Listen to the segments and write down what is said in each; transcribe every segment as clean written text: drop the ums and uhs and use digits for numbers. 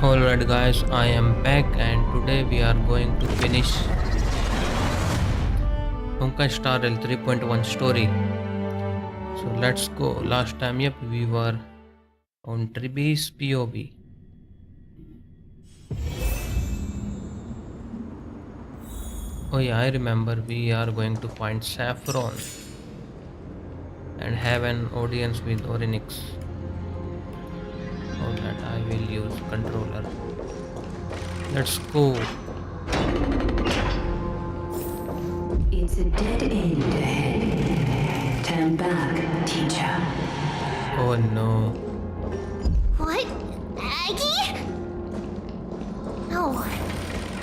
Alright guys, I am back and today we are going to finish Honkai Star Rail 3.1 story. So let's go. Last time, yep, we were on Tribe's POV. Oh yeah, I remember we are going to find Saffron and have an audience with Orinix. For that I will use controller. Let's go. It's a dead end ahead. Turn back, teacher. Oh no. What? Aggie? No,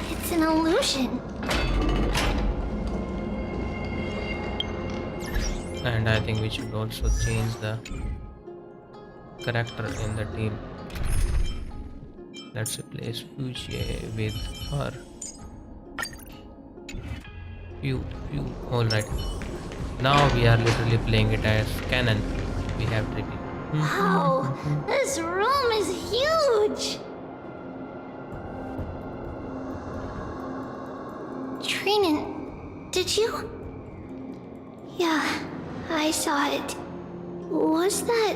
it's an illusion. And I think we should also change the character in the team. Let's replace Fuchsia with her. Alright. Now we are literally playing it as canon. We have Trippy. Wow, this room is huge. Trinan, did you? Yeah, I saw it. Was that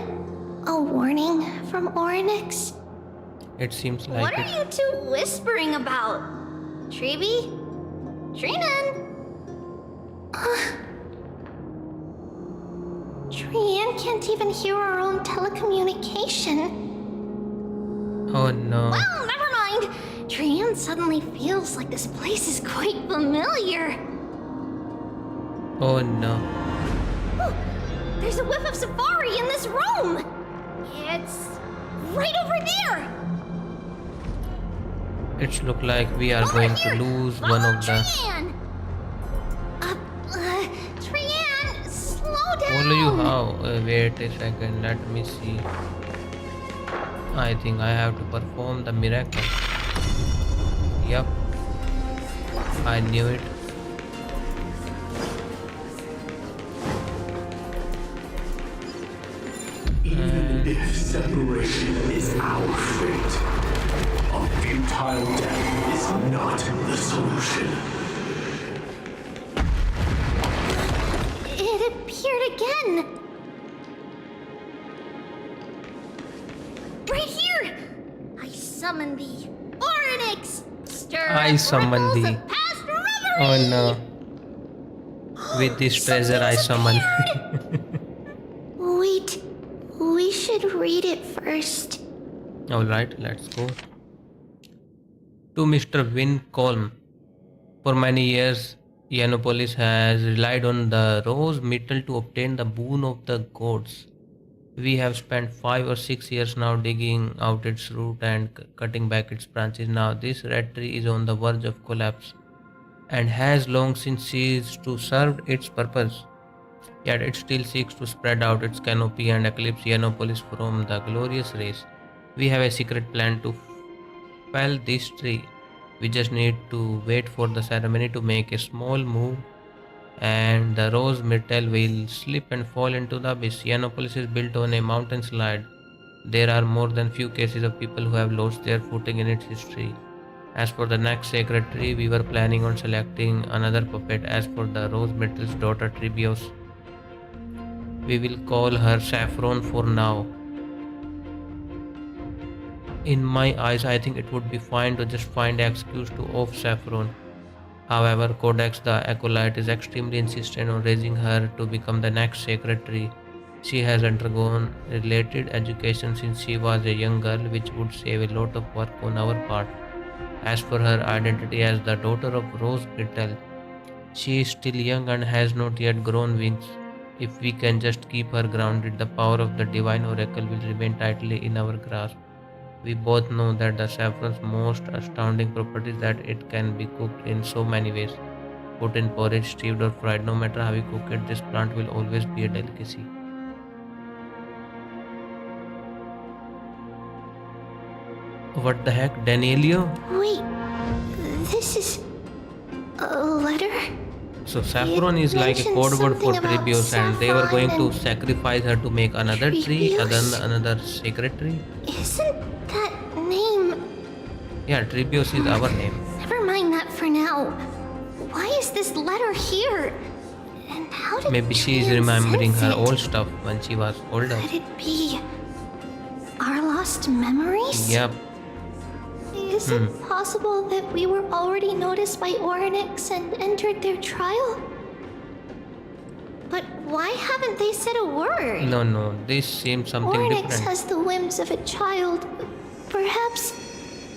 a warning from Oryx? It seems like What are you two whispering about? Treeby? Trinan? Trian can't even hear our own telecommunication. Oh no. Well, never mind. Trian suddenly feels like this place is quite familiar. Oh no. Oh, there's a whiff of safari in this room. It's right over there. It's look like we are Over going here. to lose Follow one of the. Trian. Trian, slow down. Follow you how? Wait a second. Let me see. I think I have to perform the miracle. Yup. I knew it. Even if separation is our fate, a futile death is not the solution. It appeared again. Right here. I summon thee. Oryx. Stir I up summon ripples thee. of past reverie. Oh no. With this treasure I summon. Wait. We should read it first. Alright, let's go. To Mr. Wincholm. For many years, Yianopolis has relied on the rose metal to obtain the boon of the gods. We have spent 5 or 6 years now digging out its root and cutting back its branches. Now this red tree is on the verge of collapse and has long since ceased to serve its purpose. Yet it still seeks to spread out its canopy and eclipse Yianopolis from the glorious race. We have a secret plan to fell this tree. We just need to wait for the ceremony to make a small move and the rose myrtle will slip and fall into the abyss. Yianopolis is built on a mountain slide. There are more than few cases of people who have lost their footing in its history. As for the next sacred tree, we were planning on selecting another puppet. As for the rose myrtle's daughter Tribios, we will call her Saffron for now. In my eyes, I think it would be fine to just find an excuse to off Saffron. However, Codex the Acolyte is extremely insistent on raising her to become the next sacred tree. She has undergone related education since she was a young girl, which would save a lot of work on our part. As for her identity as the daughter of Rose Myrtle, she is still young and has not yet grown wings. If we can just keep her grounded, the power of the divine oracle will remain tightly in our grasp. We both know that the saffron's most astounding property is that it can be cooked in so many ways. Put in porridge, stewed or fried, no matter how you cook it, this plant will always be a delicacy. What the heck, Danielio? Wait. This is a letter? So saffron is like a mentioned code word for something about Tribios, and they were going to saffron sacrifice her to make another tree, Tribios? another sacred tree. Isn't that name Yeah, Tribios is our name. Never mind that for now. Why is this letter here? And how did Maybe she is Trian remembering sense her it? old stuff when she was older. Could it be our lost memories? Yep. Is it possible that we were already noticed by Oryx and entered their trial? But why haven't they said a word? No, this seems something Oryx different. has the whims of a child. Perhaps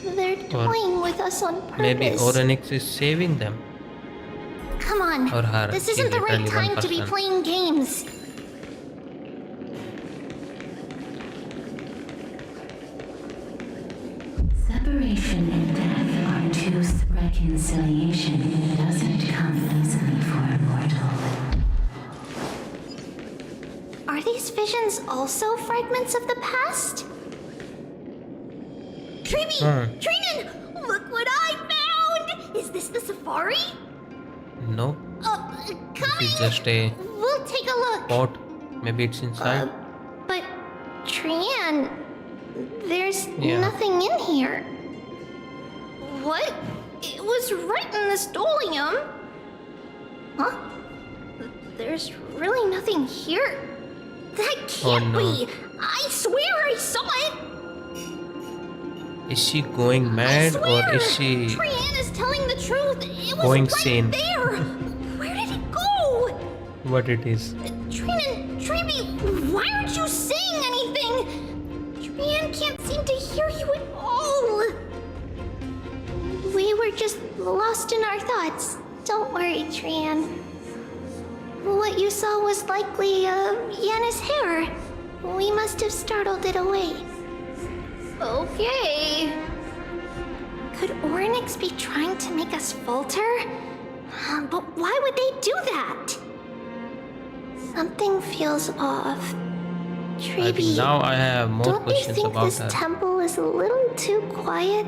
they're toying with us on purpose. Maybe Oryx is saving them. Come on. Or her. This She's isn't the right literally one time to be person. playing games. Separation and death are two. Reconciliation doesn't come easily for a mortal. Are these visions also fragments of the past? Treeby! Trinan! Look what I found! Is this the safari? No, Coming! it's just a We'll take a look. pot. Maybe it's inside. But Trian, there's Yeah. nothing in here. What? It was right in the stolium. Huh? There's really nothing here. That can't Oh, no. be. I swear I saw it. Is she going mad I or swear. is she Trian is telling the truth. It was going right sane? there. Where did it go? what it is? Trinan, Treeby, why aren't you saying anything? Trian can't seem to hear you at all. We were just lost in our thoughts. Don't worry, Trian. What you saw was likely Yanna's hair. We must have startled it away. Okay. Could Oryx be trying to make us falter? But why would they do that? Something feels off. I think Treeby, now I have more don't you questions think about this her. temple is a little too quiet?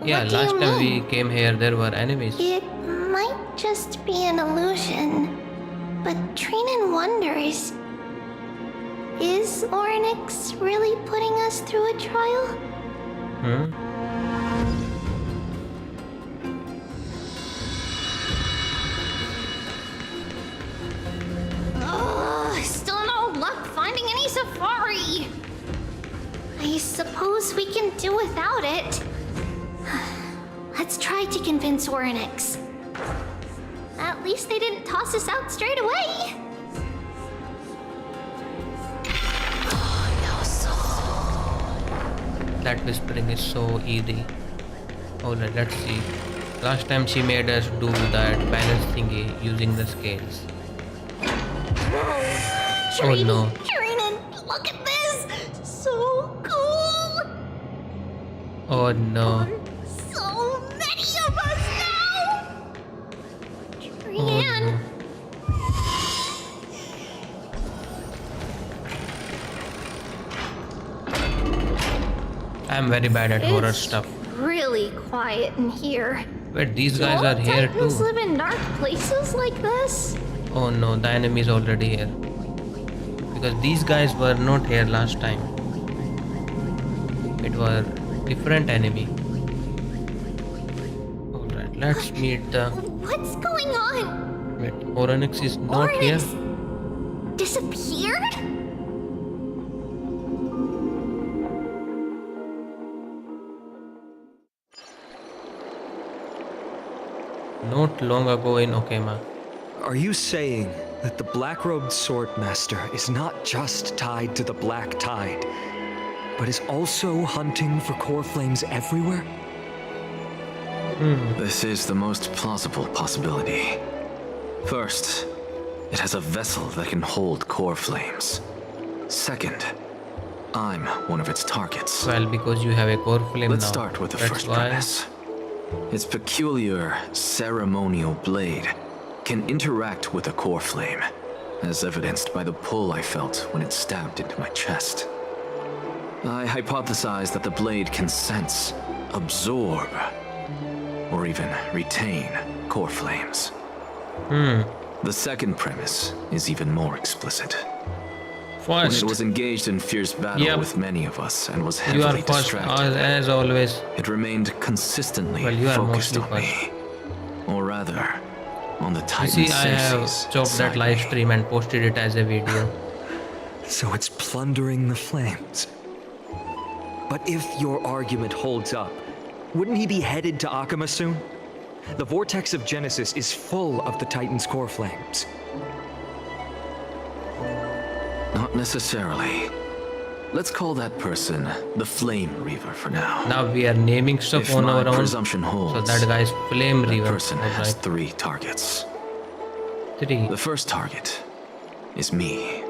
Yeah, What do last you time we mean? came here, there were enemies. It might just be an illusion. But Trinan wonders, is Oryx really putting us through a trial? Still no luck finding any safari. I suppose we can do without it. Let's try to convince Oryx. At least they didn't toss us out straight away. That whispering is so easy. Alright, let's see. Last time she made us do that balance thingy using the scales. Oh no. Trinan, look at this! So cool! Oh no. So many of us now! Oh Trian, no. I'm very bad at horror it's stuff. really quiet in here. But these Do guys all are here Titans too. live in dark places like this? Oh no, the enemy is already here. Because these guys were not here last time. It was different enemy. Alright, let's meet the... What's going on? Wait, Oryx is not Oryx here? disappeared? Not long ago in Okema. Are you saying that the black-robed swordmaster is not just tied to the black tide, but is also hunting for core flames everywhere? This is the most plausible possibility. First, it has a vessel that can hold core flames. Second, I'm one of its targets. Well, because you have a core flame Let's now. start with the That's first why. premise. Its peculiar ceremonial blade can interact with a core flame, as evidenced by the pull I felt when it stabbed into my chest. I hypothesize that the blade can sense, absorb, or even retain core flames. The second premise is even more explicit. when first. it was engaged in fierce battle Yep. with many of us and was You are heavily first, distracted. as always. It remained consistently Well, you are focused mostly on me. Or rather, on the You Titan see, I have Cersei's chopped that side live me. stream and posted it as a video. So it's plundering the flames. But if your argument holds up, wouldn't he be headed to Akama soon? The vortex of Genesis is full of the Titan's core flames. Not necessarily. Let's call that person the Flame Reaver for now. Now we are naming stuff If on my our own. presumption So holds, that guy's Flame that Reaver. person has Alright. 3 targets. 3. The first target is me.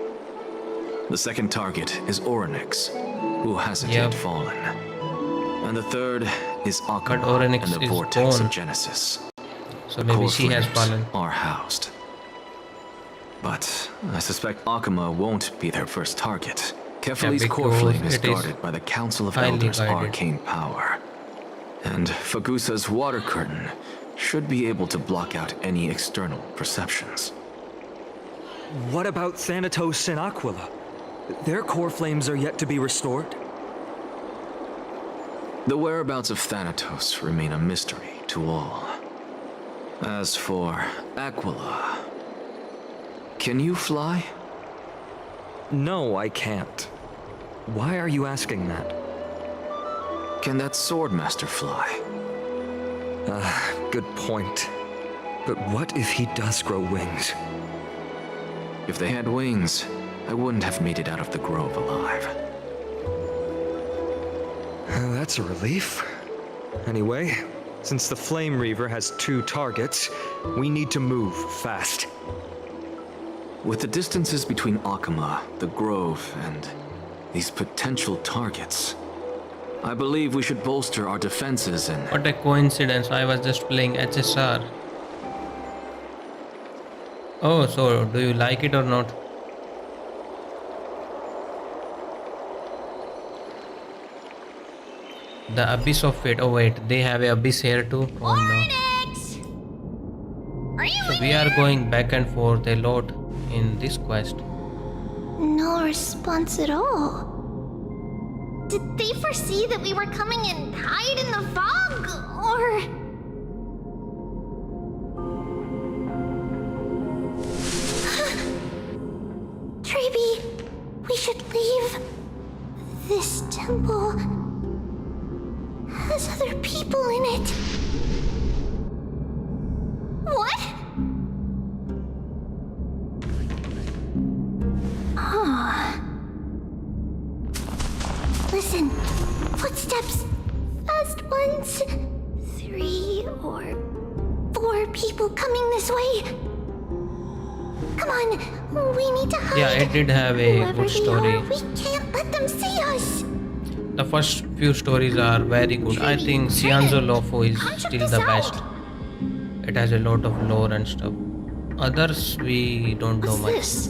The second target is Oryx, who hasn't Yep. yet fallen. And the third is Akama But Oryx and the is vortex gone. of Genesis. So The maybe core she has flames fallen. are housed. But I suspect Akama won't be their first target. Kefali's core because flame is it is guarded by the Council of highly Elders' guided. arcane power. And Fagusa's water curtain should be able to block out any external perceptions. What about Thanatos and Aquila? Their core flames are yet to be restored. The whereabouts of Thanatos remain a mystery to all. As for Aquila, can you fly? No, I can't. Why are you asking that? Can that Swordmaster fly? Good point. But what if he does grow wings? If they had wings, I wouldn't have made it out of the grove alive. That's a relief. Anyway, since the Flame Reaver has 2 targets, we need to move fast. With the distances between Akama, the grove, and these potential targets, I believe we should bolster our defenses and... What a coincidence, I was just playing HSR. Oh, so do you like it or not? The Abyss of Fate. Oh wait, they have a Abyss here too? Oh no. Oryx! Are you So in we are going back and forth a lot in this quest. No response at all. Did they foresee that we were coming and hide in the fog? Or... Treeby, we should leave. This temple has other people in it. What? Oh. Listen, footsteps. Fast ones. 3 or 4 people coming this way. Come on, we need to hide. Yeah, it did have a Whoever good they story. are, we can't let them see us. The first few stories are very good. I think Cianzo Lofo is still the best. It has a lot of lore and stuff. Others we don't know What's much. this?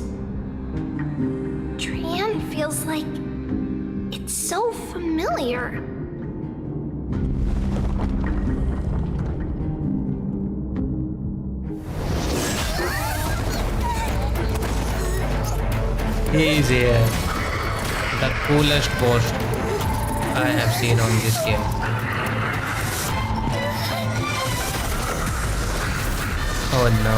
Trian feels like it's so familiar. He is here. The coolest boss I have seen on this game. Oh no.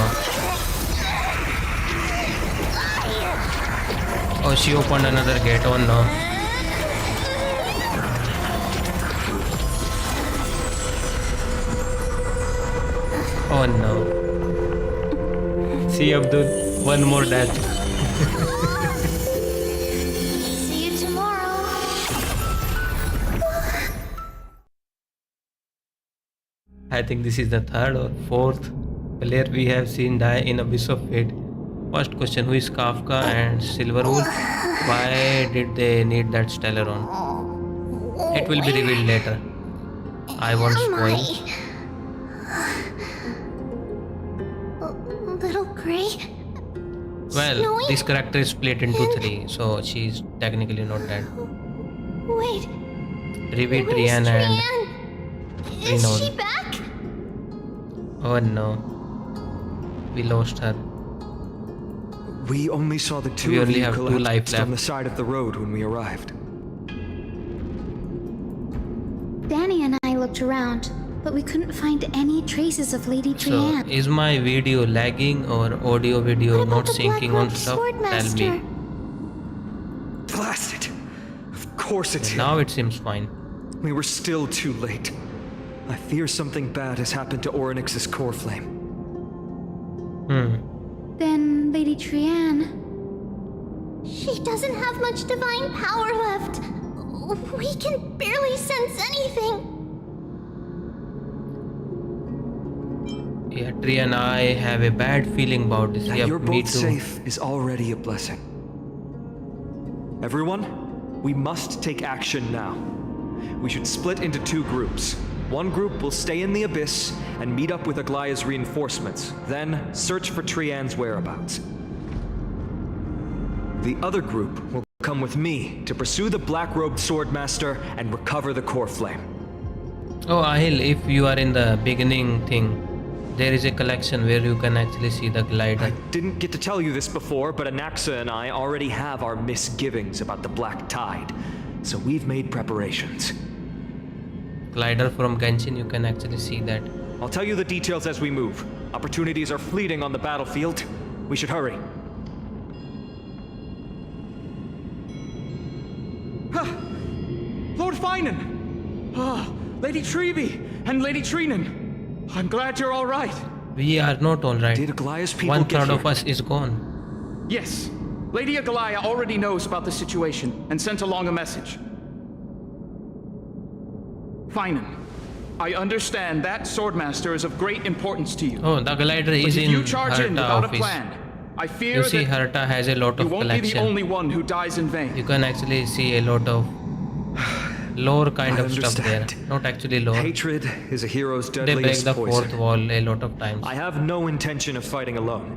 Oh, she opened another gate. Oh no. Oh no. See, Abdul, one more death. See you tomorrow. I think this is the third or fourth player we have seen die in Abyss of Fate. First question, who is Kafka and Silverwood? Why did they need that Stellaron? It will be revealed later. I won't spoil. Little Gray? Well, Snowy? this character is split into 3, so she's technically not dead. Wait, Rivi, where's Trian and... Trian? Is Renown. she back? Oh no. We lost her. We only saw the two We of only you have 2 collapsed life on the left. side of the road when we arrived. Danny and I looked around, but we couldn't find any traces of Lady So, Trianne. is my video lagging or audio video What not about the syncing on Black-robed stuff? Tell Swordmaster? me. Blast it! Of course it's him. Now it seems fine. We were still too late. I fear something bad has happened to Oryx's core flame. Then Lady Trianne. She doesn't have much divine power left. We can barely sense anything. Yeah, Tree and I have a bad feeling about this. That Yeah, you're me both too. safe is already a blessing. Everyone, we must take action now. We should split into 2 groups. One group will stay in the abyss and meet up with Aglaya's reinforcements, then search for Trianne's whereabouts. The other group will come with me to pursue the black-robed swordmaster and recover the core flame. Oh, Ahil, if you are in the beginning thing, there is a collection where you can actually see the glider. I didn't get to tell you this before, but Anaxa and I already have our misgivings about the Black Tide, so we've made preparations. Glider from Genshin, you can actually see that. I'll tell you the details as we move. Opportunities are fleeting on the battlefield. We should hurry. Lord Finan! Lady Treby and Lady Trinan. I'm glad you're all right. We are not alright. Did Aglaya's people get 1/3 here? of us is gone. Yes, Lady Agalaya already knows about the situation and sent along a message. Finan, I understand that Swordmaster is of great importance to you. Oh, the glider But is if in you charge in Herta without a office. plan, I fear You see, that Herta has a lot you of won't be the collection. only one who dies in vain. You can actually see a lot of lore kind I of stuff there. understand. Not actually lore. Hatred is a hero's They break deadliest the fourth poison. wall a lot of times. I have no intention of fighting alone.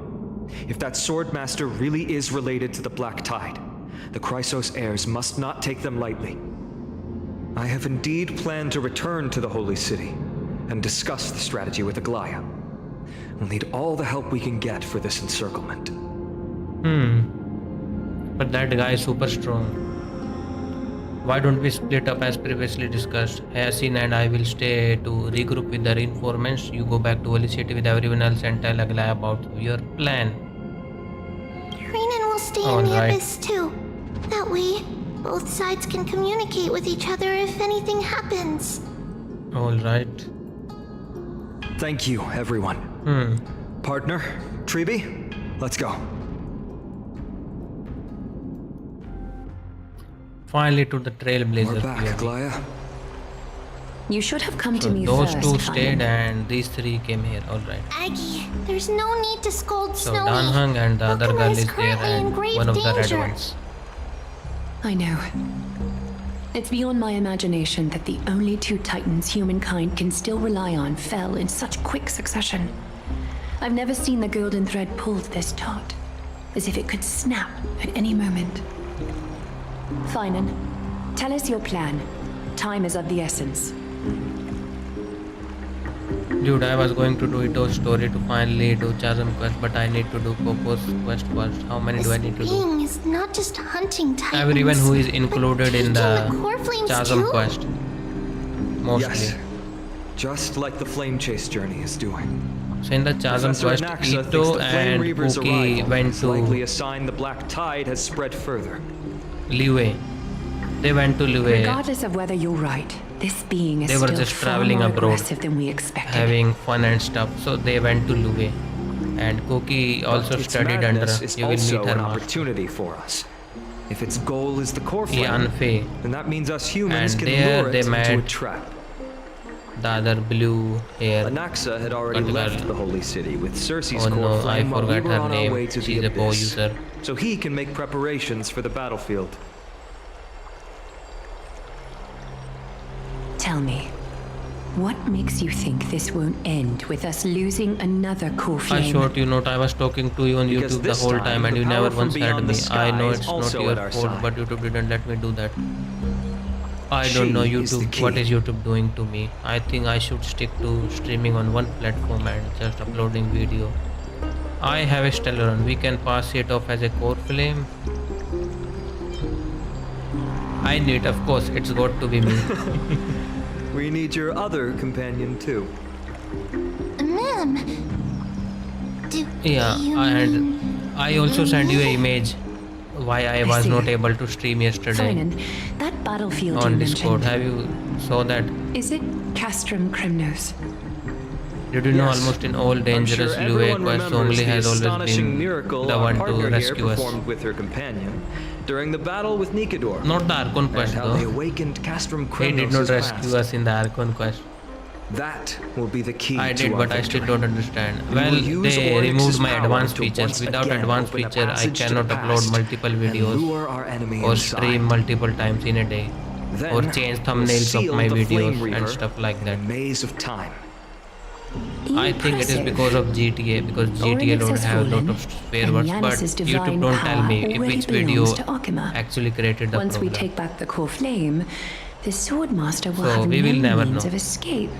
If that Swordmaster really is related to the Black Tide, the Chrysos heirs must not take them lightly. I have indeed planned to return to the Holy City and discuss the strategy with Aglaya. We'll need all the help we can get for this encirclement. But that guy is super strong. Why don't we split up as previously discussed? Yasin and I will stay to regroup with the reinforcements. You go back to Holy City with everyone else and tell Aglaya about your plan. Renan will stay in the Alright. abyss too. That way, both sides can communicate with each other if anything happens. Alright. Thank you, everyone. Partner, Treby, let's go. Finally to the Trailblazer. We're back, POV. Aglaya. You should have come to So me those first, two Finan. stayed and these 3 came here. Alright. Aggie, there's no need to scold So Snowy. Danhang and the other Okuma girl is is there currently in and grave one of the red danger. ones. I know. It's beyond my imagination that the only 2 titans humankind can still rely on fell in such quick succession. I've never seen the golden thread pulled this taut, as if it could snap at any moment. Finan, tell us your plan. Time is of the essence. Dude, I was going to do Ito's story to finally do Chasm quest, but I need to do Coco's quest first. How many do I need to do? Being is not just hunting titans. Everyone who is but included in taking the core flames Chasm too? quest. Mostly. Yes. Just like the Flame Chase journey is doing. So in the Chasm Professor quest, Anaxa thinks Ito the Flame and Reaper's Pookie arrival went is likely to a sign the Black Tide has spread further. Liyue. They went to Liyue Regardless of whether you're right, this being is They were still just far traveling more abroad, aggressive than we expected. having fun and stuff. So they went to Liyue. And Cookie also Its studied under. madness is You will also meet her an master. opportunity for us. If its goal is the core flame, Ian Fei, then that means us humans And can there lure they it into a met trap. the other blue hair. Anaxa had already Got left girl. the Holy City with Cersei's Oh core no, I flame while we forgot were her on name. our way to She's the a bow abyss. user. So he can make preparations for the battlefield. Tell me, what makes you think this won't end with us losing another core I flame? short you note I was talking to you on Because YouTube the this whole time, time and the you power never from once heard beyond me. the I know sky is it's not also your at our fault, side. but YouTube didn't let me do that. I She don't know is the YouTube. What key. is YouTube doing to me? I think I should stick to streaming on one platform and just uploading video. I have a Stellaron. We can pass it off as a core flame. I need, of course, it's got to be me. We need your other companion too. Ma'am. Yeah, and I also sent you an image why I was see. not able to stream yesterday Finan, that battlefield on you Discord. mentioned, Have you saw that? is it Castrum Crimnos? Did you know Yes. almost in all I'm dangerous sure UA everyone quests remembers only the has always astonishing been miracle the our one to partner here rescue us. performed with her companion during the battle with Nikador. Not the Archon and quest how they though. awakened Castrum He did not Crimnos' rescue past. us in the Archon quest. That will be the key I to did, our but I still victory. don't understand. We Well, will use they Oryx's removed my power advanced to features. once Without again advanced open a feature, I passage to cannot the upload past multiple and videos lure our enemy or inside. stream multiple times in a day, Then or change we'll thumbnails seal of my the Flame videos Reaver and stuff like in that. a maze of time. I think it is because of GTA, because GTA Oryx don't has have a lot fallen, of spare and words, Yanis's but divine YouTube don't tell power me if already which video belongs to Akima. actually created the Once we problem. take back the core flame, the Swordmaster will So have we will no never means know. of escape.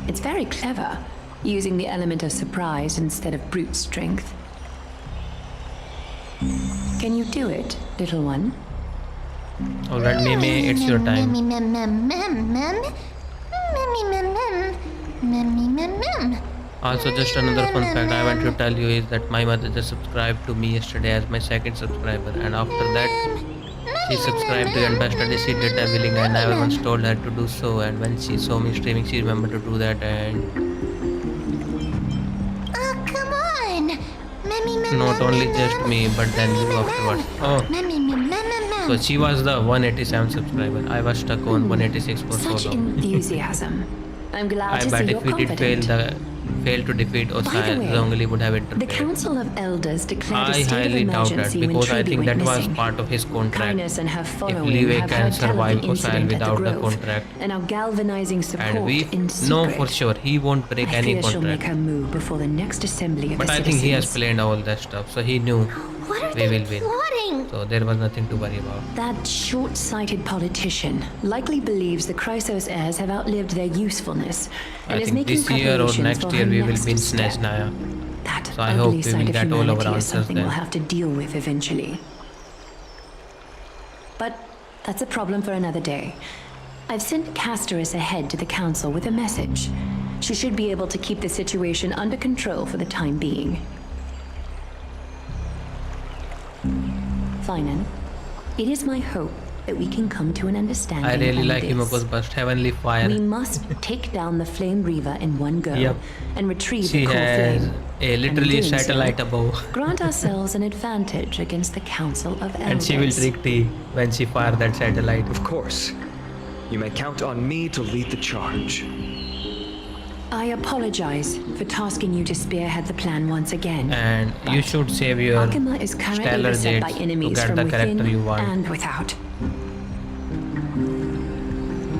It's very clever, using the element of surprise instead of brute strength. Can you do it, little one? Alright, Meme, it's your time. Also, just another fun fact I want to tell you is that my mother just subscribed to me yesterday as my second subscriber, and after that she subscribed to Ambassador. She did that willing, and I once told her to do so, and when she saw me streaming she remembered to do that, and Oh, come on! not only just me but then you afterwards. Oh, so she was the 187 subscriber. I was stuck on 186 for so Such long. enthusiasm. I'm glad I to see bet you're if we did confident. fail to defeat By the Osai, way, Zhongli would have The interfered. Council of Elders declared a I state of highly doubt that emergency when because I Treeby think went that was missing. part of his contract. Kindness and her If following Leeway have can heard tell of survive the Osai incident at the without the Grove contract, and are galvanizing support and we in secret. know for sure he won't break I any fear she'll make contract. her move before the next assembly of But the I think he has citizens. planned all that stuff, so he knew What are we they will win. plotting? So there was nothing to worry about. That short-sighted politician likely believes the Chrysos heirs have outlived their usefulness and I is think making this year or preparations next for year her we will next win step. Snatch Naya. That So I hope ugly we side will of get all our humanity is answers something then. we'll have to deal with eventually. But that's a problem for another day. I've sent Castorus ahead to the council with a message. She should be able to keep the situation under control for the time being. Finan, it is my hope that we can come to an understanding. I really on like this. Himoko's burst, Heavenly Fire. We must take down the Flame Reaver in one go Yep. and retrieve She the core has flame. a And in literally doing so, satellite above. grant ourselves an advantage against the Council of Elders. And she will trick T when she fire that satellite. Of course. You may count on me to lead the charge. I apologize for tasking you to spearhead the plan once again. And you should save your Akima is currently stellar beset by jades to enemies get from the within character you want. and without.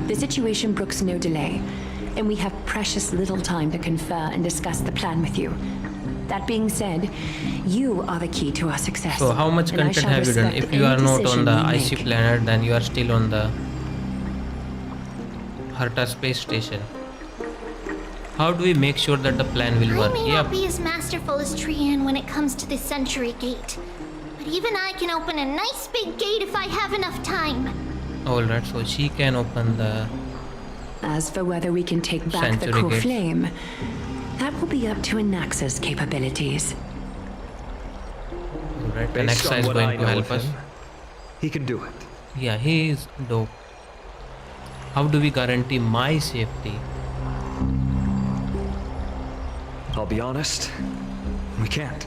The situation brooks no delay, and we have precious little time to confer and discuss the plan with you. That being said, you are the key to our success. So how much and I content shall have you done? respect If you any are not decision on the you icy make. planet, then you are still on the Herta space station. How do we make sure that the plan will I work? may Yep. not be as masterful as Trian when it comes to the Century Gate, but even I can open a nice big gate if I have enough time. Alright, so she can open the... As for whether we can take back the Century core Gate. flame, that will be up to Anaxa's capabilities. Alright, the Based next on is what going I to know help of us. him, he can do it. Yeah, he is dope. How do we guarantee my safety? I'll be honest, we can't.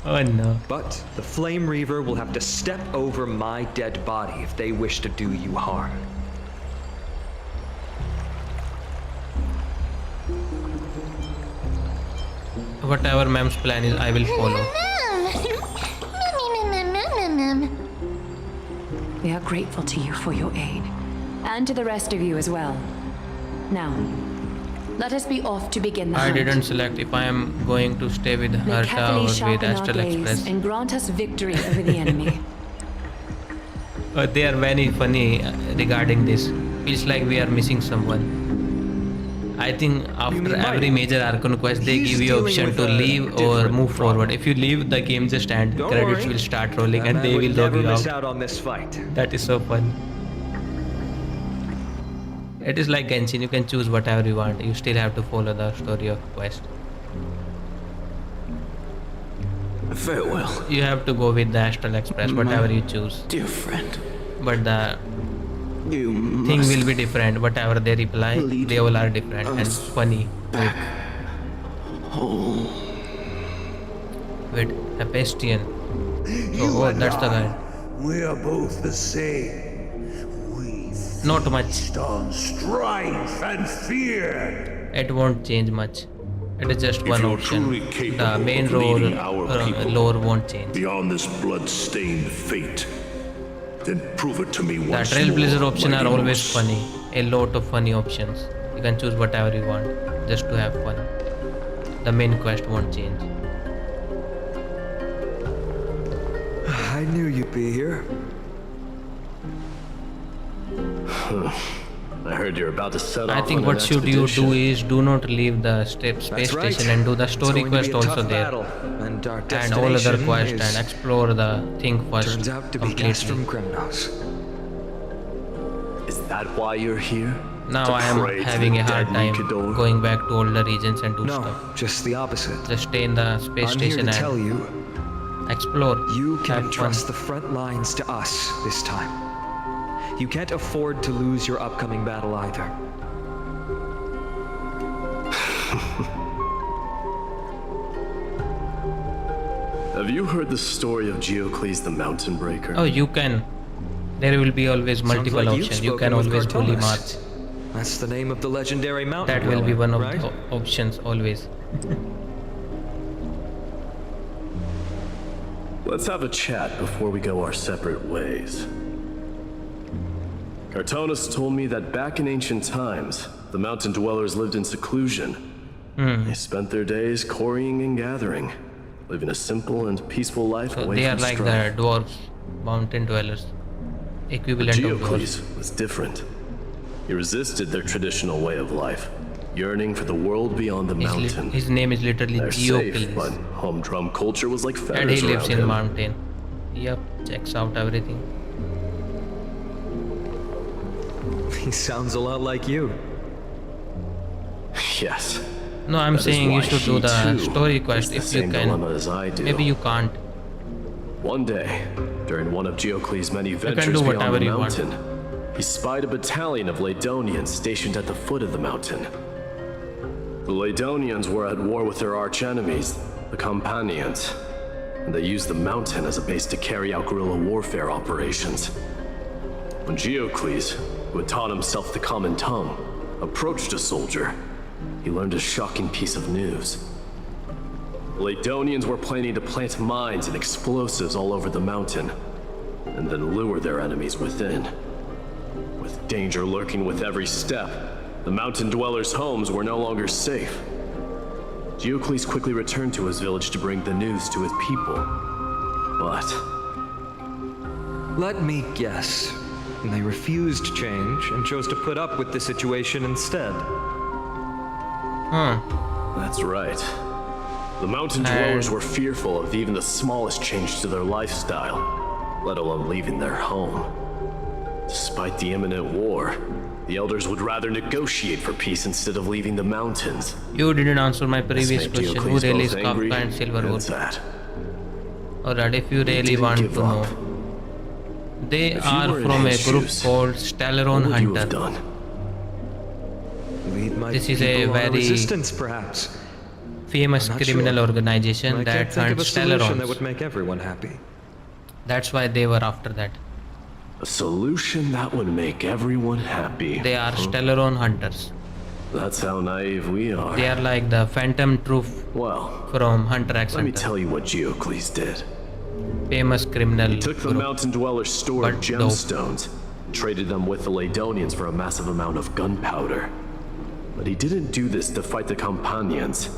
Oh no. But the Flame Reaver will have to step over my dead body if they wish to do you harm. Whatever ma'am's plan is, I will follow. We are grateful to you for your aid, and to the rest of you as well. Now, let us be off to begin the I hunt. didn't select if I am going to stay with May Herta Cathay or with sharpen our Astral gaze Express. and grant us victory over the enemy. They are very funny regarding this. Feels like we are missing someone. I think after mean every might? major Archon quest, they He's give you dealing option with to a leave or different move forward. problem. If you leave, the game just ends. Don't Credits worry. will start rolling That and man they would will log never you miss out. out on this fight. That is so fun. It is like Genshin, you can choose whatever you want. You still have to follow the story of quest. Farewell, You have to go with the Astral Express, whatever you choose. dear friend. But the You thing must will be different. Whatever they reply, lead they all are different and us funny. back home. With Hephaestion. Oh, that's the guy. We are both the same. We Not much. feast on strife and fear. It won't change much. It is just If one you're option. truly capable The main of role leading our people lore won't change. beyond this blood-stained fate, then prove it to me The once Trailblazer more, option are mighty always Moss. funny. A lot of funny options. You can choose whatever you want just to have fun. The main quest won't change. I knew you'd be here. I heard you're about to set I off think on what an should you expedition. do is do not leave the space That's right. station and do the It's story going to quest be a also tough there. battle, and our And all other destination quests is- and explore the thing first. turns out to be completely. Castrum Kremnos. Is that why you're here? Now To I am pray to having the a hard dead time Nikador? going back to older regions and do No, stuff. just the opposite. Just stay in the space I'm here station to tell and you, explore. you can have fun. entrust the front lines to us this time. You can't afford to lose your upcoming battle either. Have you heard the story of Geocles the Mountain Breaker? Oh, you can. There will be always Sounds multiple like you've options. You spoken can with always bully Cartoonist. March. That's the name of the legendary mountain. That will be dweller, one of right? the options always. Let's have a chat before we go our separate ways. Cartonus told me that back in ancient times, the mountain dwellers lived in seclusion. They spent their days quarrying and gathering, living a simple and peaceful life So away they are from like strife. the dwarves, mountain dwellers, But equivalent of dwarves. Geocles was different. He resisted their traditional way of life, yearning for the world beyond the mountain. His name is literally They're safe, Geocles, but humdrum culture was like and he feathers lives around in him. mountain. Yep, checks out everything. He sounds a lot like you. Yes. No, I'm That is saying you why should do he, the too, story faced quest the if you same can. dilemma as I do. Maybe you can't. One day, during one of Geocles' many can ventures do beyond whatever the you want. mountain, he spied a battalion of Ladonians stationed at the foot of the mountain. The Ladonians were at war with their arch-enemies, the Companions, and they used the mountain as a base to carry out guerrilla warfare operations. When Geocles, who had taught himself the common tongue, approached a soldier, he learned a shocking piece of news. Ladonians were planning to plant mines and explosives all over the mountain, and then lure their enemies within. With danger lurking with every step, the mountain dwellers' homes were no longer safe. Geocles quickly returned to his village to bring the news to his people. But Let me guess. They refused change and chose to put up with the situation instead. that's right. The mountain dwellers were fearful of even the smallest change to their lifestyle, let alone leaving their home. Despite the imminent war, the elders would rather negotiate for peace instead of leaving the mountains. You didn't answer my This previous made question. Who Geocles released both angry Kafka and and Silverwood? sad. Alright, if you really didn't want give to up. know. They If you are were in from a his group shoes, called What Stellaron would you have Hunter. done? Lead my This is a people on very- resistance, perhaps. Famous I'm not criminal sure. organization I that can't think of a hunts solution that Stellarons. would make everyone happy. That's why they were after that. A solution that would make everyone happy. They are Stellaron hunters. That's how naive we are. They are like the Phantom Truth Well, from Hunter x let me Hunter. tell you what Geocles did. Famous criminal He took the group. mountain dwellers' store of But dope. gemstones, traded them with the Ladonians for a massive amount of gunpowder. But he didn't do this to fight the Companions.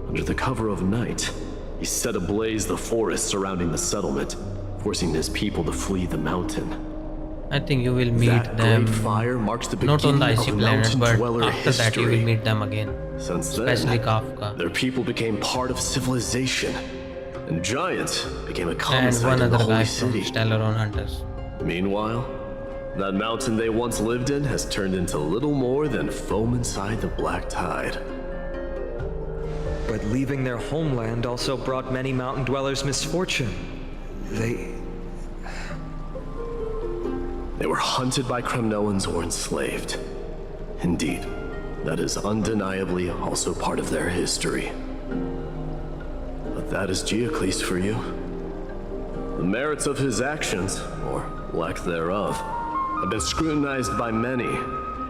Under the cover of night, he set ablaze the forest surrounding the settlement, forcing his people to flee the mountain. I think you will meet That them great fire marks the not on the beginning icy of planet, mountain but dweller after that you will history. meet them again. Since Especially then, Kafka. their people became part of civilization, and giants became a common And sight one in the other holy guy from city. Stellaron Hunters. Meanwhile, that mountain they once lived in has turned into little more than foam inside the black tide. But leaving their homeland also brought many mountain dwellers misfortune. They were hunted by Kremnoans or enslaved. Indeed, that is undeniably also part of their history. But that is Geocles for you. The merits of his actions, or lack thereof, have been scrutinized by many,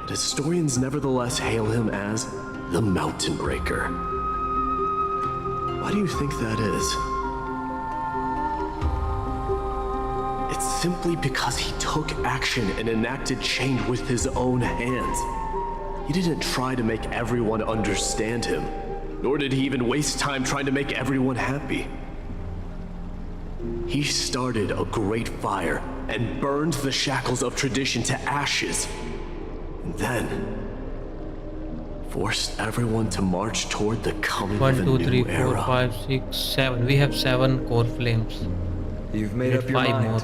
but historians nevertheless hail him as the Mountain Breaker. Why do you think that is? It's simply because he took action and enacted change with his own hands. He didn't try to make everyone understand him, nor did he even waste time trying to make everyone happy. He started a great fire and burned the shackles of tradition to ashes, and then forced everyone to march toward the coming 1, of a 2, new 3, 4, era. 5, 6, 7. We have 7 core flames. You've made Need up your 5 mind, more.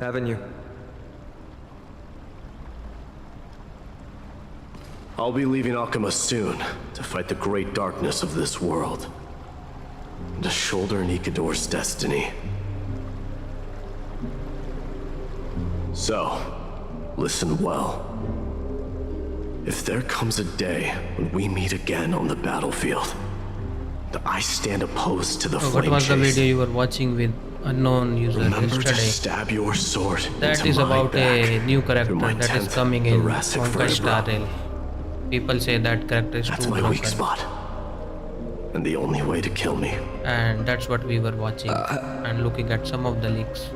haven't you? I'll be leaving Akama soon to fight the great darkness of this world, and to shoulder Nikador's destiny. So, listen well. If there comes a day when we meet again on the battlefield, that I stand opposed to the What flame was the chase, video you were watching with unknown user remember to yesterday? stab your sword That into is my about back a new character through my that is 10th coming in thoracic Honkai Star vertebra. Rail. People say that character is That's too my weak broken, spot, and the only way to kill me. and that's what we were watching and looking at some of the leaks.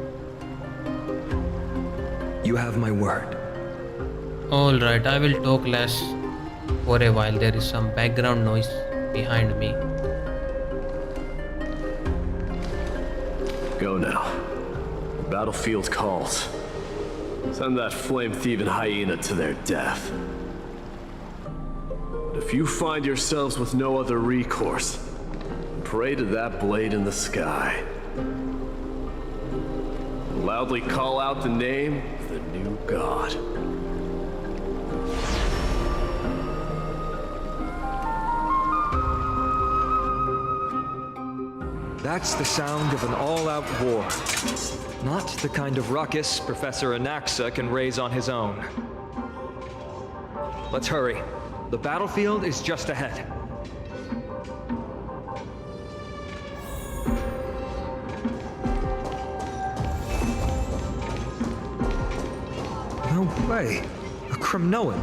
You have my word. Alright, I will talk less for a while. There is some background noise behind me. Go now. The battlefield calls. Send that flame-thieving hyena to their death. But if you find yourselves with no other recourse, pray to that blade in the sky. Loudly call out the name of the new god. That's the sound of an all-out war. Not the kind of ruckus Professor Anaxa can raise on his own. Let's hurry. The battlefield is just ahead. No way. A Kremnoan?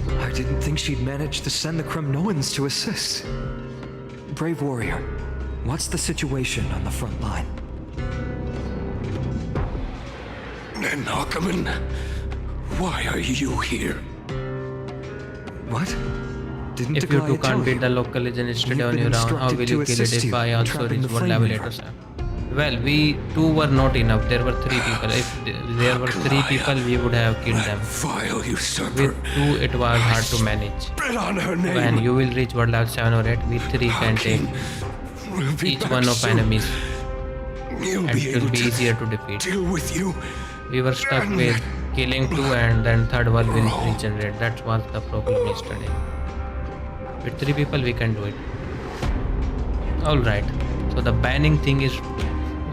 I didn't think she'd managed to send the Kremnoans to assist. Brave warrior, what's the situation on the front line? Nakaman, why are you here? What? Didn't If you Degaya two tell can't beat you? the local legend yesterday You've on been your own, how instructed will to you kill it assist if you I in also trapping reach the what flame level weaver. 8 or 7? Well, we two were not enough. There were 3 people. If there were 3 people, we would have killed them. Vile usurper. With 2, it was hard to manage. Spit on her name. When you will reach world level 7 or 8, we 3 can take We'll be each back one of soon. enemies, You'll and be it will able be to easier to defeat. deal with you. We were stuck with killing 2 and then third one will regenerate. That was the problem yesterday. With 3 people we can do it. Alright, so the banning thing is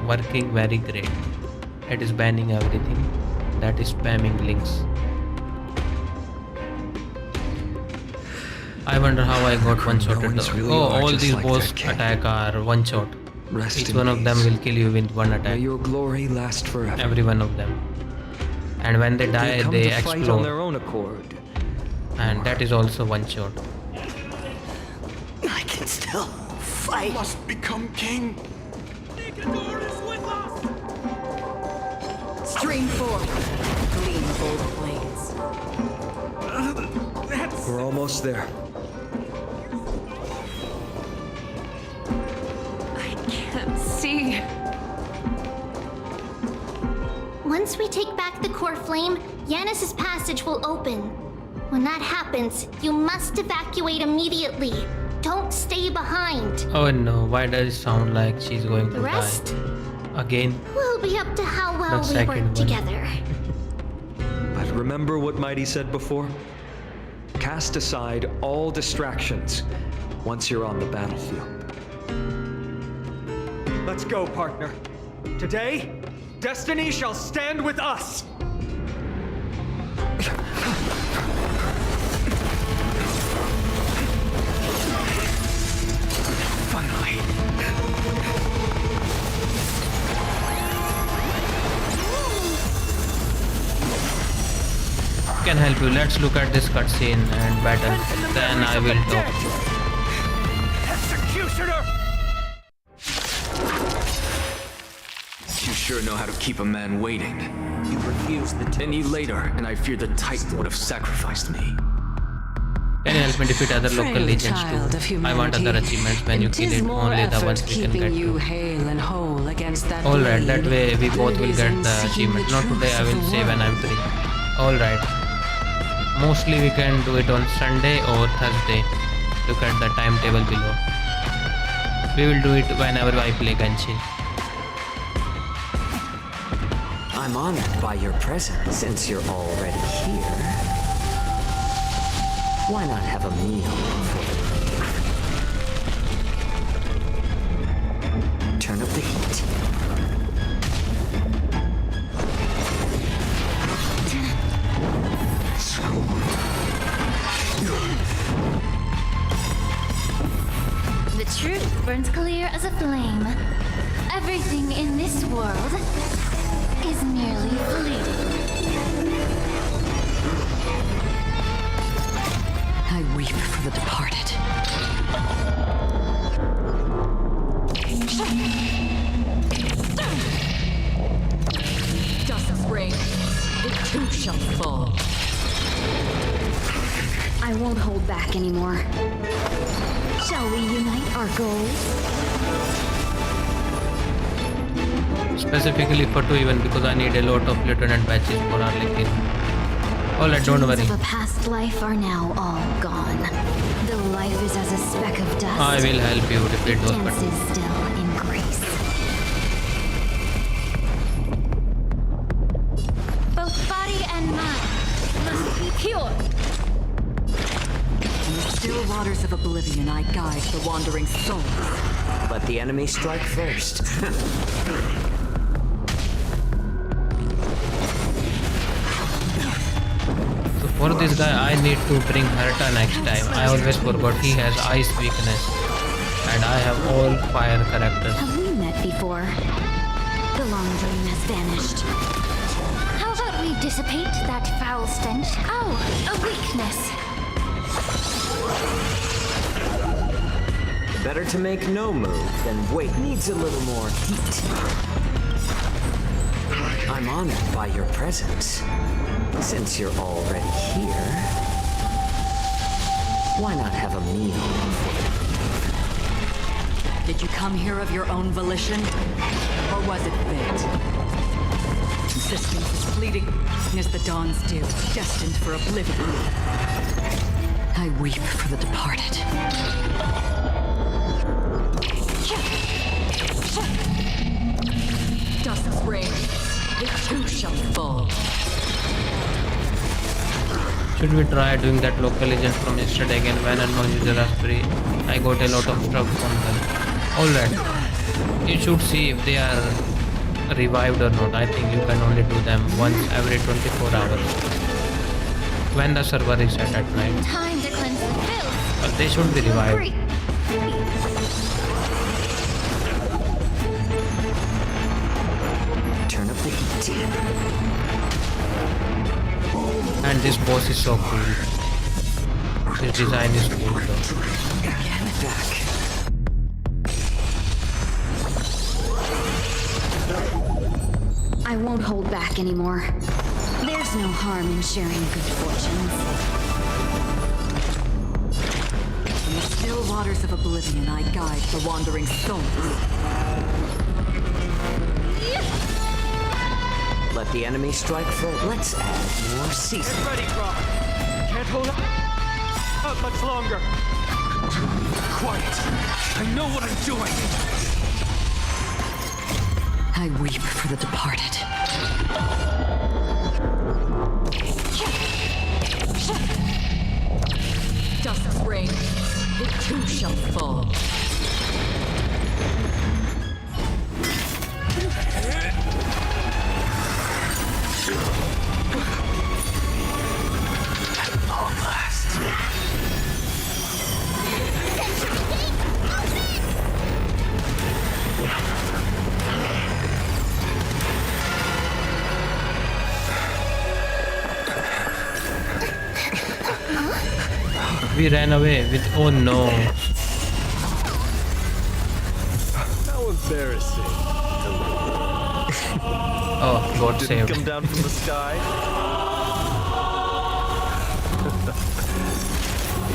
working very great. It is banning everything. That is spamming links. I wonder how I got one-shotted Kremnoans though. really Oh, are all just these like boss that king. attack are one-shot. Rest Each in one of them peace. will kill you with one May attack. your glory last forever. Every one of them. And when they die, come they to fight on explode. their own accord. And that is also one shot. I can still fight. Must become king. Stream forth. Gleam of old blades. We're almost there. I can't see. Once we take back the core flame, Yanis's passage will open. When that happens, you must evacuate immediately. Don't stay behind. Oh no, why does it sound like she's going to The rest die? Again? will be up to how well The we second work one. together. But remember what Mighty said before? Cast aside all distractions once you're on the battlefield. Let's go, partner. Today, destiny shall stand with us! Finally. Can help you. Let's look at this cutscene and battle. Then I will talk. Executioner! You sure know how to keep a man waiting. You refused the Any later, and I fear the Titan would have sacrificed me. Can you help me defeat other local Frail legions child of too? I want humanity. other achievements when you It kill is it. more Only the effort ones we can keeping get you to. hale and whole against that Alright, that blade way we both than will it is get in the seeking achievement. Not truth today, I of will the say when I'm world. free. Alright. Mostly we can do it on Sunday or Thursday. Look at the timetable below. We will do it whenever I play Genshin. I'm honored by your presence since you're already here. Why not have a meal? Turn up the heat. The truth burns clear as a flame. Everything in this world is merely fleeting. I weep for the departed. Dust's reign, it too shall fall. I won't hold back anymore. Shall we unite our goals? Specifically for 2 even because I need a lot of lieutenant badges for our Arlequin. Alright, don't Dreams worry. of a past life are now all gone. The life is as a speck of dust. I will help you defeat those Dances buttons. still in grace. Both body and mind must be pure. In the still waters of oblivion, I guide the wandering souls. Let the enemy strike first. So for this guy I need to bring Herta next time. I always forgot he has ice weakness. And I have all fire characters. Have we met before? The long dream has vanished. How about we dissipate that foul stench? Oh, a weakness. Better to make no move than wait. Needs a little more heat. I'm honored by your presence. Since you're already here, why not have a meal? Did you come here of your own volition? Or was it fate? Existence is fleeting, as the dawn's dew, destined for oblivion. I weep for the departed. Dust's reign, it too shall fall. Should we try doing that local agent from yesterday again when unknown user are free? I got a lot of stuff from them. Alright. You should see if they are revived or not. I think you can only do them once every 24 hours. When the server is set at night. Time to cleanse the filth. But they should be revived. Great. Turn up the heat. And this boss is so cool. His design is cool though. Back. I won't hold back anymore. There's no harm in sharing good fortunes. In the still waters of oblivion, I guide the wandering souls. the enemy strike force. Let's add more season. Get ready, Croc. Can't hold out much longer. Quiet. I know what I'm doing. I weep for the departed. Dusk's reign, it too shall fall. At long last. We ran away with. Oh no. How embarrassing. Oh, God Didn't saved. come down from the sky.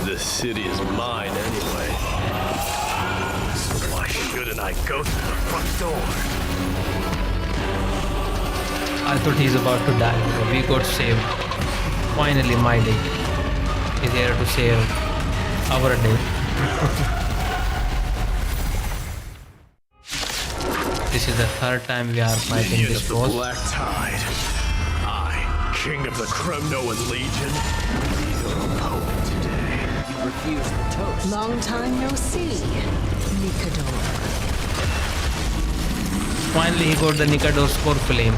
This city is mine anyway. So why shouldn't I go through the front door? I thought he's about to die, but we got saved. Finally, my day is here to save our day. This is the third time we are fighting Minion this of the boss. Black Tide. I, King of the Kremnoan Legion, be your opponent today. You refuse the toast. Long time no see, Nikador. Finally, he got the Nikador's core flame.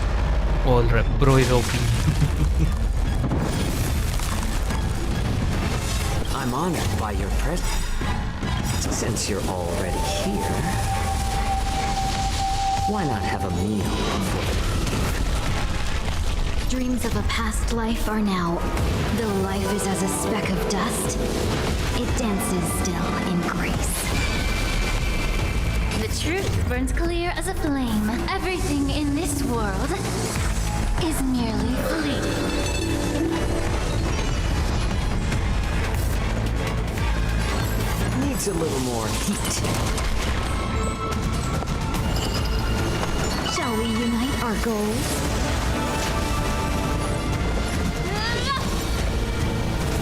All right, bro is OP. I'm honored by your presence. Since you're already here, why not have a meal before? Dreams of a past life are now. Though life is as a speck of dust, it dances still in grace. The truth burns clear as a flame. Everything in this world is merely fleeting. Needs a little more heat. Shall we unite our goals?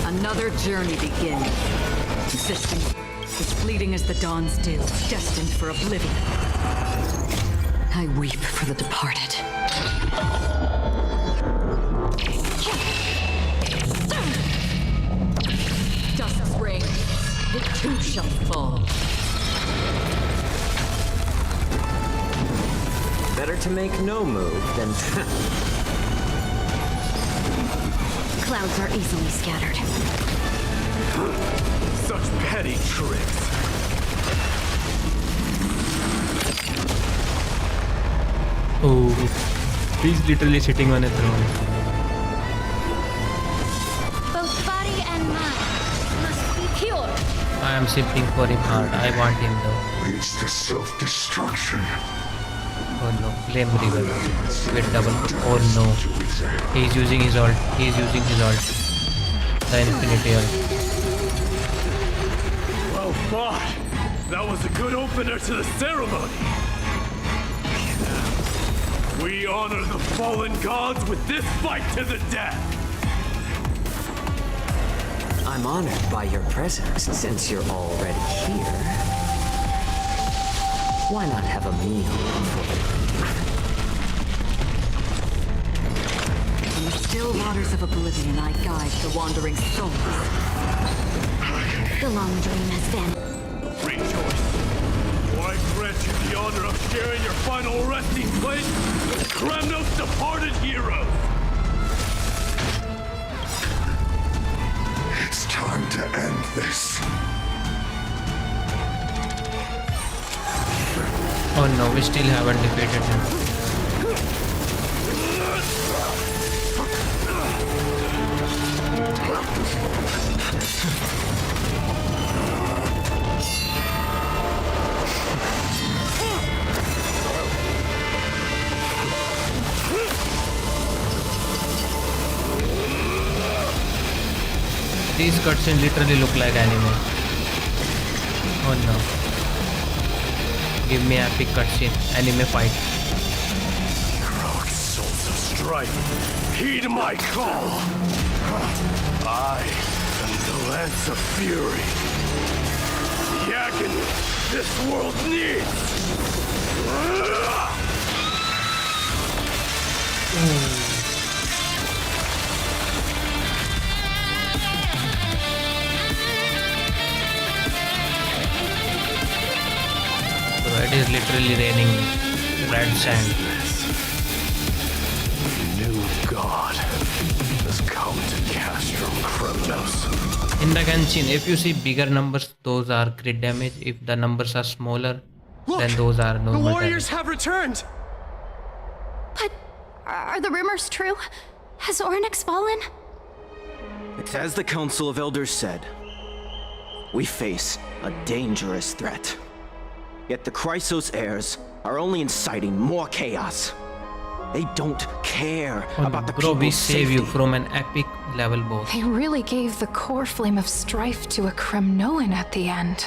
Another journey begins. Existing, as fleeting as the dawn's dew, destined for oblivion. I weep for the departed. Dusk's reign, it too shall fall. Better to make no move than... Clouds are easily scattered. Such petty tricks. Oh, he's literally sitting on a throne. Both body and mind must be pure. I am simping for him hard. I want him though. Leads to self-destruction. Oh no, flame river with double. Oh no, he's using his ult. He's using his ult. The infinity ult. Well fought. That was a good opener to the ceremony. We honor the fallen gods with this fight to the death. I'm honored by your presence. Since you're already here, why not have a meal before? In the still waters of oblivion, I guide the wandering souls. The long dream has vanished. Rejoice. For I grant you the honor of sharing your final resting place with Kremnos' departed heroes. It's time to end this. Oh no, we still haven't defeated him. These cutscenes literally look like anime. Oh no. Give me epic cutscene, anime fight. Heroic souls of right. Heed my call. I am the Lance of Fury. The agony this world needs. So it is literally raining red sand. New god has come to Castrum Kremnos. In the Genshin, if you see bigger numbers, those are crit damage. If the numbers are smaller, then those are normal The warriors damage. have returned! But are the rumors true? Has Oryx fallen? It's as the Council of Elders said. We face a dangerous threat. Yet the Chrysos heirs are only inciting more chaos. They don't care about the Bro, we people's save safety. you from an epic level boss. They really gave the core flame of strife to a Kremnoan at the end.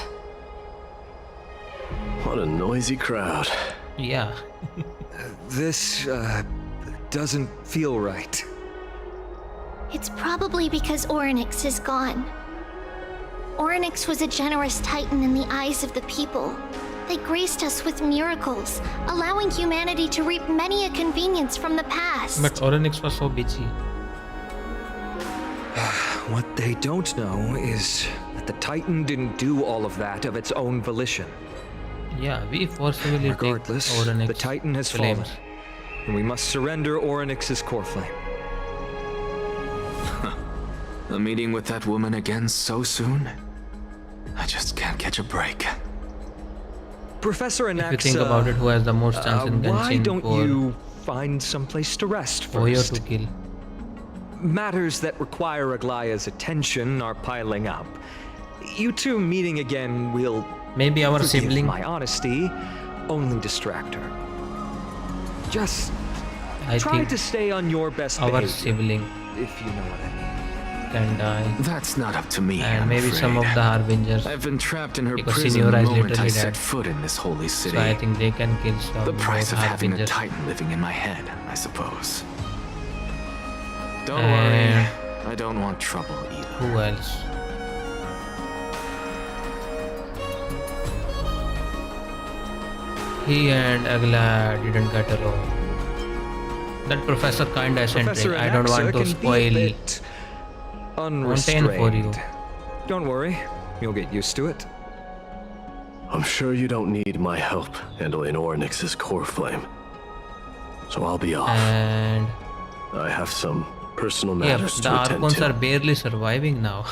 What a noisy crowd. Yeah. This, doesn't feel right. It's probably because Oryx is gone. Oryx was a generous titan in the eyes of the people. They graced us with miracles, allowing humanity to reap many a convenience from the past. But Oryx was so bitchy. What they don't know is that the Titan didn't do all of that of its own volition. Yeah, we forcibly Regardless, take Oryx the Titan has flames. fallen, and we must surrender Oryx's core flame. A meeting with that woman again so soon? I just can't catch a break. Professor Anaxa, If you think about it, who has the most chance in Genshin why don't for you find someplace to rest Oyo first? to kill? Matters that require Aglaya's attention are piling up. You two meeting again will, Maybe our forgive sibling. my honesty, only distract her. Just I try think to stay on your best our behavior, sibling if you know what I mean. can die. That's not up to me, And I'm maybe some of afraid. the Harbingers. I've been trapped in her Because prison Signora the is moment I literally set dead. foot in this holy city. So I think they can kill some The price of more having a Harbingers. Titan living in my head, I suppose. Don't And worry, I don't want trouble either. who else? He and Agla didn't get along. That professor kinda eccentric. Professor I don't want Anaxa to can be a spoil bit content for you. unrestrained. Don't worry, you'll get used to it. I'm sure you don't need my help handling Oryx's core flame. So I'll be off. And I have some personal yeah, matters the to attend Archons to. are barely surviving now.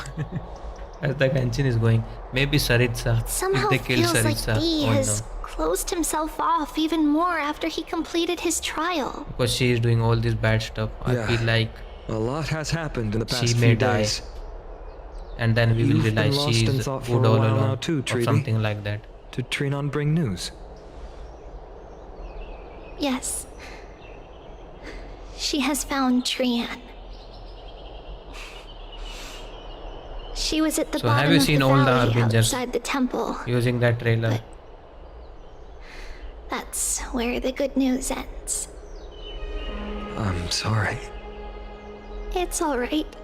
As the Genshin is going. Maybe Saritsa. Somehow If they kill feels like Saritsa. D Oh has no. closed himself off even more after he completed his trial. Because she is doing all this bad stuff. I Yeah. feel like A lot has happened in the past she few may die. days. And then we will You've been realize lost she in is thought for good a all while along. now too, Or Treaty. something like that. Did Trinon bring news? Yes. She has found Trian. She was at the So bottom have you of seen the all the valley Harbingers outside the temple. using that trailer? That's where the good news ends. I'm sorry. It's alright.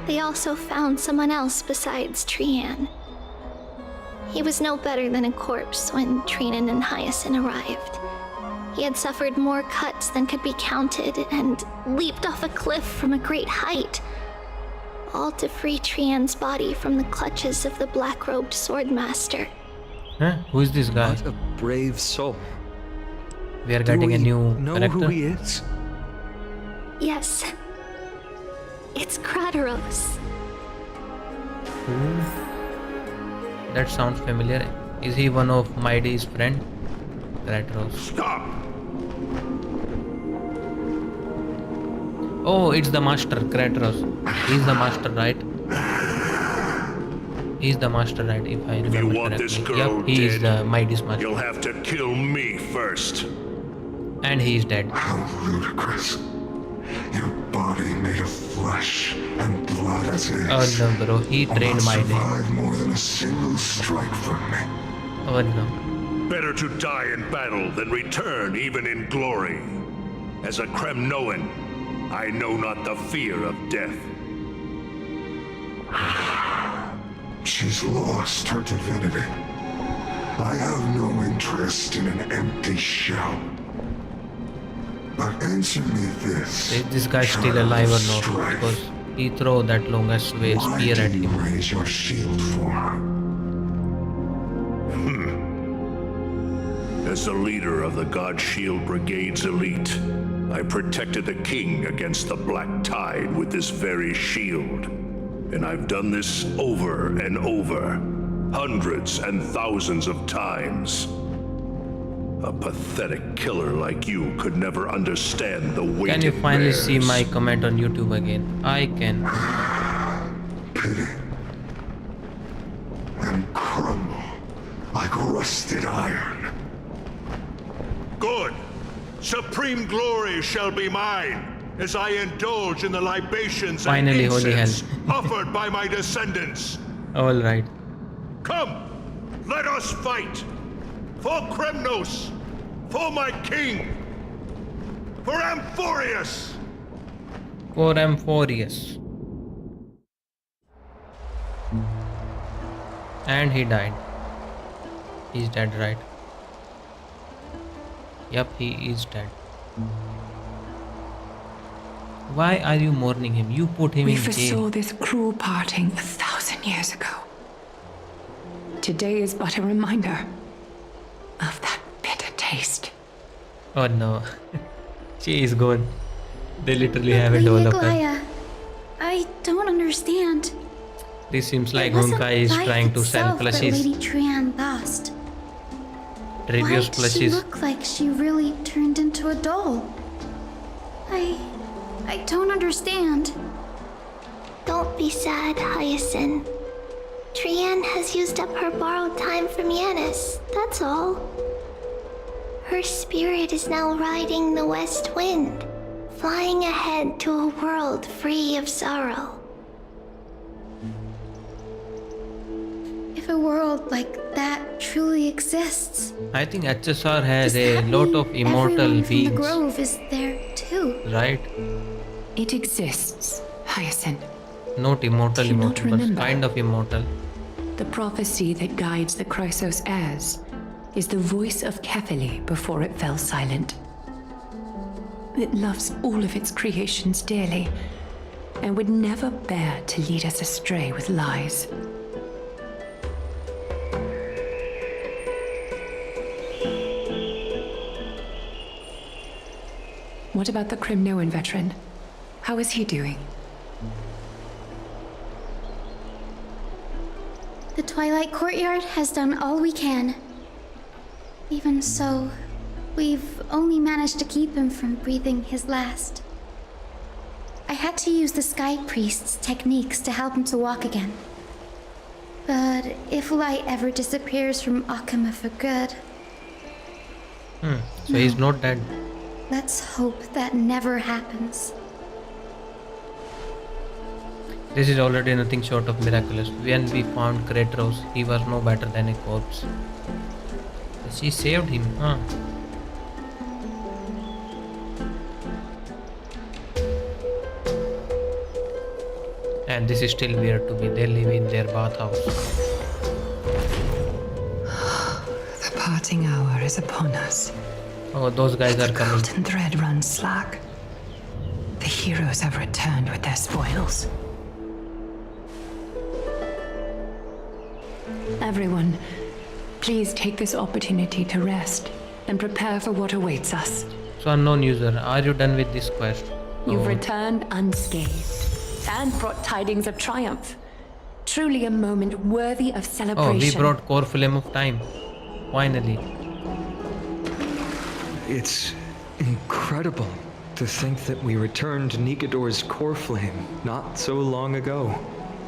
They also found someone else besides Trian. He was no better than a corpse when Trinan and Hyacinth arrived. He had suffered more cuts than could be counted and leaped off a cliff from a great height, all to free Trian's body from the clutches of the black-robed swordmaster. Huh? Who is this guy? What a brave soul. We are Do getting we a new know character. who he is? Yes. It's Krateros. That sounds familiar. Is he one of Mighty's friend? Kratos. Stop! Oh, it's the master, Kratos. He's the master, right? He's the master, right? If I If you remember want this correctly. girl Yep, he is dead, the Mighty's master. You'll have to kill me first. And he is dead. How ludicrous. Your body made of flesh and blood as is. Oh no, bro. He will trained not Mighty. survive more than a single strike from me. Oh no. Better to die in battle than return even in glory. As a Kremnoan, I know not the fear of death. She's lost her divinity. I have no interest in an empty shell. But answer me this. Is this guy still alive or not? Because he threw that longest way spear at him. Why do you raise your shield for her? As the leader of the God Shield Brigade's elite, I protected the king against the Black Tide with this very shield. And I've done this over and over, hundreds and thousands of times. A pathetic killer like you could never understand the weight. Can you it finally bears. see my comment on YouTube again? I can. Pity. And crumble like rusted iron. Good. Supreme glory shall be mine, as I indulge in the libations Finally, and holy incense hell. offered by my descendants. Alright. Come, let us fight. For Kremnos, for my king, for Amphorius. For Amphorius. And he died. He's dead, right? Yep, he is dead. Why are you mourning him? You put him We in jail. foresaw this cruel parting 1,000 years ago. Today is but a reminder of that bitter taste. Oh no. She is gone. They literally have a doll of her. Gaia, I don't understand. This seems like It wasn't Honkai is life trying to sell itself that plushies. Lady Trian lost. Previous Why did she plushies. look like she really turned into a doll? I don't understand. Don't be sad, Hyacinth. Trian has used up her borrowed time from Yanis, that's all. Her spirit is now riding the west wind, flying ahead to a world free of sorrow. If a world like that truly exists, I think HSR has does a that lot mean of immortal everyone from the beings. grove is there too? Right? It exists, Hyacinth. Not immortal, Do you not immortal, but remember? kind of immortal. The prophecy that guides the Chrysos heirs is the voice of Kefili before it fell silent. It loves all of its creations dearly and would never bear to lead us astray with lies. What about the Kremnoan veteran? How is he doing? The Twilight Courtyard has done all we can. Even so, we've only managed to keep him from breathing his last. I had to use the Sky Priest's techniques to help him to walk again. But if light ever disappears from Akama for good, So he's not dead. let's hope that never happens. This is already nothing short of miraculous. When we found Kratos, he was no better than a corpse. She saved him, huh? And this is still weird to me. They live in their bathhouse. The parting hour is upon us. Oh, those guys are coming. Golden thread runs slack. The heroes have returned with their spoils. Everyone, please take this opportunity to rest and prepare for what awaits us. So, unknown user, are you done with this quest? You've Oh, returned unscathed and brought tidings of triumph. Truly a moment worthy of oh, celebration. we brought Core Flame of Time. Finally. It's incredible to think that we returned Nikador's core flame not so long ago.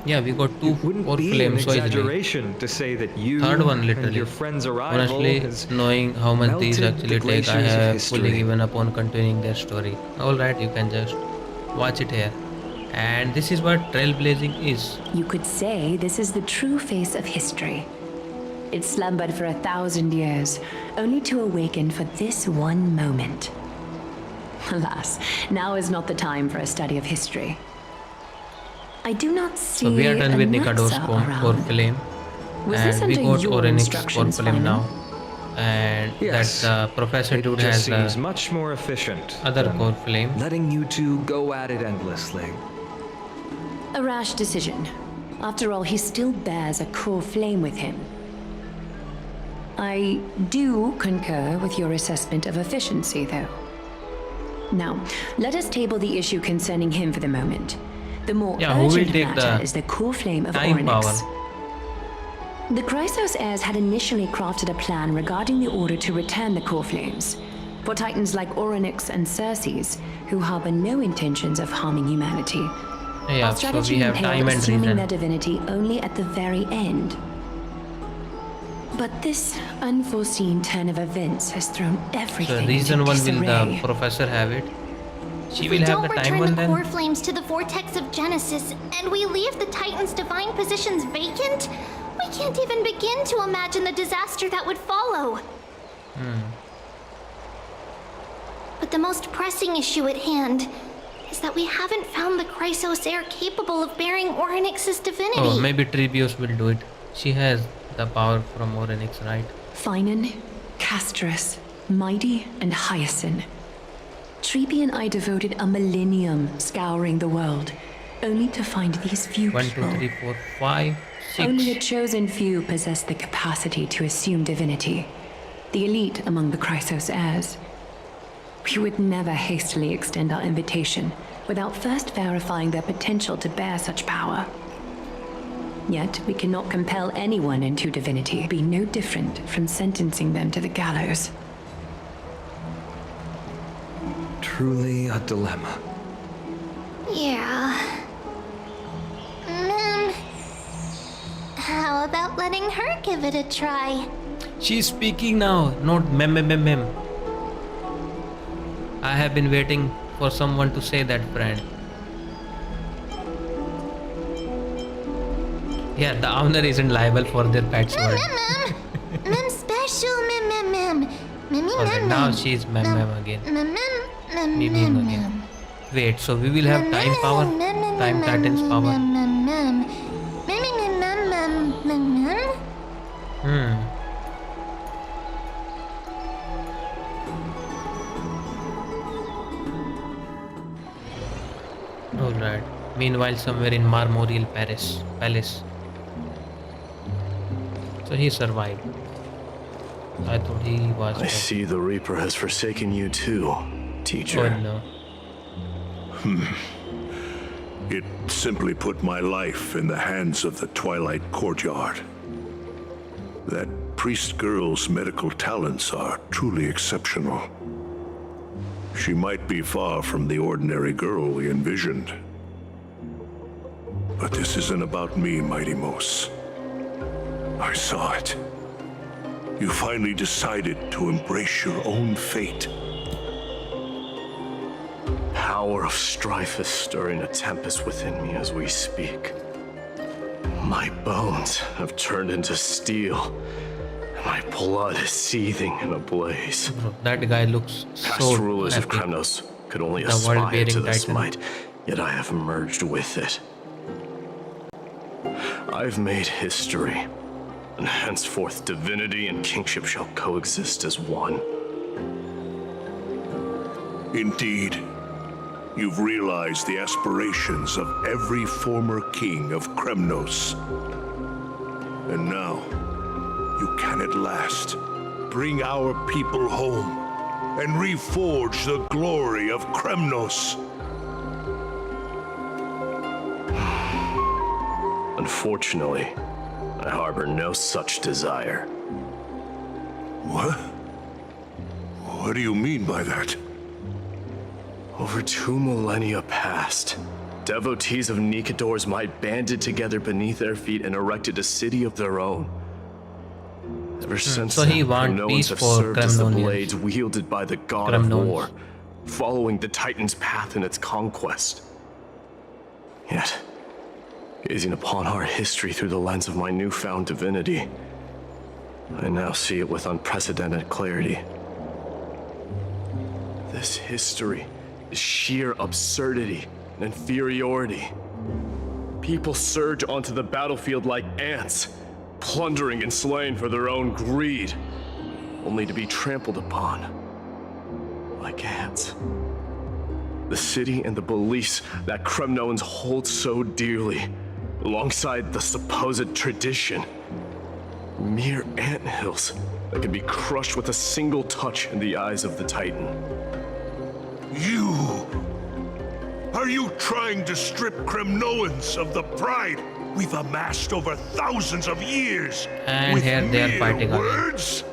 Yeah, we got two Wouldn't Core be an Flames so easily. exaggeration to say that you Third one and literally. your friend's arrival Honestly, has knowing how much these melted actually the take, I glaciers of have fully history. given up on continuing their story. Alright, you can just watch it here. And this is what trailblazing is. You could say this is the true face of history. It slumbered for 1,000 years, only to awaken for this one moment. Alas, now is not the time for a study of history. I do not see So we are done with Nikado's Anaxa core around. flame. Was this And we under got your Orenix's core instructions, flame Feynman? now. And Yes. that professor It dude just has seems much more efficient other than core flame. letting you two go at it endlessly. A rash decision. After all, he still bears a core flame with him. I do concur with your assessment of efficiency, though. Now, let us table the issue concerning him for the moment. The more Yeah, who will urgent take matter the is the core flame of time Oryx. power? The Chrysos heirs had initially crafted a plan regarding the order to return the core flames for titans like Oryx and Circes, who harbor no intentions of harming humanity. Yeah, Our so strategy we have entailed time and assuming reason. their divinity only at the very end. But this unforeseen turn of events has thrown So everything reason into one will disarray. the professor have it? She If will we have don't the time return one the then? core flames to the vortex of Genesis, and we leave the Titan's divine positions vacant, we can't even begin to imagine the disaster that would follow. But the most pressing issue at hand is that we haven't found the Chrysos heir capable of bearing Oryx's divinity. Oh, maybe Trebios will do it. She has the power from Oryx, right? Finan, Castrus, Mighty, and Hyacinth. Trebi and I devoted a millennium scouring the world, only to find these few 1, people. 2, 3, 4, 5, 6. Only a chosen few possess the capacity to assume divinity, the elite among the Chrysos heirs. We would never hastily extend our invitation without first verifying their potential to bear such power. Yet we cannot compel anyone into divinity. It would be no different from sentencing them to the gallows. Truly a dilemma. Yeah. How about letting her give it a try? She's speaking now, not mem. I have been waiting for someone to say that, friend. Yeah, the owner isn't liable for their pet's word. Mem special, mem. Alright, now she's mem again. Mim again. Wait, so we will have time power? Time Titan's power? Alright. Meanwhile, somewhere in Marmorial Palace. So he survived. I thought he was I dead. see the Reaper has forsaken you too, teacher. Oh no. It simply put my life in the hands of the Twilight Courtyard. That priest girl's medical talents are truly exceptional. She might be far from the ordinary girl we envisioned. But this isn't about me, Mighty Mos. I saw it. You finally decided to embrace your own fate. Power of strife is stirring a tempest within me as we speak. My bones have turned into steel, and my blood is seething in a blaze. Bro, that guy looks Past so rulers of epic. Kremnos could only The aspire world-bearing to this titan. might, yet I have merged with it. I've made history, and henceforth divinity and kingship shall coexist as one. Indeed, you've realized the aspirations of every former king of Kremnos. And now, you can at last bring our people home and reforge the glory of Kremnos. Unfortunately, I harbor no such desire. What? What do you mean by that? Over 2 millennia past, devotees of Nikador's might banded together beneath their feet and erected a city of their own. Ever since So he then, want Kremnoans peace have for served as the Kremnonians. blades wielded by the god of Kremnons. war, following the Titan's path in its conquest. Yet, gazing upon our history through the lens of my newfound divinity, I now see it with unprecedented clarity. This history is sheer absurdity and inferiority. People surge onto the battlefield like ants, plundering and slaying for their own greed, only to be trampled upon like ants. The city and the beliefs that Kremnoans hold so dearly, alongside the supposed tradition, mere anthills that can be crushed with a single touch in the eyes of the Titan. You! Are you trying to strip Kremnoans of the pride we've amassed over thousands of years? And with here they are mere fighting again. words?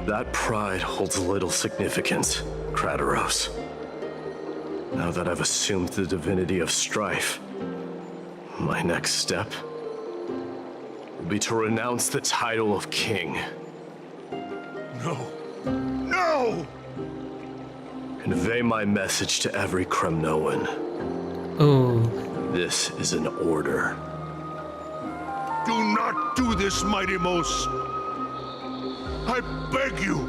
That pride holds little significance, Krateros. Now that I've assumed the divinity of strife, my next step will be to renounce the title of king. No. No! Convey my message to every Kremnoan. Oh, This is an order. Do not do this, Mighty Mos. I beg you.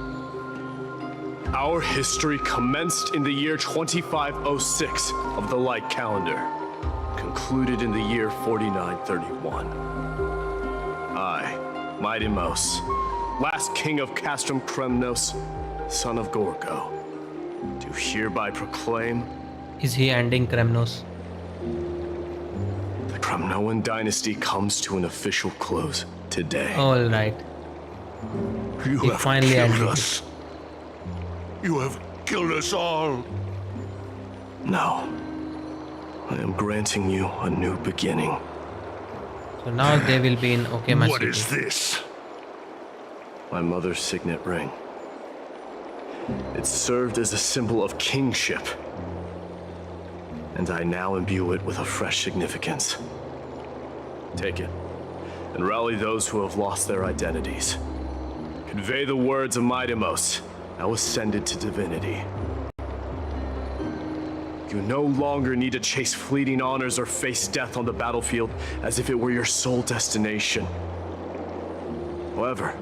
Our history commenced in the year 2506 of the Light Calendar, concluded in the year 4931. I, Mighty Mos, last king of Castrum Kremnos, son of Gorgo, do hereby proclaim is he ending Kremnos? the Kremnoan dynasty comes to an official close today. All right. You He have finally killed ended it. us. You have killed us all. No. I am granting you a new beginning. So now they will be in Okema What City. is this? My mother's signet ring. It served as a symbol of kingship, and I now imbue it with a fresh significance. Take it, and rally those who have lost their identities. Convey the words of Midamos, now ascended to divinity. You no longer need to chase fleeting honors or face death on the battlefield as if it were your sole destination. However,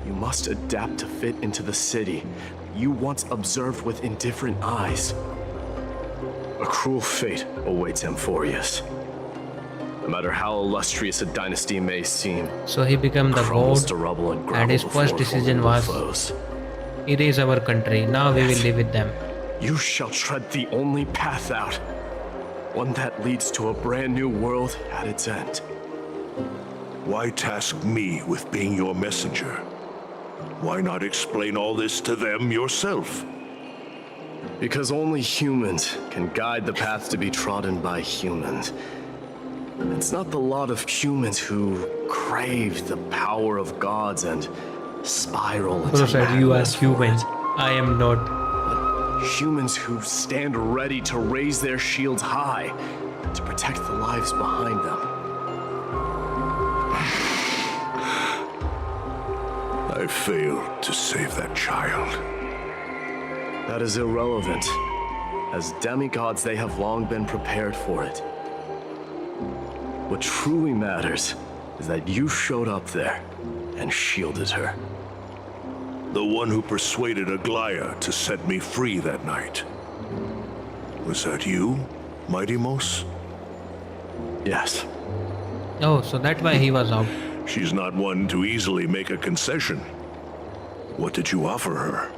you must adapt to fit into the city you once observed with indifferent eyes. A cruel fate awaits Amphorius. No matter how illustrious a dynasty may seem, So he became the crumbles god, to rubble and and gravel his first before decision formidable was, foes. erase our country. Now we will live with them. You shall tread the only path out, one that leads to a brand new world at its end. Why task me with being your messenger? Why not explain all this to them yourself? Because only humans can guide the path to be trodden by humans. It's not the lot of humans who crave the power of gods and spiral into Corsair, you are madness for human. it. I am not. Humans who stand ready to raise their shields high to protect the lives behind them. I failed to save that child. That is irrelevant. As demigods, they have long been prepared for it. What truly matters is that you showed up there and shielded her. The one who persuaded Aglaya to set me free that night. Was that you, Mighty Mos? Yes. Oh, so that's why he was out. She's not one to easily make a concession. What did you offer her?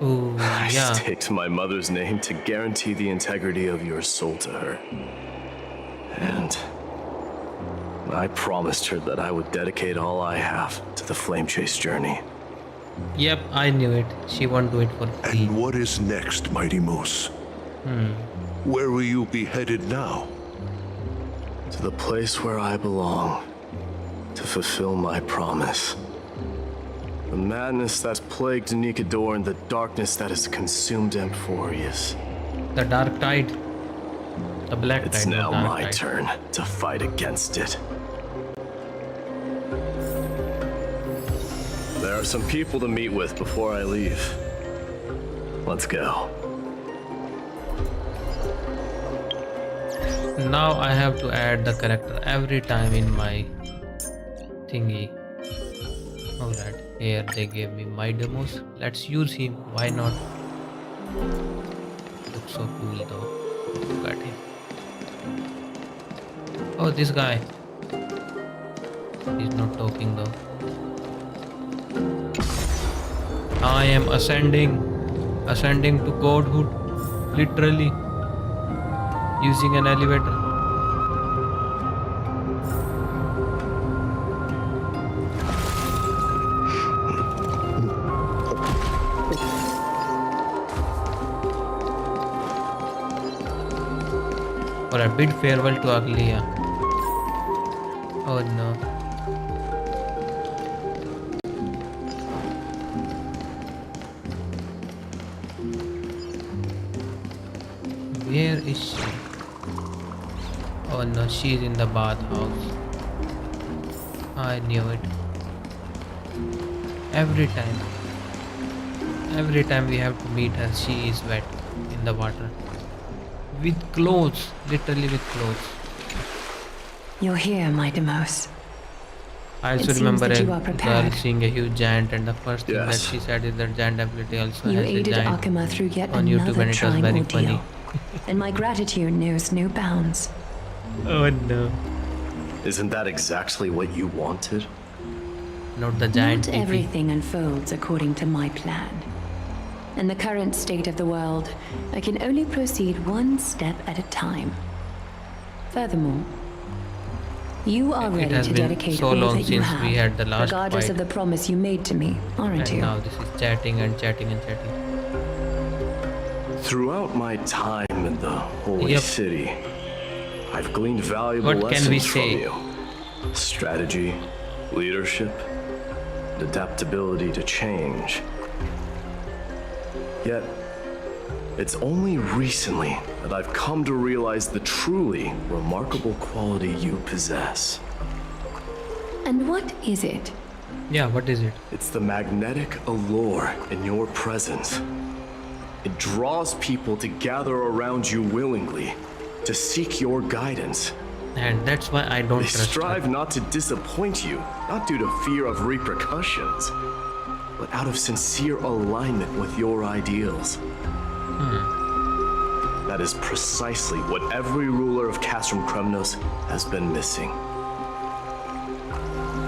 Oh, I yeah. staked my mother's name to guarantee the integrity of your soul to her. And I promised her that I would dedicate all I have to the Flame Chase journey. Yep, I knew it. She won't do it for free. And what is next, Mighty Mos? Where will you be headed now? To the place where I belong, to fulfill my promise. The madness that's plagued Nikador and the darkness that has consumed Amphorius. The dark tide. The black It's tide. now not dark my tide. turn to fight against it. There are some people to meet with before I leave. Let's go. Now I have to add the character every time in my thingy. Alright, here they gave me my demos. Let's use him. Why not? looks so cool though. Look at him. Oh, this guy. He's not talking though. I am ascending to godhood, literally, using an elevator. Or a bid farewell to Aglia. Oh no. Where is she? Oh no, she's in the bathhouse. I knew it. Every time we have to meet her, she is wet in the water. With clothes, literally with clothes. You're here, my Demos. I also remember a girl seeing a huge giant, and the first thing that she said is that giant ability also You has a aided giant Akuma through yet on YouTube, another and it was trying very ordeal. funny. And my gratitude knows no bounds. Oh no. Isn't that exactly what you wanted? Not the giant Not TP. everything unfolds according to my plan. In the current state of the world, I can only proceed one step at a time. Furthermore, you are It ready has to been dedicate so all long that you since have, we had the last regardless fight. of the promise you made to me, aren't And you? now this is chatting and chatting and chatting. Throughout my time in the Holy City, I've gleaned valuable What can we lessons from say? you. Strategy, leadership, and adaptability to change. Yet, it's only recently that I've come to realize the truly remarkable quality you possess. And what is it? Yeah, what is it? It's the magnetic allure in your presence. It draws people to gather around you willingly, to seek your guidance. And that's why I don't They trust strive her. not to disappoint you, not due to fear of repercussions, but out of sincere alignment with your ideals. That is precisely what every ruler of Castrum Kremnos has been missing.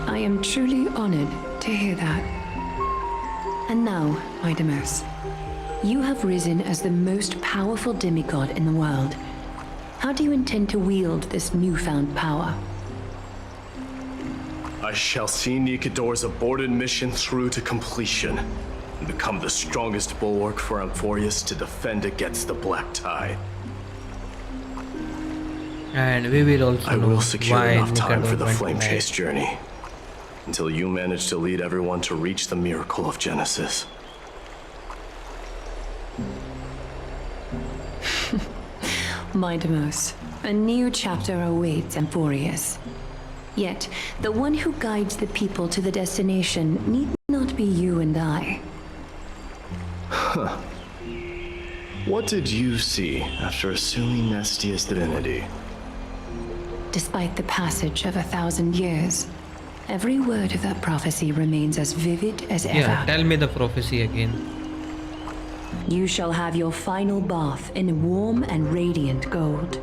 I am truly honored to hear that. And now, my Demos, you have risen as the most powerful demigod in the world. How do you intend to wield this newfound power? I shall see Nikador's aborted mission through to completion and become the strongest bulwark for Amphorius to defend against the Black Tide. And we will also I know will secure why enough time for Nikador the went flame mad. chase journey until you manage to lead everyone to reach the miracle of Genesis. My Demos, a new chapter awaits Amphorius. Yet, the one who guides the people to the destination need not be you and I. Huh. What did you see after assuming Nestia's divinity? Despite the passage of 1,000 years, every word of that prophecy remains as vivid as ever. Yeah, tell me the prophecy again. You shall have your final bath in warm and radiant gold.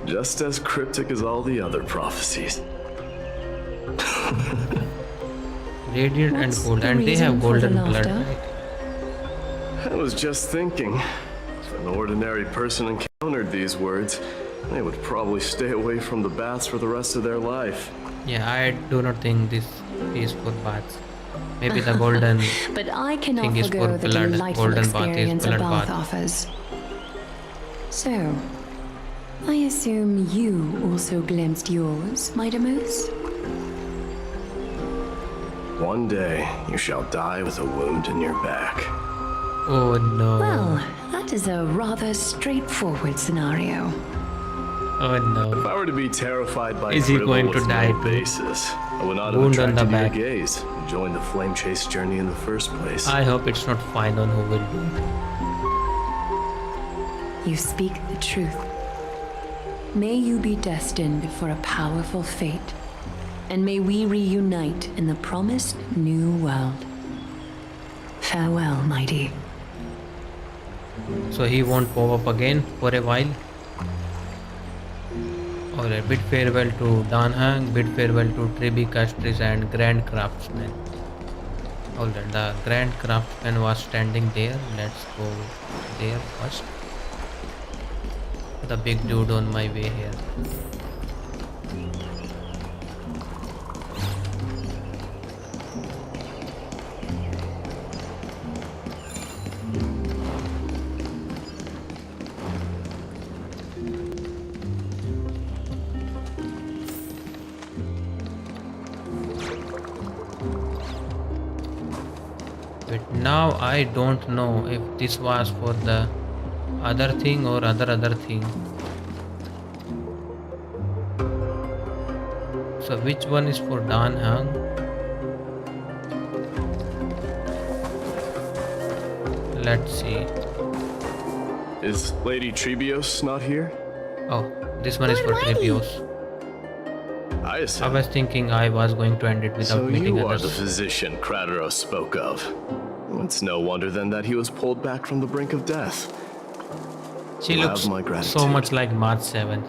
Just as cryptic as all the other prophecies. Radiant and gold, the and they reason have for the golden blood, laughter? right? I was just thinking, if an ordinary person encountered these words, they would probably stay away from the baths for the rest of their life. Yeah, I do not think this is for baths. Maybe the golden But I cannot thing is forgo for the blood. delightful Golden bath is experience a blood bath bath. offers. So, I assume you also glimpsed yours, my Demos? One day, you shall die with a wound in your back. Oh no. Well, that is a rather straightforward scenario. Oh no. If I were to be terrified by Is he dribble going to with die no too? basis, I would not have Wound on the attracted your back. gaze and joined the flame chase journey in the first place. I hope it's not fine on who will do it. You speak the truth. May you be destined for a powerful fate, and may we reunite in the promised new world. Farewell, mighty. So he won't pop up again for a while. Alright, bid farewell to Danhang, bid farewell to Tribi Castris and Grand Craftsman. Alright, the Grand Craftsman was standing there. Let's go there first. The big dude on my way here. But now I don't know if this was for the other thing or other thing. So which one is for Dan Hang? Let's see. Is Lady Trebios not here? Oh, this one is for Trebios. I was thinking I was going to end it without So meeting you are the others. physician Krateros spoke of. It's no wonder then that he was pulled back from the brink of death. She You looks have my so gratitude. much like March 7th.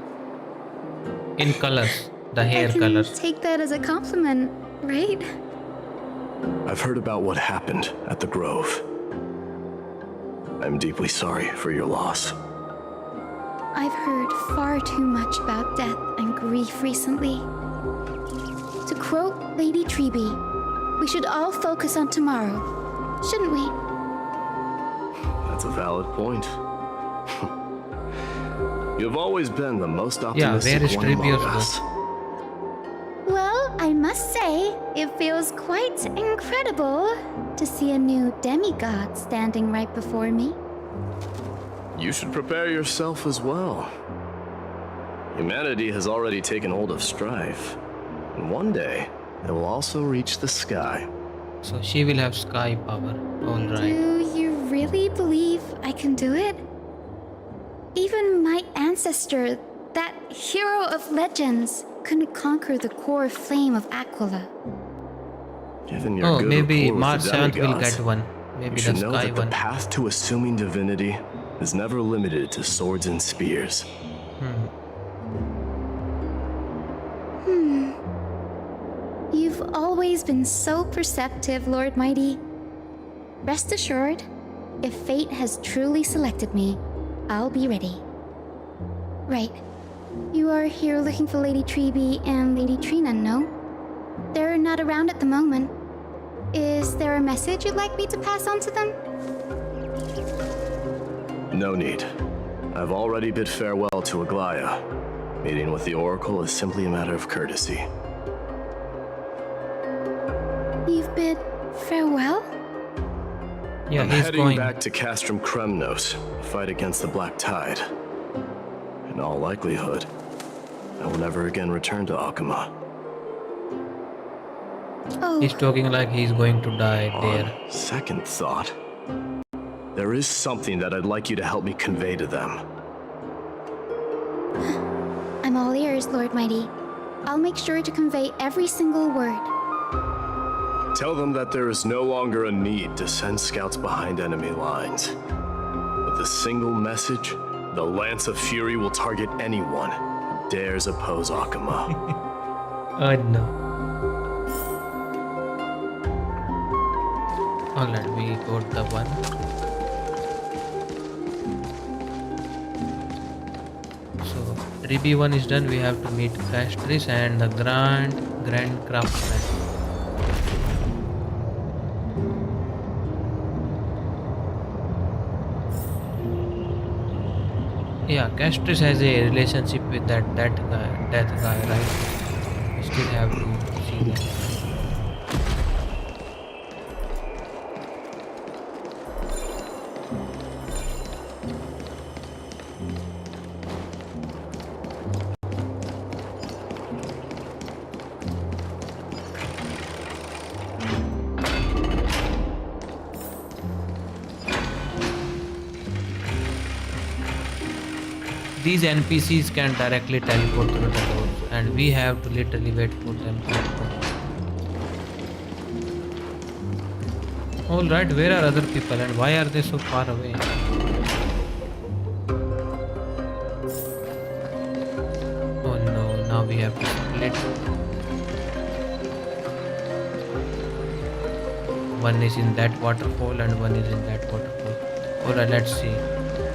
In colors, the hair I can colors. take that as a compliment, right? I've heard about what happened at the Grove. I'm deeply sorry for your loss. I've heard far too much about death and grief recently. To quote Lady Trebi, we should all focus on tomorrow, shouldn't we? That's a valid point. You've always been the most Yeah, optimistic where is one among Trebios us. Well, I must say, it feels quite incredible to see a new demigod standing right before me. You should prepare yourself as well. Humanity has already taken hold of strife, and one day it will also reach the sky. So she will have sky power. Alright. Do you really believe I can do it? Even my ancestor, that hero of legends, couldn't conquer the core flame of Aquila. Given your Oh, good maybe rapport with March the 7th will demigods, get one. Maybe you the should know sky that the one. path to assuming divinity is never limited to swords and spears. You've always been so perceptive, Lord Mighty. Rest assured, if fate has truly selected me, I'll be ready. Right. You are here looking for Lady Trebi and Lady Trina, no? They're not around at the moment. Is there a message you'd like me to pass on to them? No need. I've already bid farewell to Aglaya. Meeting with the Oracle is simply a matter of courtesy. You've bid farewell? Yeah, I'm he's heading going. back to Castrum Kremnos to fight against the Black Tide. In all likelihood, I will never again return to Akama. Oh, He's talking like he's going to die there. On second thought, there is something that I'd like you to help me convey to them. I'm all ears, Lord Mighty. I'll make sure to convey every single word. Tell them that there is no longer a need to send scouts behind enemy lines. With a single message, the Lance of Fury will target anyone who dares oppose Akama. Oh no. Alright, we got the one. So 3B1 is done. We have to meet Castris and the Grand Craftsman. Yeah, Castris has a relationship with that death guy, right? We still have to see that. These NPCs can directly teleport through the doors, and we have to literally wait for them to teleport. Alright, where are other people and why are they so far away? it. One is in that waterfall and one is in that waterfall. Alright, let's see.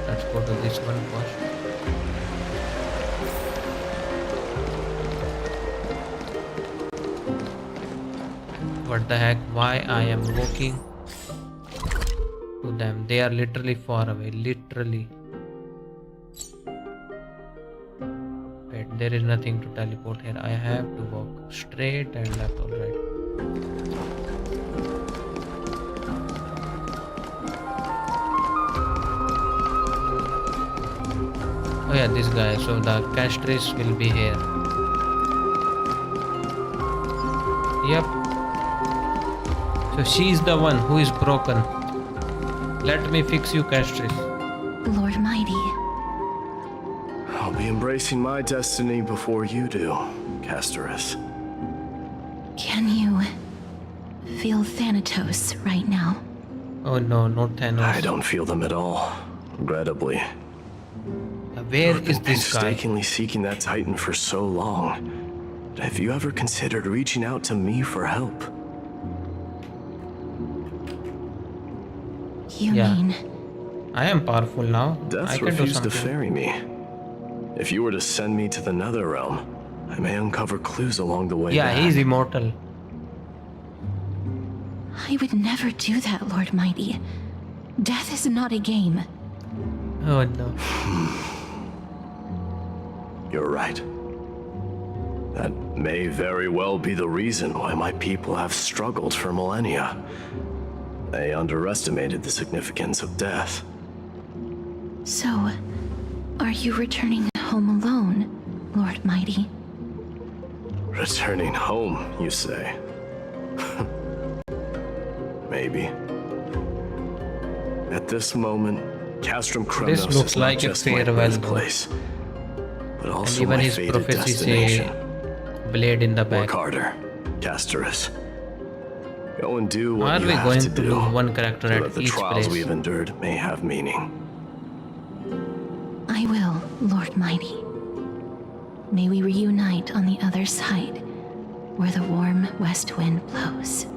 Let's go to this one first. What the heck? Why I am walking to them? They are literally far away. Literally. Wait, there is nothing to teleport here. I have to walk straight and left. Alright. Oh yeah, this guy. So the castress will be here. Yep. So she's the one who is broken. Let me fix you, castress. Lord Mighty. I'll be embracing my destiny before you do, Casterus. Can you feel Thanatos right now? Oh no, not Thanos. I don't feel them at all, regrettably. Where I've is been this guy? painstakingly seeking that Titan for so long. Have you ever considered reaching out to me for help? You mean? I am powerful now. Death I can do refused to something. ferry me. If you were to send me to the Nether Realm, I may uncover clues along the way Yeah, back. he's immortal. I would never do that, Lord Mighty. Death is not a game. Oh no. You're right. That may very well be the reason why my people have struggled for millennia. They underestimated the significance of death. So, are you returning home alone, Lord Mighty? Returning home, you say? Maybe. At this moment, Castrum Kronos This looks is not like a just my farewell, birthplace, but And also even my his fated prophecy destination. say blade in the back. Work harder, Casterus. Go and do Why what are you we have going to to do, lose one character so at that the each trials place? we've endured may have meaning. I will, Lord Mighty. May we reunite on the other side, where the warm west wind blows.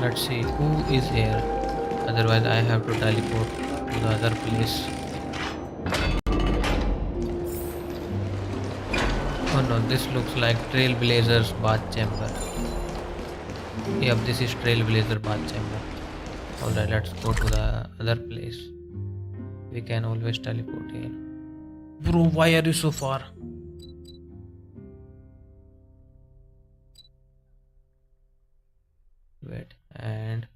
Let's see who is here. Otherwise, I have to teleport to the other place. Oh no, this looks like Trailblazer's bath chamber. Yep, this is Trailblazer bath chamber. Alright, let's go to the other place. We can always teleport here. Bro, why are you so far? Wait, and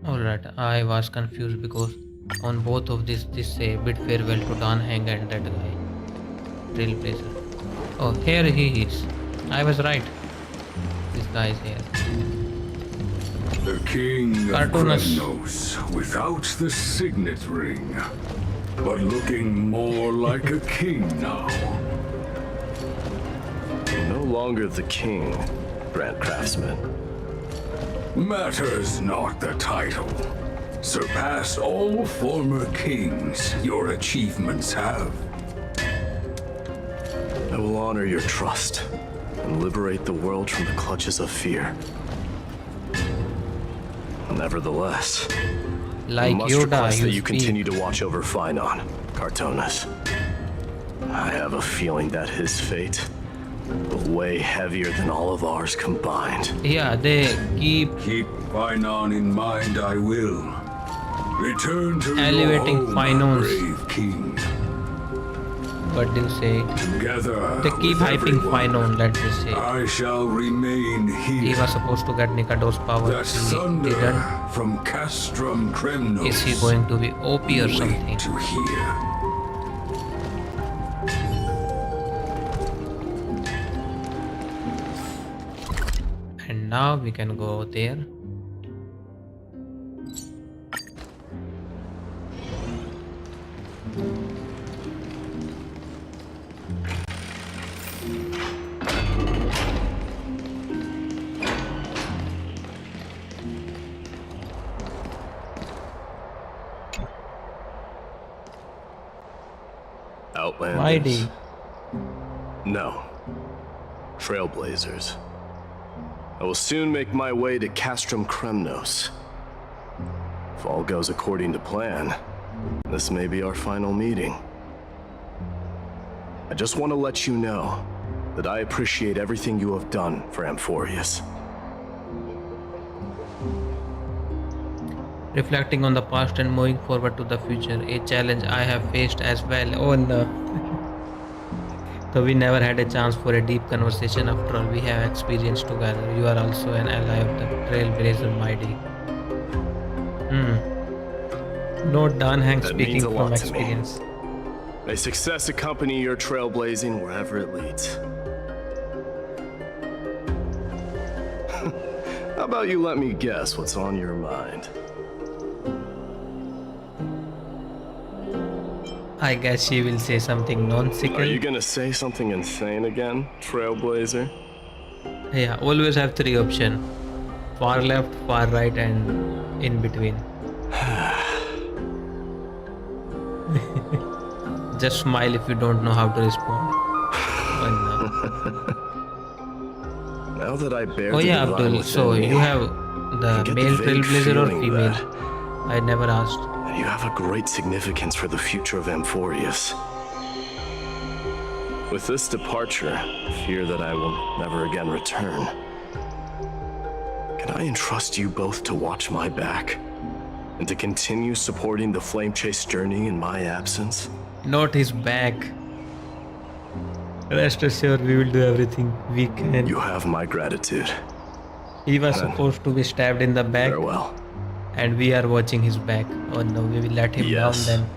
alright, I was confused because on both of this say bid farewell to Danhang and that guy. Trailblazer. Oh, here he is. I was right. This guy is here. The king of Cartoonist. Kronos without the signet ring, but looking more like a king now. No longer the king, Grand Craftsman. Matters not the title. Surpass all former kings your achievements have. I will honor your trust and liberate the world from the clutches of fear. Nevertheless, Like I must Yoda, request that you speak. continue to watch over Phainon, Cartonis. I have a feeling that his fate will weigh heavier than all of ours combined. Yeah, they keep Phainon in mind. I will return to elevating your home, Phainon. brave king. What do you say? Together They keep with hyping everyone, Finon, let's just say. I shall remain He here. was supposed to get Nikado's power. The He thunder didn't. from Castrum Kremnos. Is he going to be OP or Wait something? to hear. And now we can go there. Outlanders. Mighty. No. Trailblazers. I will soon make my way to Castrum Kremnos. If all goes according to plan, this may be our final meeting. I just want to let you know that I appreciate everything you have done for Amphorius. Reflecting on the past and moving forward to the future, a challenge I have faced as well. Oh no. So we never had a chance for a deep conversation. After all, we have experience together. You are also an ally of the Trailblazer Mighty. Note Dan Hank That speaking means a from lot to me. experience. May success accompany your trailblazing wherever it leads. How about you let me guess what's on your mind? I guess she will say something nonsensical. Are you gonna say something insane again, Trailblazer? Yeah, always have three options. Far left, far right, and in between. Just smile if you don't know how to respond. Now that I bear Oh the yeah, divine Abdul. within So me, you have I the get male the vague trailblazer or feeling female? that I never asked. you have a great significance for the future of Amphorius. With this departure, I fear that I will never again return. Can I entrust you both to watch my back? And to continue supporting the Flame Chase journey in my absence? Not his back. Rest assured, we will do everything we can. You have my gratitude. He was Then, supposed to be stabbed in the back. Farewell. And we are watching his back. Oh no, we will let him Yes. down then.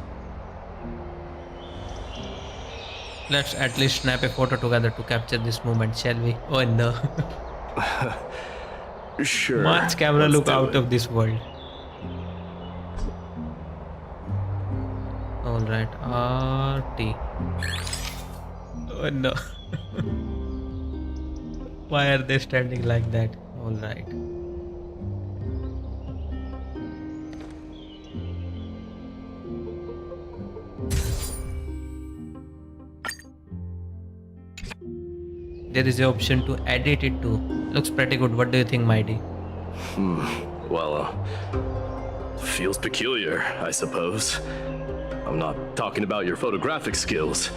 Let's at least snap a photo together to capture this moment, shall we? Oh no. Sure. Mark's camera let's look do out it. of this world. Alright, RT. Oh no. Why are they standing like that? Alright. There is an option to edit it too. Looks pretty good. What do you think, Mighty? Well, feels peculiar, I suppose. I'm not talking about your photographic skills.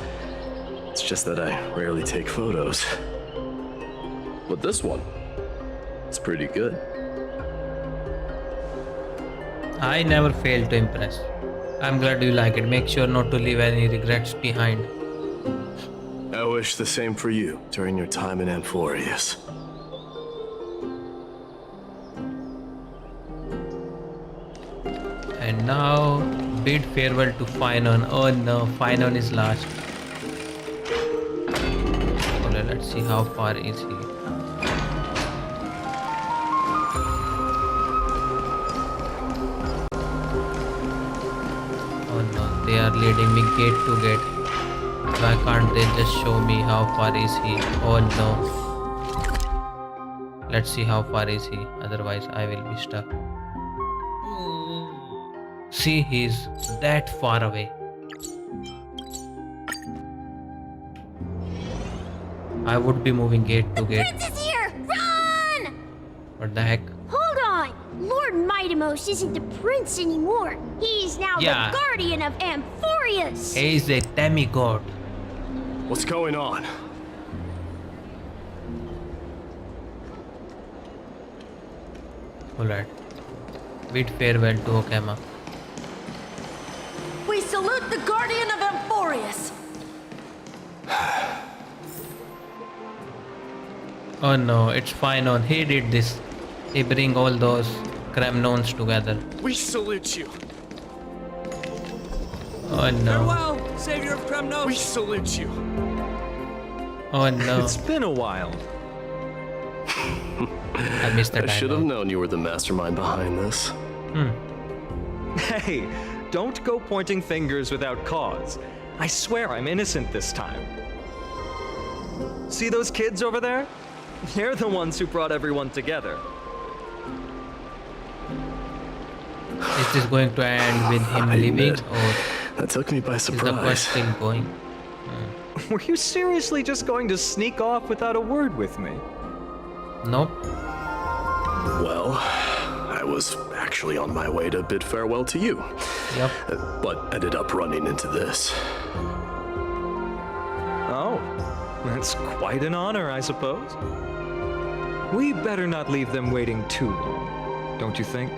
It's just that I rarely take photos. But this one, it's pretty good. I never fail to impress. I'm glad you like it. Make sure not to leave any regrets behind. I wish the same for you during your time in Amphorius. And now, bid farewell to Finon. Oh no, Finon is last. Okay, let's see how far is he. Oh no, they are leading me gate to gate. Why can't they just show me how far is he? Oh no. Let's see how far is he. Otherwise I will be stuck. See, he's that far away. I would be moving gate to gate. Prince is here! Run! What the heck? Hold on! Lord Mightimos isn't the prince anymore. He's now Yeah. the guardian of Amphorius. He is a demigod. What's going on? Alright. Bid farewell to Okama. We salute the guardian of Amphorius. Oh no, it's fine on. He did this. He bring all those Kremnons together. We salute you. Oh no. Farewell, savior of Kremnos. We salute you. Oh no. It's been a while. I missed that. I should have known you were the mastermind behind this. Hey, don't go pointing fingers without cause. I swear I'm innocent this time. See those kids over there? They're the ones who brought everyone together. Is this going to end with him leaving, or that took me by is the surprise. quest still going? Were you seriously just going to sneak off without a word with me? Nope. Well, I was actually on my way to bid farewell to you. Yep. But ended up running into this. Oh, that's quite an honor, I suppose. We better not leave them waiting too long, don't you think?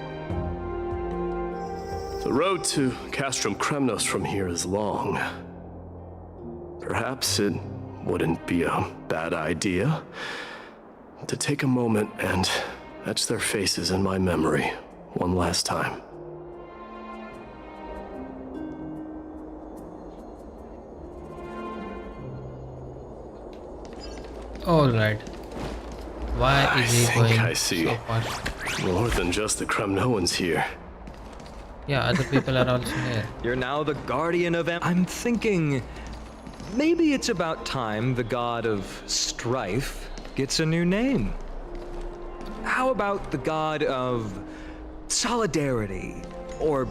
The road to Castrum Kremnos from here is long. Perhaps it wouldn't be a bad idea to take a moment and etch their faces in my memory one last time. Alright. Why is he going I see. so fast? More than just the Kremnoans here. Yeah, other people are also here. You're now the guardian of I'm thinking maybe it's about time the god of strife gets a new name. How about the god of solidarity or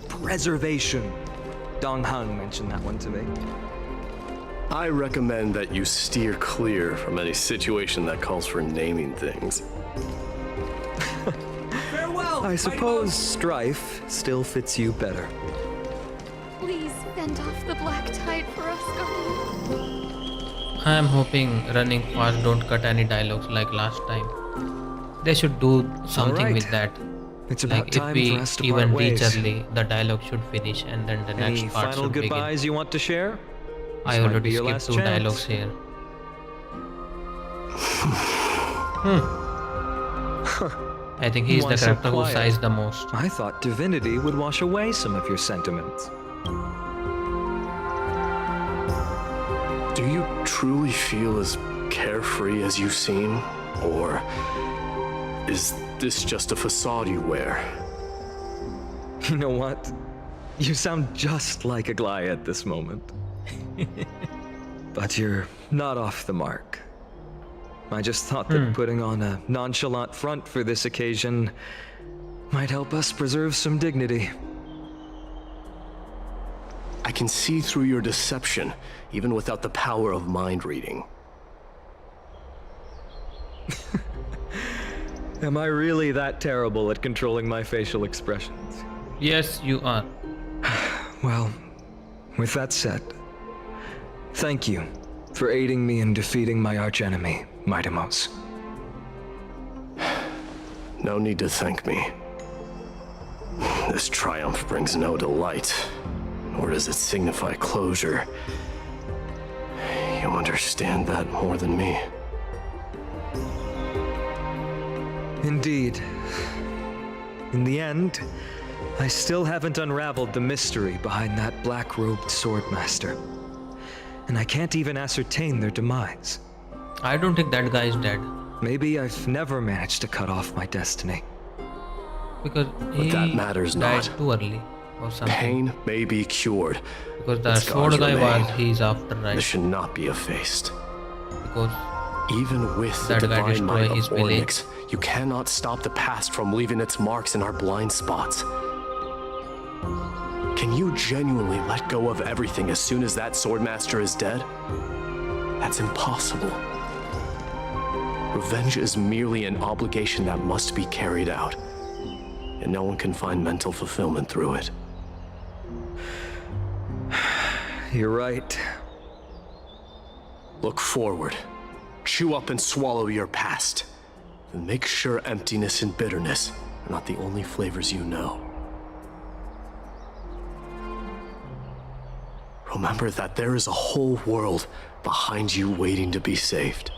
preservation? Dong Hung mentioned that one to me. I recommend that you steer clear from any situation that calls for naming things. Farewell. I suppose strife still fits you better. Please fend off the black tide for us, Guardian. I am hoping running fast don't cut any dialogues like last time. They should do something Alright. with that. It's about Like time if for we us to even part reach ways. early, the dialogue should finish and then the Any next part final should begin. goodbyes you want to share? I This might be already your skipped last 2 chance. dialogues here. I think he's Why the so character who quiet? sighs the most. I thought divinity would wash away some of your sentiments. Do you truly feel as carefree as you seem? Or is this just a facade you wear? You know what? You sound just like Aglaia at this moment. But you're not off the mark. I just thought that putting on a nonchalant front for this occasion might help us preserve some dignity. I can see through your deception, even without the power of mind reading. Am I really that terrible at controlling my facial expressions? Yes, you are. Well, with that said, thank you for aiding me in defeating my archenemy, Mightimos. No need to thank me. This triumph brings no delight, nor does it signify closure. You understand that more than me. Indeed. In the end, I still haven't unraveled the mystery behind that black-robed swordmaster. And I can't even ascertain their demise. I don't think that guy is dead. Maybe I've never managed to cut off my destiny. Because But that matters died not. too early or something. Pain may be cured. Because the its sword scars guy remain. was he's after, right? This should not be effaced. Because Even with the that guy divine destroyed might his of village. Ornyx, you cannot stop the past from leaving its marks in our blind spots. Can you genuinely let go of everything as soon as that swordmaster is dead? That's impossible. Revenge is merely an obligation that must be carried out, and no one can find mental fulfillment through it. You're right. Look forward. Chew up and swallow your past. And make sure emptiness and bitterness are not the only flavors you know. Remember that there is a whole world behind you waiting to be saved.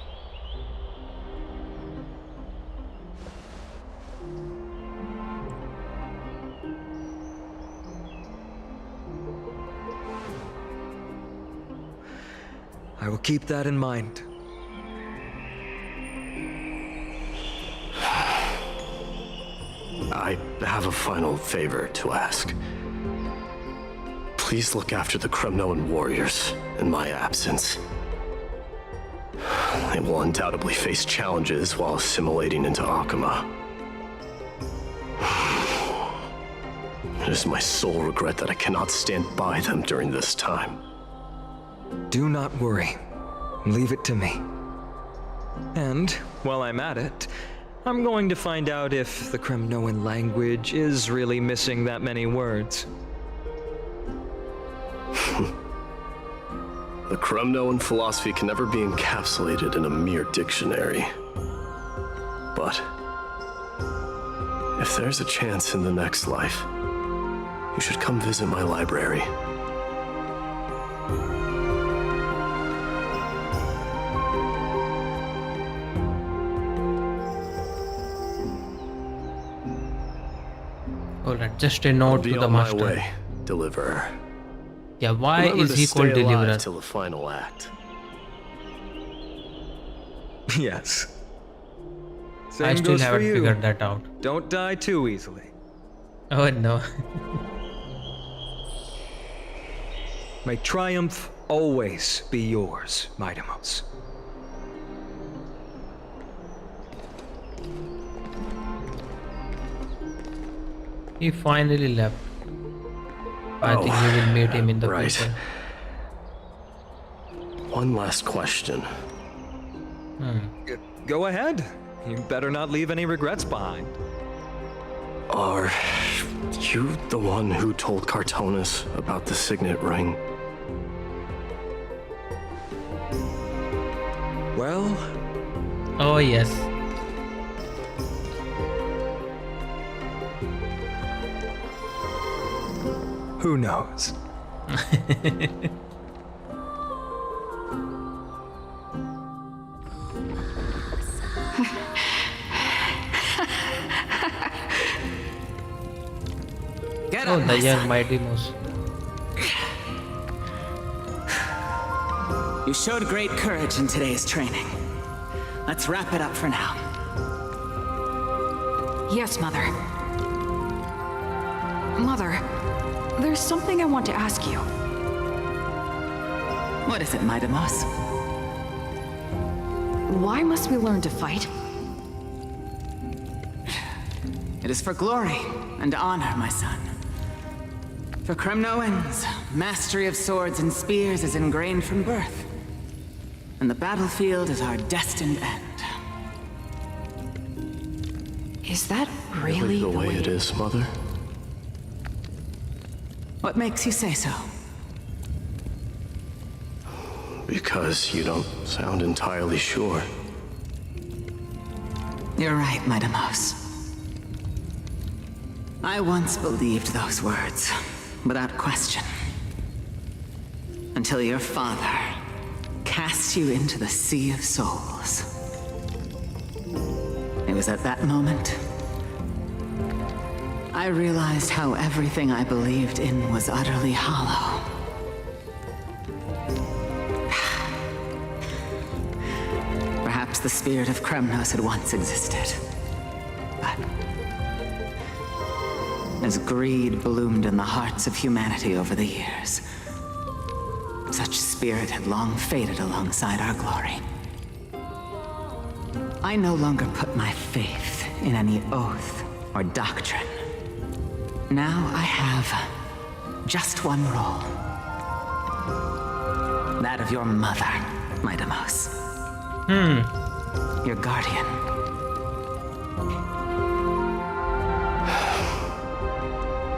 I will keep that in mind. I have a final favor to ask. Please look after the Kremnoan warriors in my absence. They will undoubtedly face challenges while assimilating into Akuma. It is my sole regret that I cannot stand by them during this time. Do not worry. Leave it to me. And, while I'm at it, I'm going to find out if the Kremnoan language is really missing that many words. The Kremnoan philosophy can never be encapsulated in a mere dictionary. But if there's a chance in the next life, you should come visit my library. Alright, just a note to the on my master. way, Deliverer. Yeah, why Remember is to he called stay alive Deliverer? till the final act. Yes. I Same still goes for haven't you. figured that out. Don't die too easily. Oh no. May triumph always be yours, Midamos. He finally left. I think we will meet him in the right. future. One last question. Go ahead. You better not leave any regrets behind. Are you the one who told Cartonis about the signet ring? Well... Oh yes. Who knows? Get Oh, up, the my young son. mighty mouse. You showed great courage in today's training. Let's wrap it up for now. Yes, Mother. Mother, there's something I want to ask you. What is it, Midamos? Why must we learn to fight? It is for glory and honor, my son. For Kremnoans, mastery of swords and spears is ingrained from birth. And the battlefield is our destined end. Is that really the way it is, Mother? What makes you say so? Because you don't sound entirely sure. You're right, Midamos. I once believed those words, without question. Until your father cast you into the Sea of Souls. It was at that moment I realized how everything I believed in was utterly hollow. Perhaps the spirit of Kremnos had once existed. But as greed bloomed in the hearts of humanity over the years, such spirit had long faded alongside our glory. I no longer put my faith in any oath or doctrine. Now I have just one role. That of your mother, Midamos. Your guardian.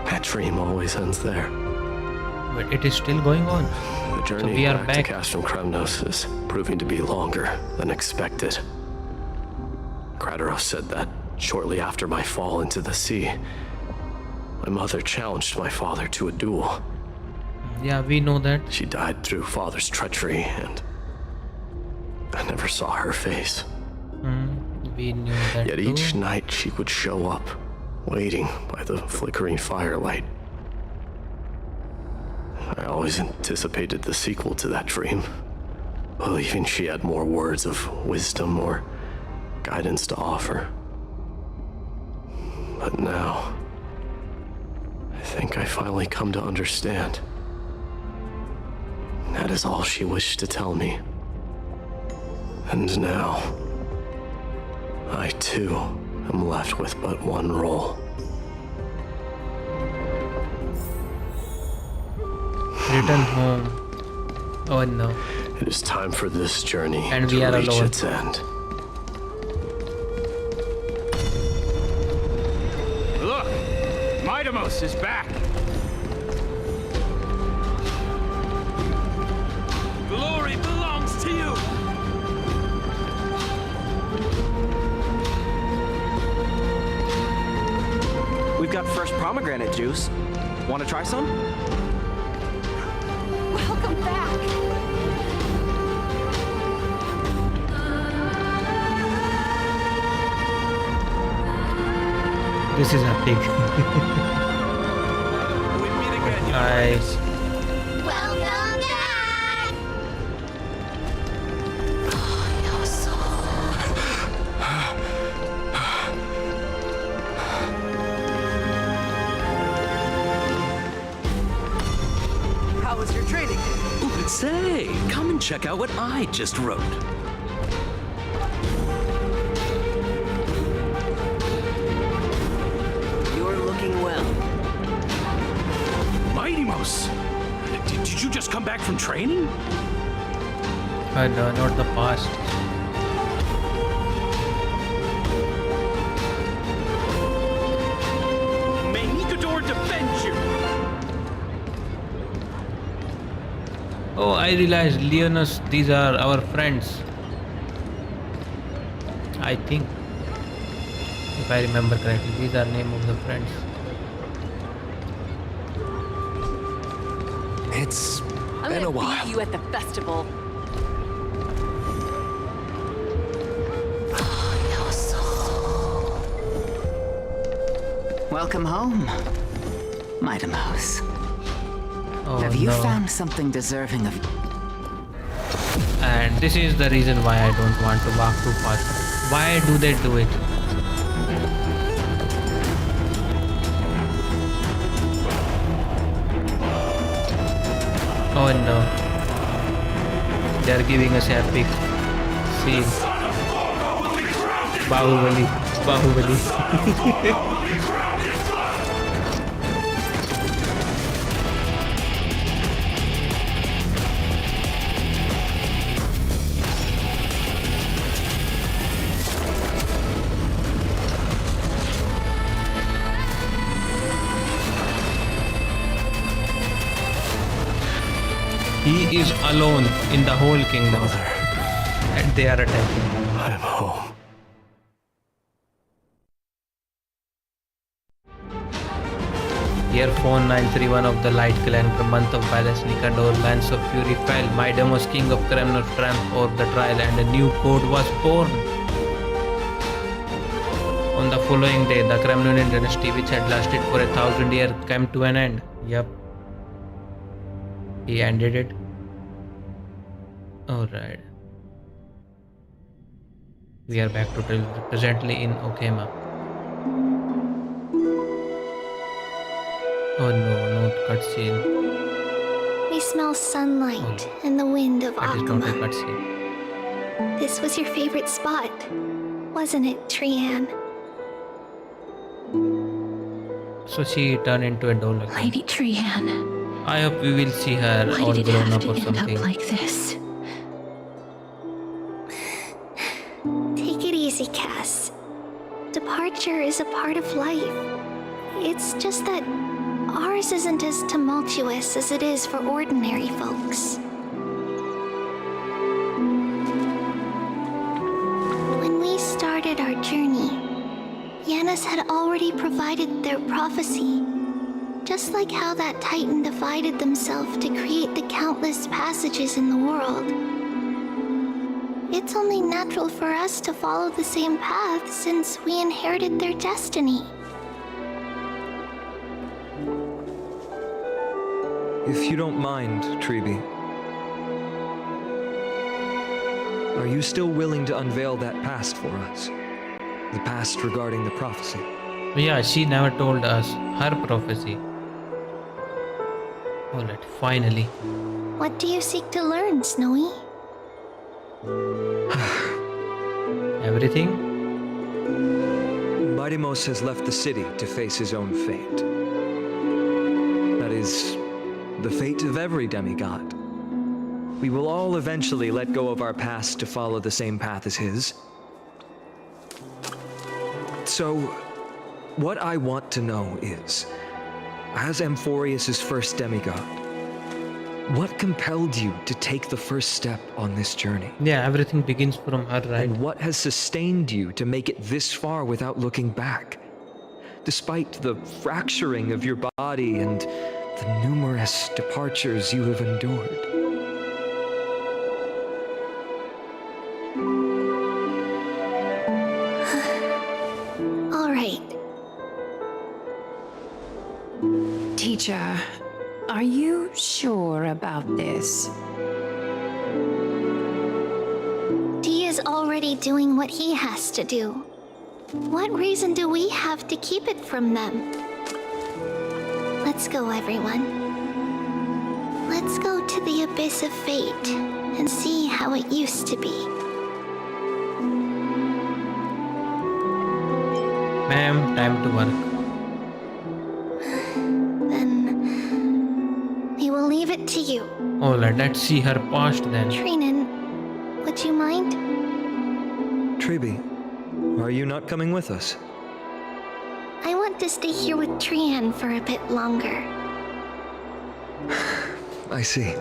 That dream always ends there. But it is still going on. The journey So we are back back. to Castrum Kremnos is proving to be longer than expected. Krateros said that shortly after my fall into the sea, my mother challenged my father to a duel. Yeah, we know that. She died through father's treachery, and I never saw her face. We knew that Yet too. each night she would show up, waiting by the flickering firelight. I always anticipated the sequel to that dream. believing she had more words of wisdom or guidance to offer. But now, I think I finally come to understand. That is all she wished to tell me. And now, I too am left with but one role. Return home. Oh no. It is time for this journey And we to are reach alone. its end. Look! Midamos is back! Glory belongs to you! We've got fresh pomegranate juice. Want to try some? Welcome back! This is epic. We meet again, Nice. Welcome back! How was your training? Say, come and check out what I just wrote. You're looking well. Mighty-Mouse, did you just come back from training? But not the past. May Nikador defend you! Oh, I realized, Leonis, these are our friends. I think. If I remember correctly, these are name of the friends. It's I'm been a gonna while. beat you at the festival. Welcome home, Midamos. Oh, Have you no. found something deserving of... And this is the reason why I don't want to walk too fast. Why do they do it? Oh no. They are giving us epic scene. Bahubali. Bahubali. He is alone in the whole kingdom. And they are attacking. I am home. Year 4931 of the Light Clan, the month of Balance Nikador, Lance of Fury fell. Midamos, king of Kremnos, triumphed over the trial, and a new code was born. On the following day, the Kremlinian dynasty, which had lasted for 1,000 years, came to an end. Yup. He ended it. Alright. We are back to presently in Okema. Oh no, not cutscene. We smell sunlight and the wind of That is not a Akuma. cutscene. This was your favorite spot, wasn't it, Trian? So she turned into a doll again. Lady Trian, I hope we will see her why all did it grown have up to or end something. up like this? Take it easy, Cass. Departure is a part of life. It's just that ours isn't as tumultuous as it is for ordinary folks. When we started our journey, Yanis had already provided their prophecy. Just like how that Titan divided themselves to create the countless passages in the world. It's only natural for us to follow the same path since we inherited their destiny. If you don't mind, Treeby, Are you still willing to unveil that past for us? The past regarding the prophecy? Yeah, she never told us her prophecy. Alright, finally. What do you seek to learn, Snowy? Everything? Midimos has left the city to face his own fate. That is, the fate of every demigod. We will all eventually let go of our past to follow the same path as his. So, what I want to know is, as Amphorius' first demigod, what compelled you to take the first step on this journey? Yeah, everything begins from her, right? And what has sustained you to make it this far without looking back? Despite the fracturing of your body and the numerous departures you have endured. All right. Teacher, are you sure about this? Dee is already doing what he has to do. What reason do we have to keep it from them? Let's go, everyone. Let's go to the abyss of fate and see how it used to be. Ma'am, time to work. Then we will leave it to you. Alright, let's see her past then. Trinan, would you mind? Tribi, are you not coming with us? I want to stay here with Trian for a bit longer. I see.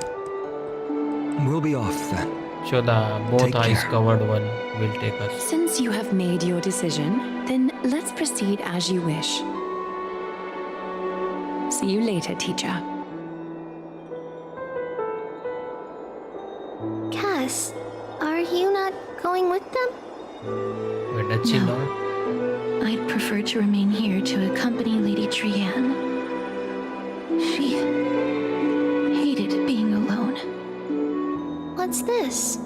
We'll be off then. Sure, the both Take eyes care. covered one will take us. Since you have made your decision, then let's proceed as you wish. See you later, teacher. Cass, are you not going with them? Wait, does she know? I'd prefer to remain here to accompany Lady Trian. She hated being alone. What's this?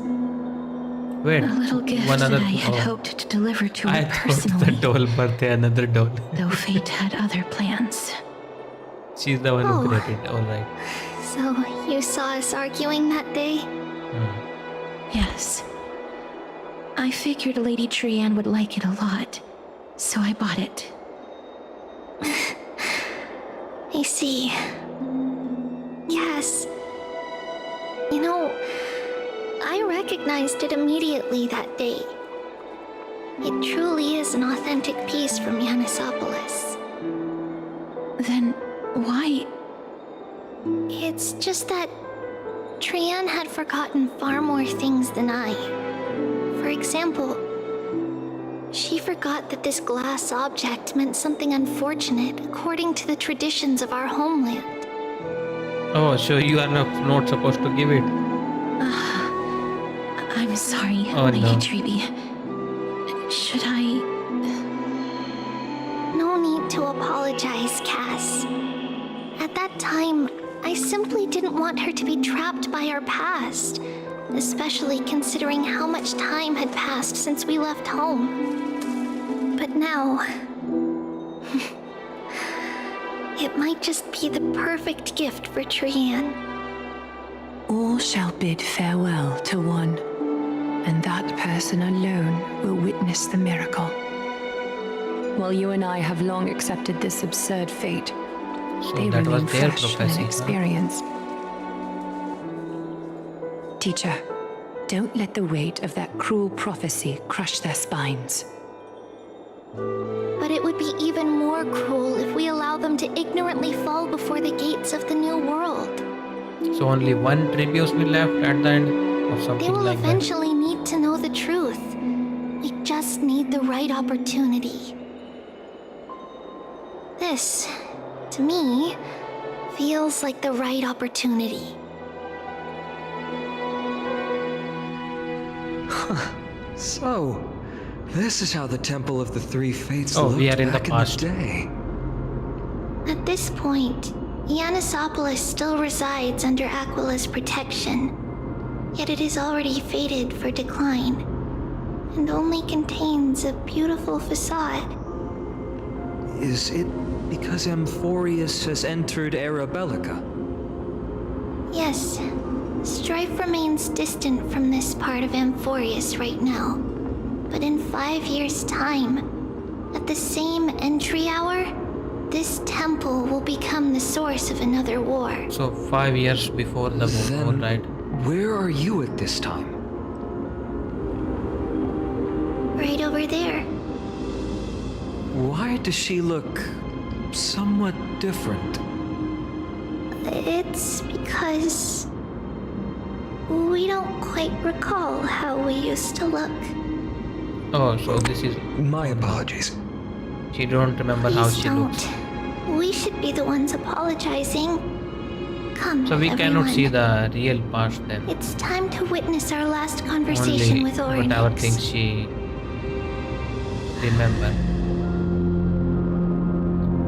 Wait, A little gift one that other. I had hoped to deliver to I her thought personally, the doll birthday, another doll. though fate had other plans. She's the one Oh. who created. Alright. So, you saw us arguing that day? Yes. I figured Lady Trian would like it a lot, so I bought it. I see. Cass, you know, I recognized it immediately that day. It truly is an authentic piece from Yanisopoulos. Then why? It's just that Trian had forgotten far more things than I. For example, she forgot that this glass object meant something unfortunate according to the traditions of our homeland. Oh, so you are not supposed to give it. I'm sorry, Oh, Lady no. Tribi. Should I? No need to apologize, Cass. At that time, I simply didn't want her to be trapped by our past, especially considering how much time had passed since we left home. But now, it might just be the perfect gift for Trian. All shall bid farewell to one, and that person alone will witness the miracle. While you and I have long accepted this absurd fate, So they that was remain their fresh prophecy, and huh? inexperienced. Teacher, don't let the weight of that cruel prophecy crush their spines. But it would be even more cruel if we allow them to ignorantly fall before the gates of the new world. So only one Trebios will left at the end, or They something will like that. eventually need to know the truth. We just need the right opportunity. This, to me, feels like the right opportunity. So, this is how the Temple of the Three Fates Oh, looked we are in the back past. in the day. At this point, Yanisopoulos still resides under Aquila's protection. yet it is already fated for decline, and only contains a beautiful facade. Is it because Amphorius has entered Era Bellica? Yes, strife remains distant from this part of Amphorius right now. But in 5 years' time, at the same entry hour, this temple will become the source of another war. So 5 years before the war, right? Where are you at this time? Right over there. Why does she look somewhat different? It's because we don't quite recall how we used to look. Oh, so this is... My apologies. She don't remember how Please she looks. don't. We should be the ones apologizing. Come, So we cannot everyone. see the real past then. It's time to witness our last conversation Only with whatever Oryx. things she remember.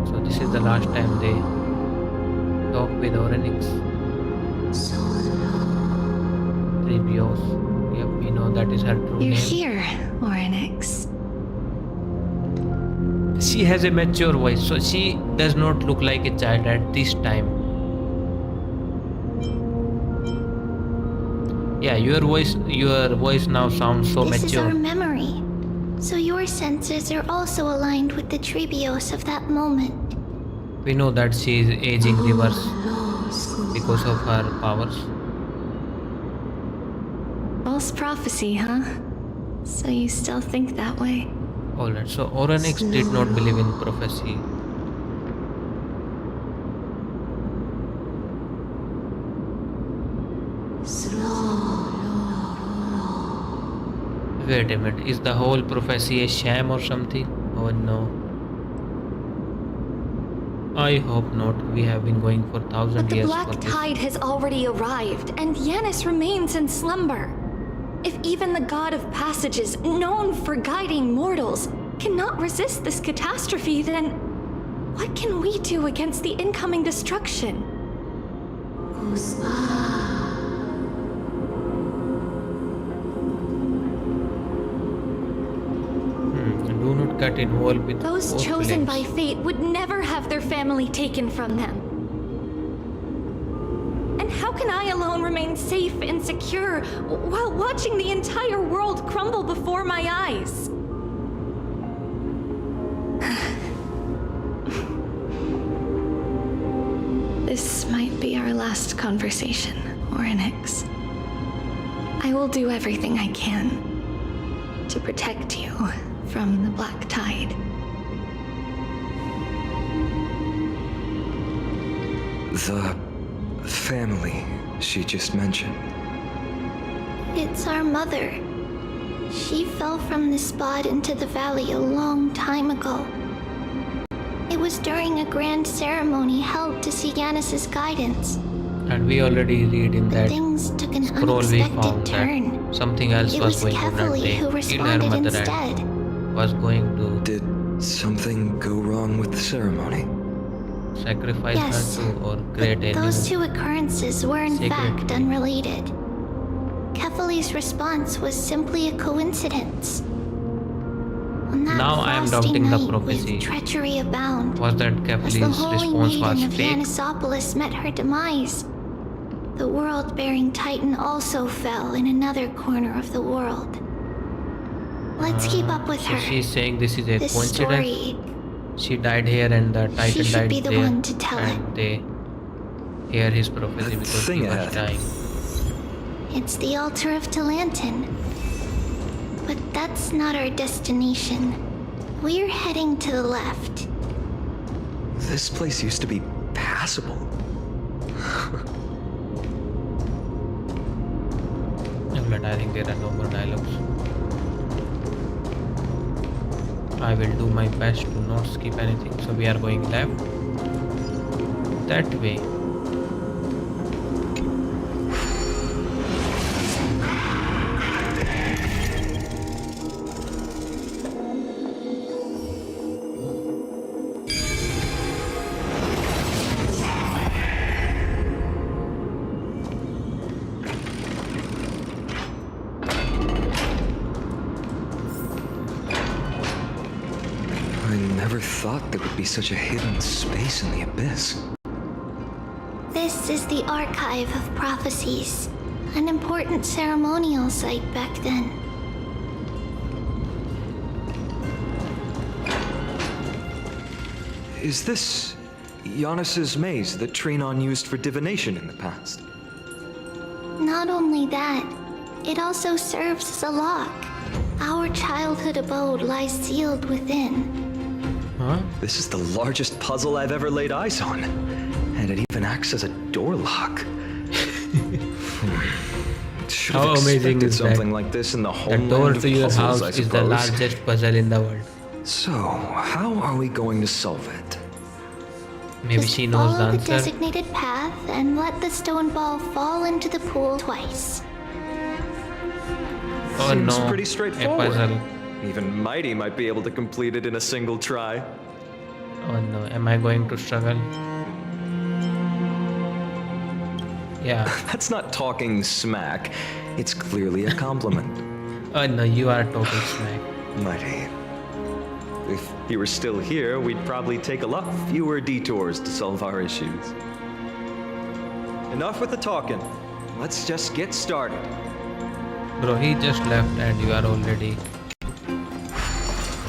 So this is the last time they talk with Oryx. Trebios. Yep, we know that is her true You're name. here, Oryx. She has a mature voice, so she does not look like a child at this time. Yeah, your voice now sounds so This is mature. our memory. So your senses are also aligned with the Trebios of that moment. We know that she is aging reverse because of her powers. False prophecy, huh? So you still think that way? Alright, so Oryx did not believe in prophecy. Wait a minute, is the whole prophecy a sham or something? Oh no. I hope not. We have been going for 1,000 But the years black for this. tide has already arrived, and Yanis remains in slumber. If even the god of passages, known for guiding mortals, cannot resist this catastrophe, then what can we do against the incoming destruction? Do not get involved with Those both chosen flames. by fate would never have their family taken from them. And how can I alone remain safe and secure while watching the entire world crumble before my eyes? This might be our last conversation, Oryx. I will do everything I can to protect you from the black tide. The family she just mentioned. It's our mother. She fell from the spot into the valley a long time ago. It was during a grand ceremony held to see Yanis's guidance. And we already read in that Things took an scroll we unexpected found turn. that something else It was was going on and Kefali they who killed her responded mother instead. and was going to Did something go wrong with the ceremony? sacrifice Yes, her to or create a Those new two occurrences were in sacred fact being. unrelated. Kefali's response was simply a coincidence. On that Now I am frosty doubting the night prophecy. with treachery abound, Was that as the Kefali's holy response was maiden of fake? Yanisopolis met her demise, the world-bearing titan also fell in another corner of the world. Let's keep up with So her. she's saying this is a This coincidence. story, She died here and the Titan she should died be the there, one to tell it. and they hear his prophecy because he thing was ahead. dying. It's the altar of Talantin. But that's not our destination. We're heading to the left. This place used to be passable. But I think there are no more dialogues. I will do my best to not skip anything. So we are going left. That way. never thought there would be such a hidden space in the abyss. This is the Archive of Prophecies, an important ceremonial site back then. Is this Giannis's maze that Trinon used for divination in the past? Not only that, it also serves as a lock. Our childhood abode lies sealed within. Huh? This is the largest puzzle I've ever laid eyes on. And it even acts as a door lock. Should have How amazing expected is something that? like this in the The homeland door of to your puzzles, I house is the suppose. largest puzzle in the world. So, how are we going to solve it? Maybe Just she knows the follow the answer. designated path and let the stone ball fall into the pool twice. Oh Seems no, pretty a straightforward. puzzle. Even Mighty might be able to complete it in a single try. Oh no, am I going to struggle? Yeah. That's not talking smack. It's clearly a compliment. Oh no, you are talking smack. Mighty. If he were still here, we'd probably take a lot fewer detours to solve our issues. Enough with the talking. Let's just get started. Bro, he just left and you are already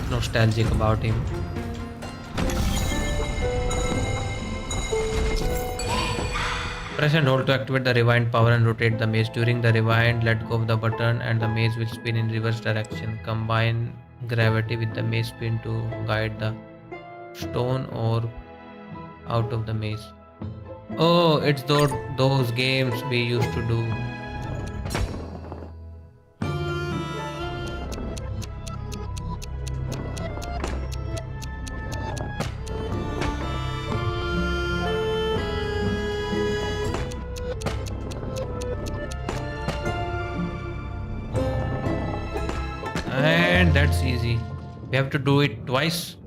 nostalgic about him. Press and hold to activate the rewind power and rotate the maze. During the rewind, let go of the button and the maze will spin in reverse direction. Combine gravity with the maze spin to guide the stone or out of the maze. Oh, it's those games we used to do. And that's easy. We have to do it twice.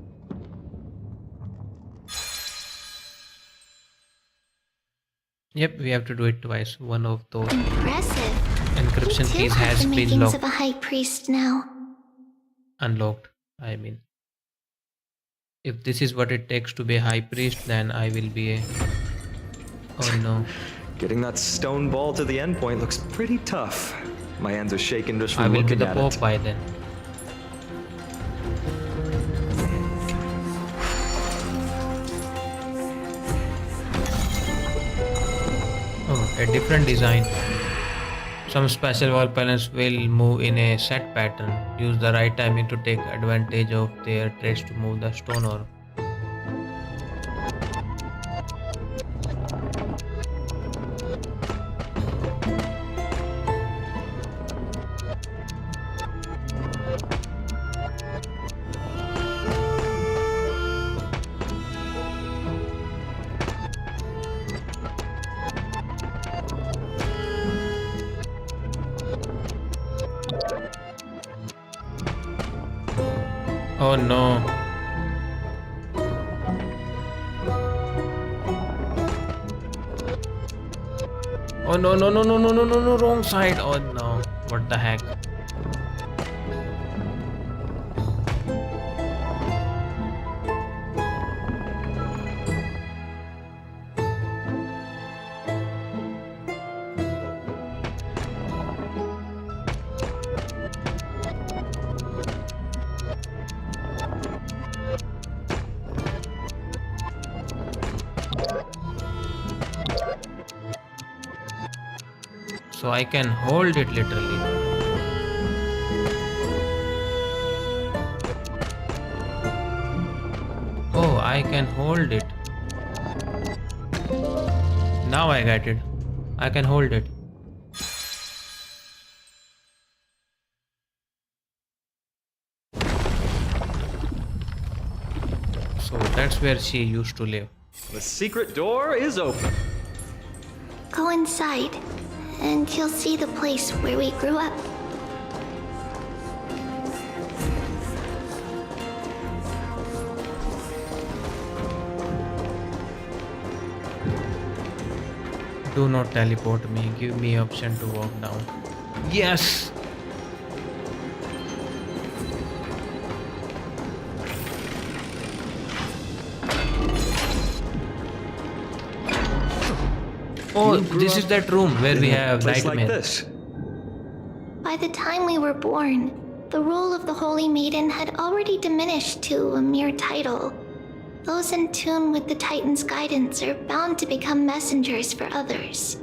Yep, we have to do it twice. One of those Impressive. encryption You too keys have has the been makings locked. of a high priest now. Unlocked, I mean. If this is what it takes to be a high priest, then I will be a... Oh no. Getting that stone ball to the endpoint looks pretty tough. My hands are shaking just from I will be looking the at Pope it. by then. Oh, a different design. Some special wall panels will move in a set pattern. Use the right timing to take advantage of their traits to move the stone orb. Oh no. Oh no, no, no, no, no, no, no, no, wrong side. Oh no. What the heck? So I can hold it literally. Oh, I can hold it. Now I get it. I can hold it. So that's where she used to live. The secret door is open. Go inside, and you'll see the place where we grew up. Do not teleport me. Give me option to walk down. Yes! Oh, You grew this is up that room where we in a have place like nightmare. this. By the time we were born, the role of the Holy Maiden had already diminished to a mere title. Those in tune with the Titan's guidance are bound to become messengers for others.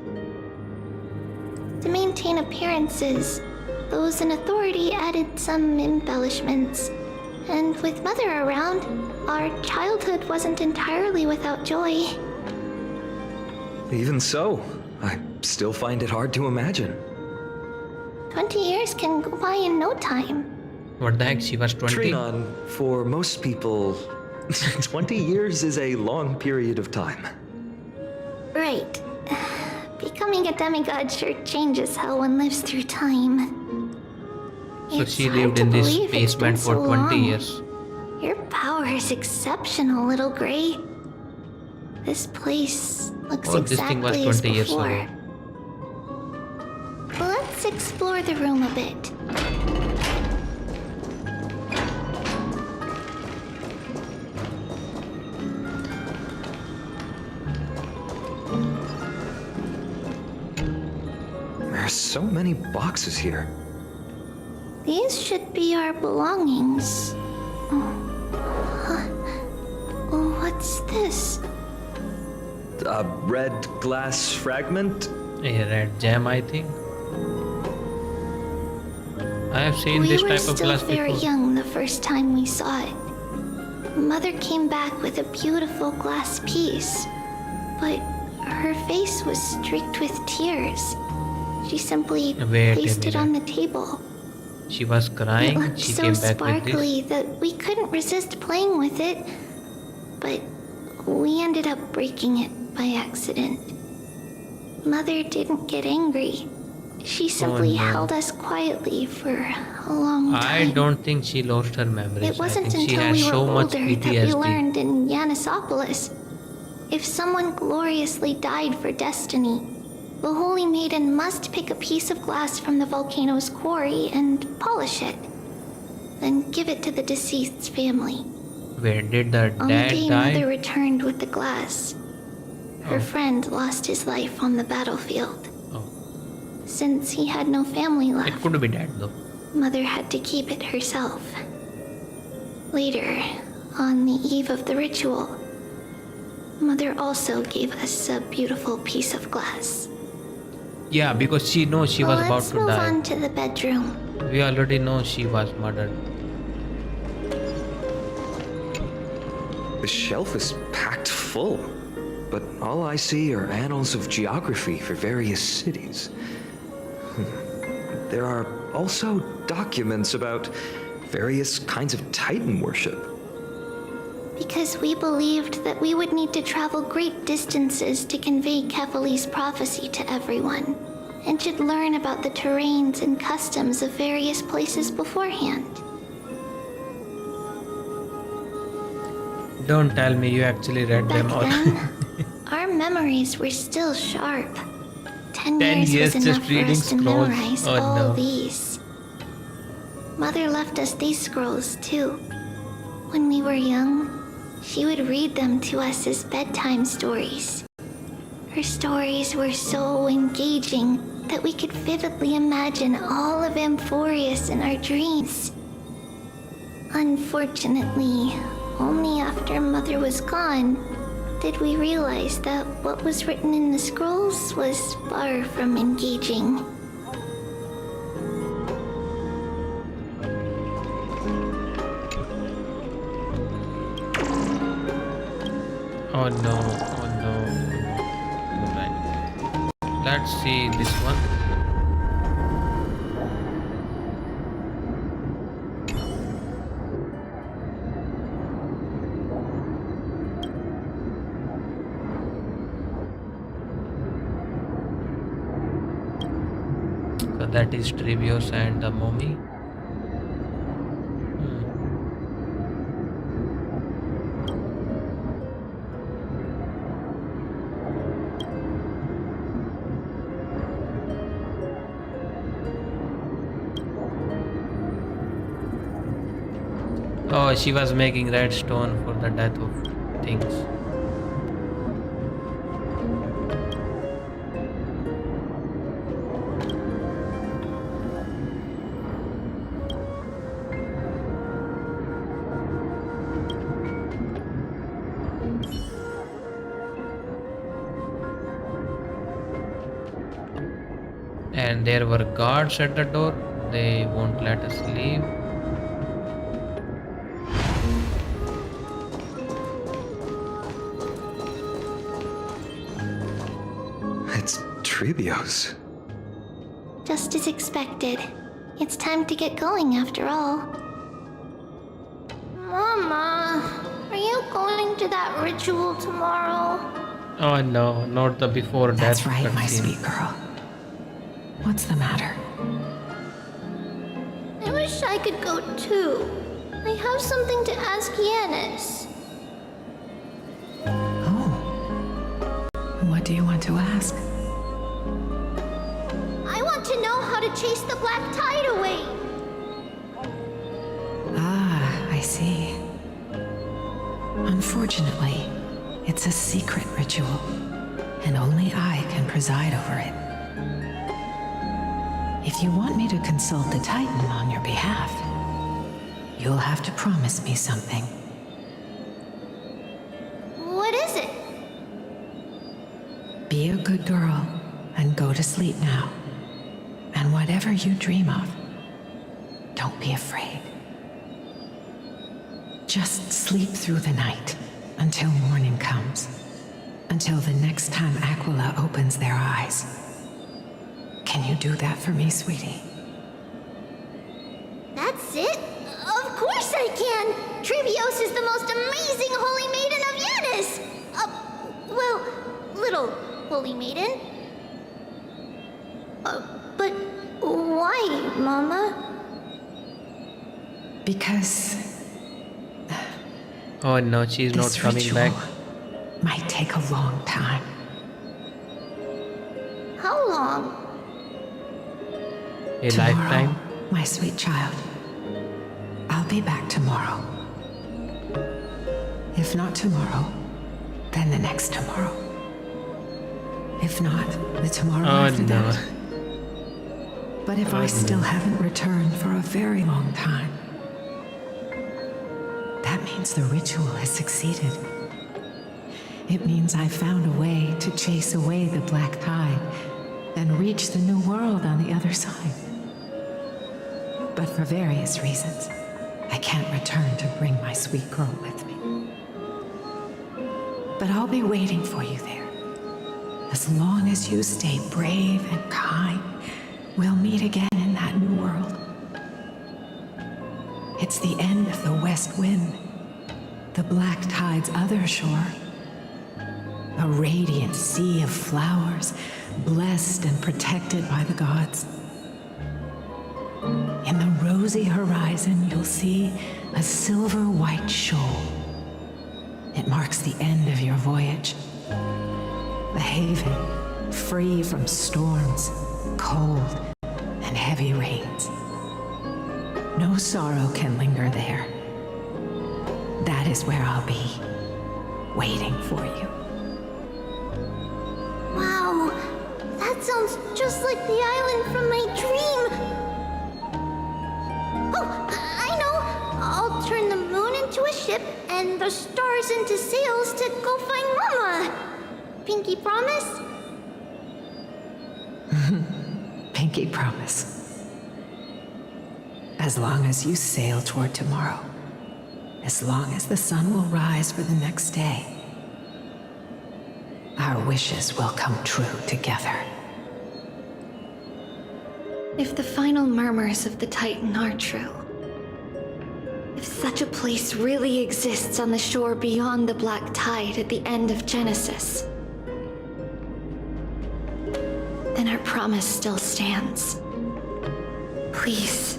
To maintain appearances, those in authority added some embellishments. And with Mother around, our childhood wasn't entirely without joy. Even so, I still find it hard to imagine. 20 years can go by in no time. What the heck? She was 20. Trinon, for most people, 20 years is a long period of time. Right. Becoming a demigod sure changes how one lives through time. So It's she hard lived to in this believe it's been basement for so 20 long. years. Your power is exceptional, little Grey. This place looks Oh, this thing was exactly as 20 years before. ago. Let's explore the room a bit. There are so many boxes here. These should be our belongings. What's this? A red glass fragment? A red gem, I think. I have seen We this were type of still glass very before. young the first time we saw it. Mother came back with a beautiful glass piece, but her face was streaked with tears. She simply Wait a placed it minute. on the table. She was It crying. looked She so came back with sparkly this. that we couldn't resist playing with it, but we ended up breaking it by accident. Mother didn't get angry. She simply no. held us quietly for a long time. I don't think she lost her memories. It wasn't I think she until has we were so much older that we PTSD. learned in Yanisopolis. If someone gloriously died for destiny, the Holy Maiden must pick a piece of glass from the volcano's quarry and polish it. Then give it to the deceased's family. Where did the On the dad day die? Mother returned with the glass, her friend lost his life on the battlefield. Oh. Since he had no family It left, could be dad though. Mother had to keep it herself. Later, on the eve of the ritual, Mother also gave us a beautiful piece of glass. Yeah, because she knows she was about Let's to move die. on to the bedroom. We already know she was murdered. The shelf is packed full, but all I see are annals of geography for various cities. There are also documents about various kinds of Titan worship. Because we believed that we would need to travel great distances to convey Kefali's prophecy to everyone, and should learn about the terrains and customs of various places beforehand. Don't tell me you actually read them all. Back then, our memories were still sharp. 10 10 years years was just enough for reading us to scrolls. memorize Oh, all no. these. Mother left us these scrolls too. When we were young, she would read them to us as bedtime stories. Her stories were so engaging that we could vividly imagine all of Amphorius in our dreams. Unfortunately, only after Mother was gone did we realize that what was written in the scrolls was far from engaging. Oh no, oh no. Alright. Let's see this one. So that is Trevios and the mummy. Oh, she was making redstone for the death of things. And there were guards at the door. They won't let us leave. It's Tribios. Just as expected. It's time to get going after all. Mama, are you going to that ritual tomorrow? Oh no, not the before death. That's right, my cutscene. sweet girl. What's the matter? I wish I could go too. I have something to ask Yanis. Oh. What do you want to ask? I want to know how to chase the black tide away. Ah, I see. Unfortunately, it's a secret ritual, and only I can preside over it. If you want me to consult the Titan on your behalf, you'll have to promise me something. What is it? Be a good girl and go to sleep now. And whatever you dream of, don't be afraid. Just sleep through the night until morning comes. Until the next time Aquila opens their eyes. Can you do that for me, sweetie? That's it? Of course I can! Trivios is the most amazing holy maiden of Yanis! Well, little holy maiden. But why, Mama? Because Oh no, she's not this coming ritual back. might take a long time. How long? A Tomorrow, lifetime. my sweet child. I'll be back tomorrow. If not tomorrow, then the next tomorrow. If not, the tomorrow Oh after no. that. But if I still haven't returned for a very long time, that means the ritual has succeeded. It means I found a way to chase away the black tide and reach the new world on the other side. But for various reasons, I can't return to bring my sweet girl with me. But I'll be waiting for you there. As long as you stay brave and kind, we'll meet again in that new world. It's the end of the west wind, the black tide's other shore. A radiant sea of flowers, blessed and protected by the gods. In the rosy horizon, you'll see a silver white shoal. It marks the end of your voyage. A haven free from storms, cold, and heavy rains. No sorrow can linger there. That is where I'll be, waiting for you. Wow, that sounds just like the island from my dream. Oh, I know. I'll turn the moon into a ship and the stars into sails to go find Mama. Pinky promise? Pinky promise. As long as you sail toward tomorrow, as long as the sun will rise for the next day, our wishes will come true together. If the final murmurs of the Titan are true, if such a place really exists on the shore beyond the black tide at the end of Genesis, then our promise still stands. Please,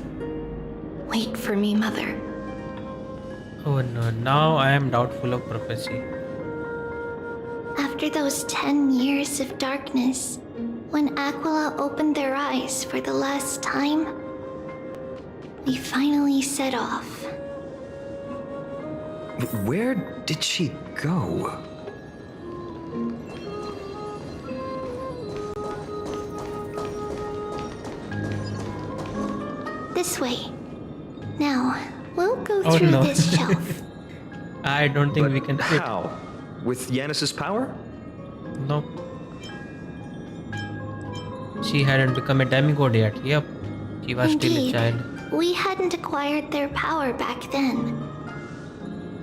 wait for me, Mother. Oh no, now I am doubtful of prophecy. After those 10 years of darkness, when Aquila opened their eyes for the last time, we finally set off. Where did she go? This way. Now, we'll go Oh, through no. this shelf. I don't think we can fit. How? With Yanis's power? No. She hadn't become a demigod yet. Yep. She was still a Indeed. child. We hadn't acquired their power back then.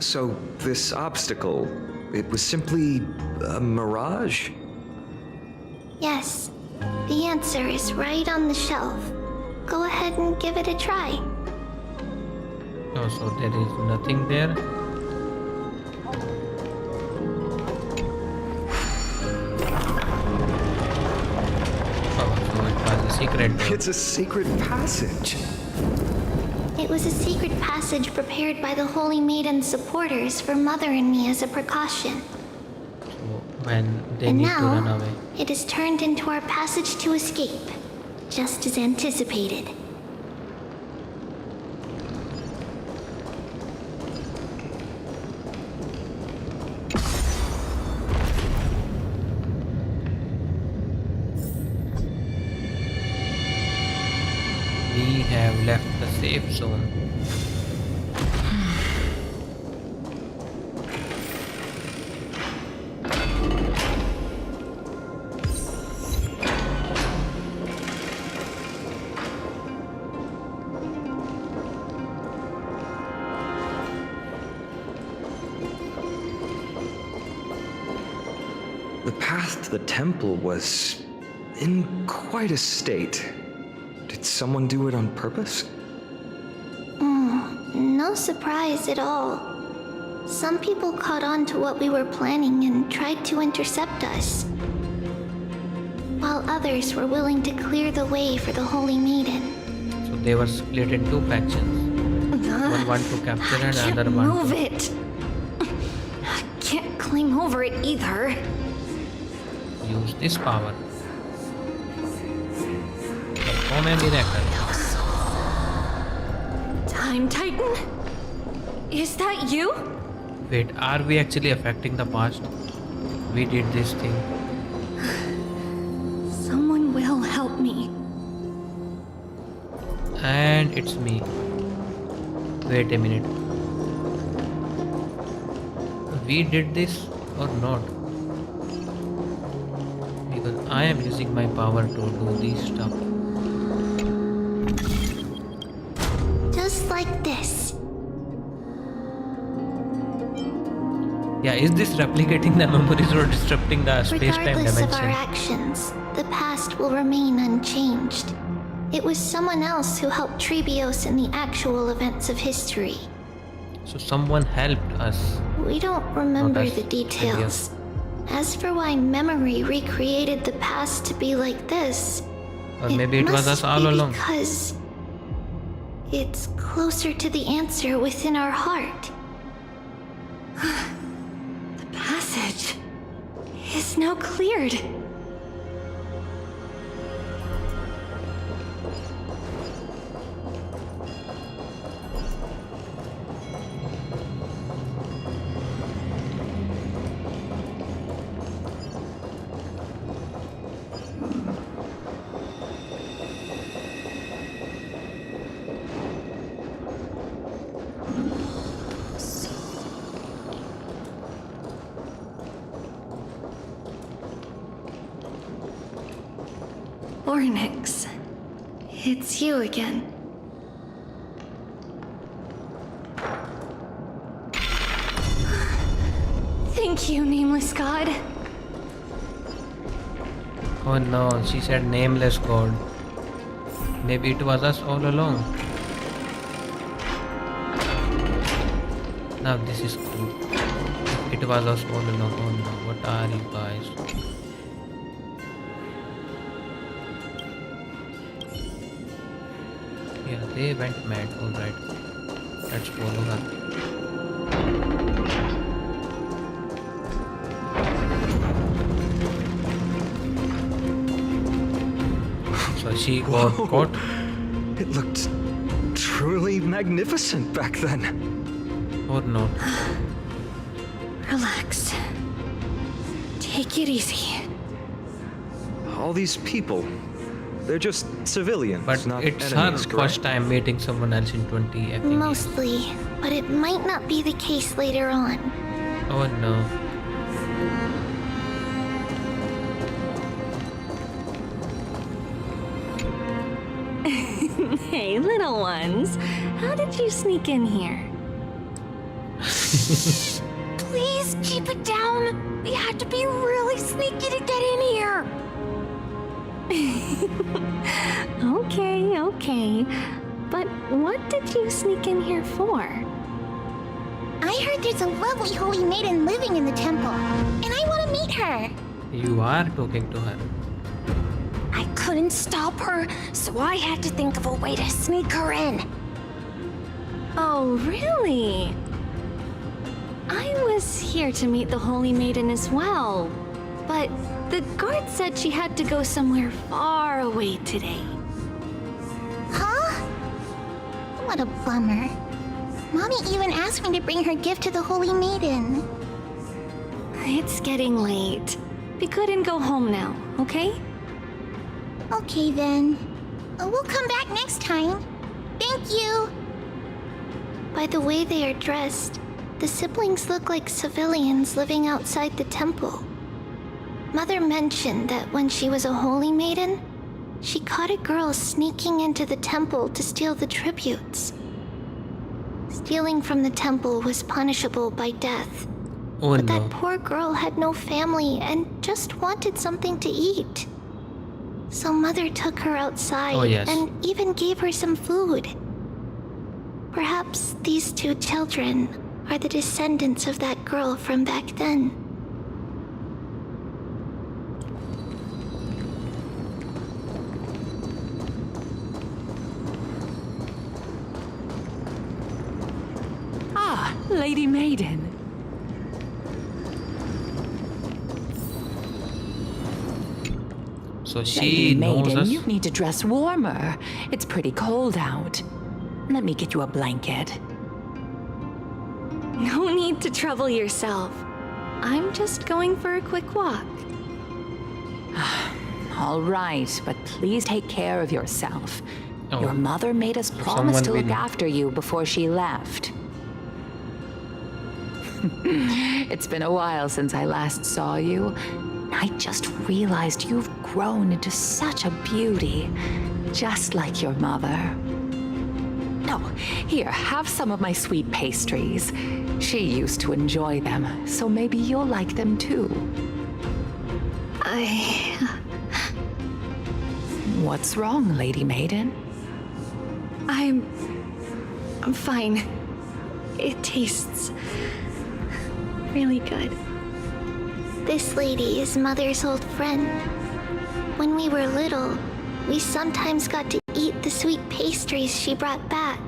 So, this obstacle, it was simply a mirage? Yes. The answer is right on the shelf. Go ahead and give it a try. Oh, so there is nothing there. Oh, so it was a secret door. It's a secret passage. It was a secret passage prepared by the Holy Maiden's supporters for Mother and me as a precaution. So when they And need to run now, away. it is turned into our passage to escape, just as anticipated. We have left the safe zone. The path to the temple was in quite a state. Did someone do it on purpose? No surprise at all. Some people caught on to what we were planning and tried to intercept us, while others were willing to clear the way for the Holy Maiden. So they were split in two factions. One want to capture and Can't another one move to... it. Can't climb over it either. use this power. Perform a miracle. Time Titan? Is that you? Wait, are we actually affecting the past? We did this thing. Someone will help me. And it's me. Wait a minute. We did this or not? Because I am using my power to do this stuff. Just like this. Yeah, is this replicating the memories or disrupting the space-time Regardless of our dimension? actions, the past will remain unchanged. It was someone else who helped Trebios in the actual events of history. So someone helped us. We don't remember us, the details. As for why memory recreated the past to be like this, Or maybe it was us must all be along. because it's closer to the answer within our heart. The passage is now cleared. Ornix, it's you again. Thank you, nameless god. Oh no, she said nameless god. Maybe it was us all along. Now this is cool. It was us all along. Oh no, what are you guys? Yeah, they went mad. Alright. Let's follow her. So she got Whoa. caught. It looked truly magnificent back then. Or not. Relax. Take it easy. All these people, they're just civilians, But not it's enemies, her correct? first time meeting someone else in 20, I think. Mostly, but it might not be the case later on. Oh no. Hey, little ones. How did you sneak in here? Please keep it down. We had to be really sneaky to get in here. Okay. But what did you sneak in here for? I heard there's a lovely holy maiden living in the temple, and I want to meet her. You are talking to her. I couldn't stop her, so I had to think of a way to sneak her in. Oh, really? I was here to meet the Holy Maiden as well, but the guard said she had to go somewhere far away today. Huh? What a bummer. Mommy even asked me to bring her gift to the Holy Maiden. It's getting late. We couldn't go home now, okay? Okay then. We'll come back next time. Thank you. By the way they are dressed, the siblings look like civilians living outside the temple. Mother mentioned that when she was a holy maiden, she caught a girl sneaking into the temple to steal the tributes. Stealing from the temple was punishable by death. Oh But no. that poor girl had no family and just wanted something to eat. So Mother took her outside Oh, yes. and even gave her some food. Perhaps these two children are the descendants of that girl from back then. Ah, Lady Maiden. So Lady she knows Maiden, us. you need to dress warmer. It's pretty cold out. Let me get you a blanket. No need to trouble yourself. I'm just going for a quick walk. All right, but please take care of yourself. Oh. Your mother made us promise to someone look will- after you before she left. It's been a while since I last saw you. I just realized you've grown into such a beauty, just like your mother. No, here, have some of my sweet pastries. She used to enjoy them, so maybe you'll like them too. What's wrong, Lady Maiden? I'm fine. It tastes really good. This lady is Mother's old friend. When we were little, we sometimes got to eat the sweet pastries she brought back.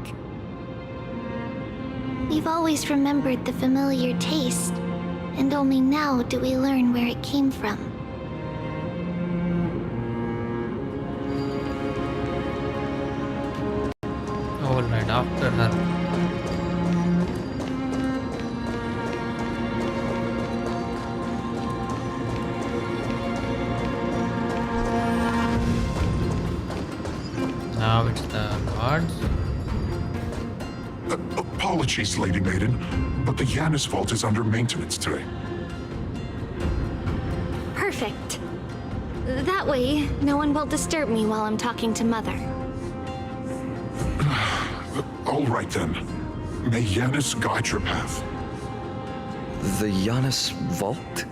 We've always remembered the familiar taste, and only now do we learn where it came from. Alright, after her. Now it's the guards. Apologies, Lady Maiden, but the Yanis vault is under maintenance today. Perfect. That way, no one will disturb me while I'm talking to Mother. All right then. May Yanis guide your path. The Yanis vault?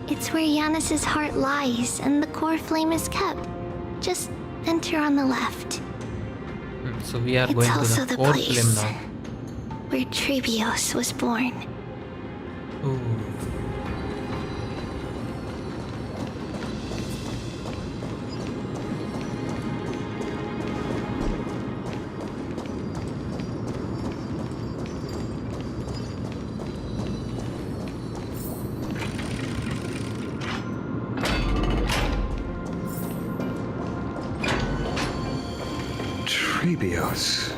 It's where Yanis's heart lies and the core flame is kept. Just enter on the left. So we are It's going to also the the core place flame now. where Trebios was born. Ooh. Trebios.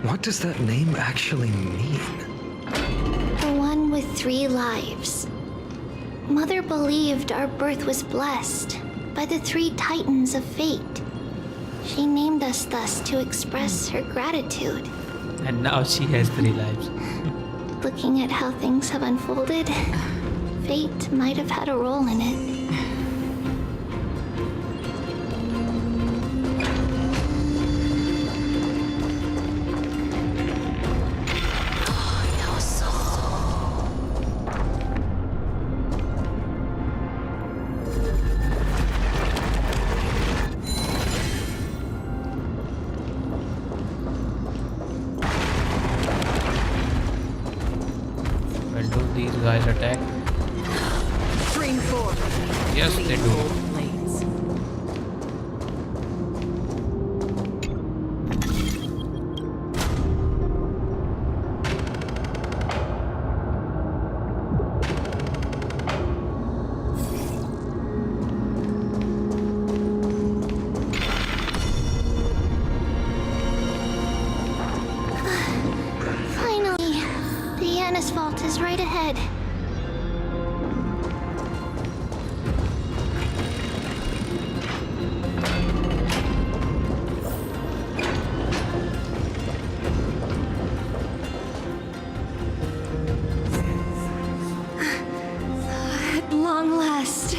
What does that name actually mean? The one with 3 lives. Mother believed our birth was blessed by the 3 titans of fate. She named us thus to express her gratitude. And now she has 3 lives. Looking at how things have unfolded, fate might have had a role in it. guys attack. Bring forth. Yes, they do. Blades. Finally, the Yanis vault is right ahead. At long last.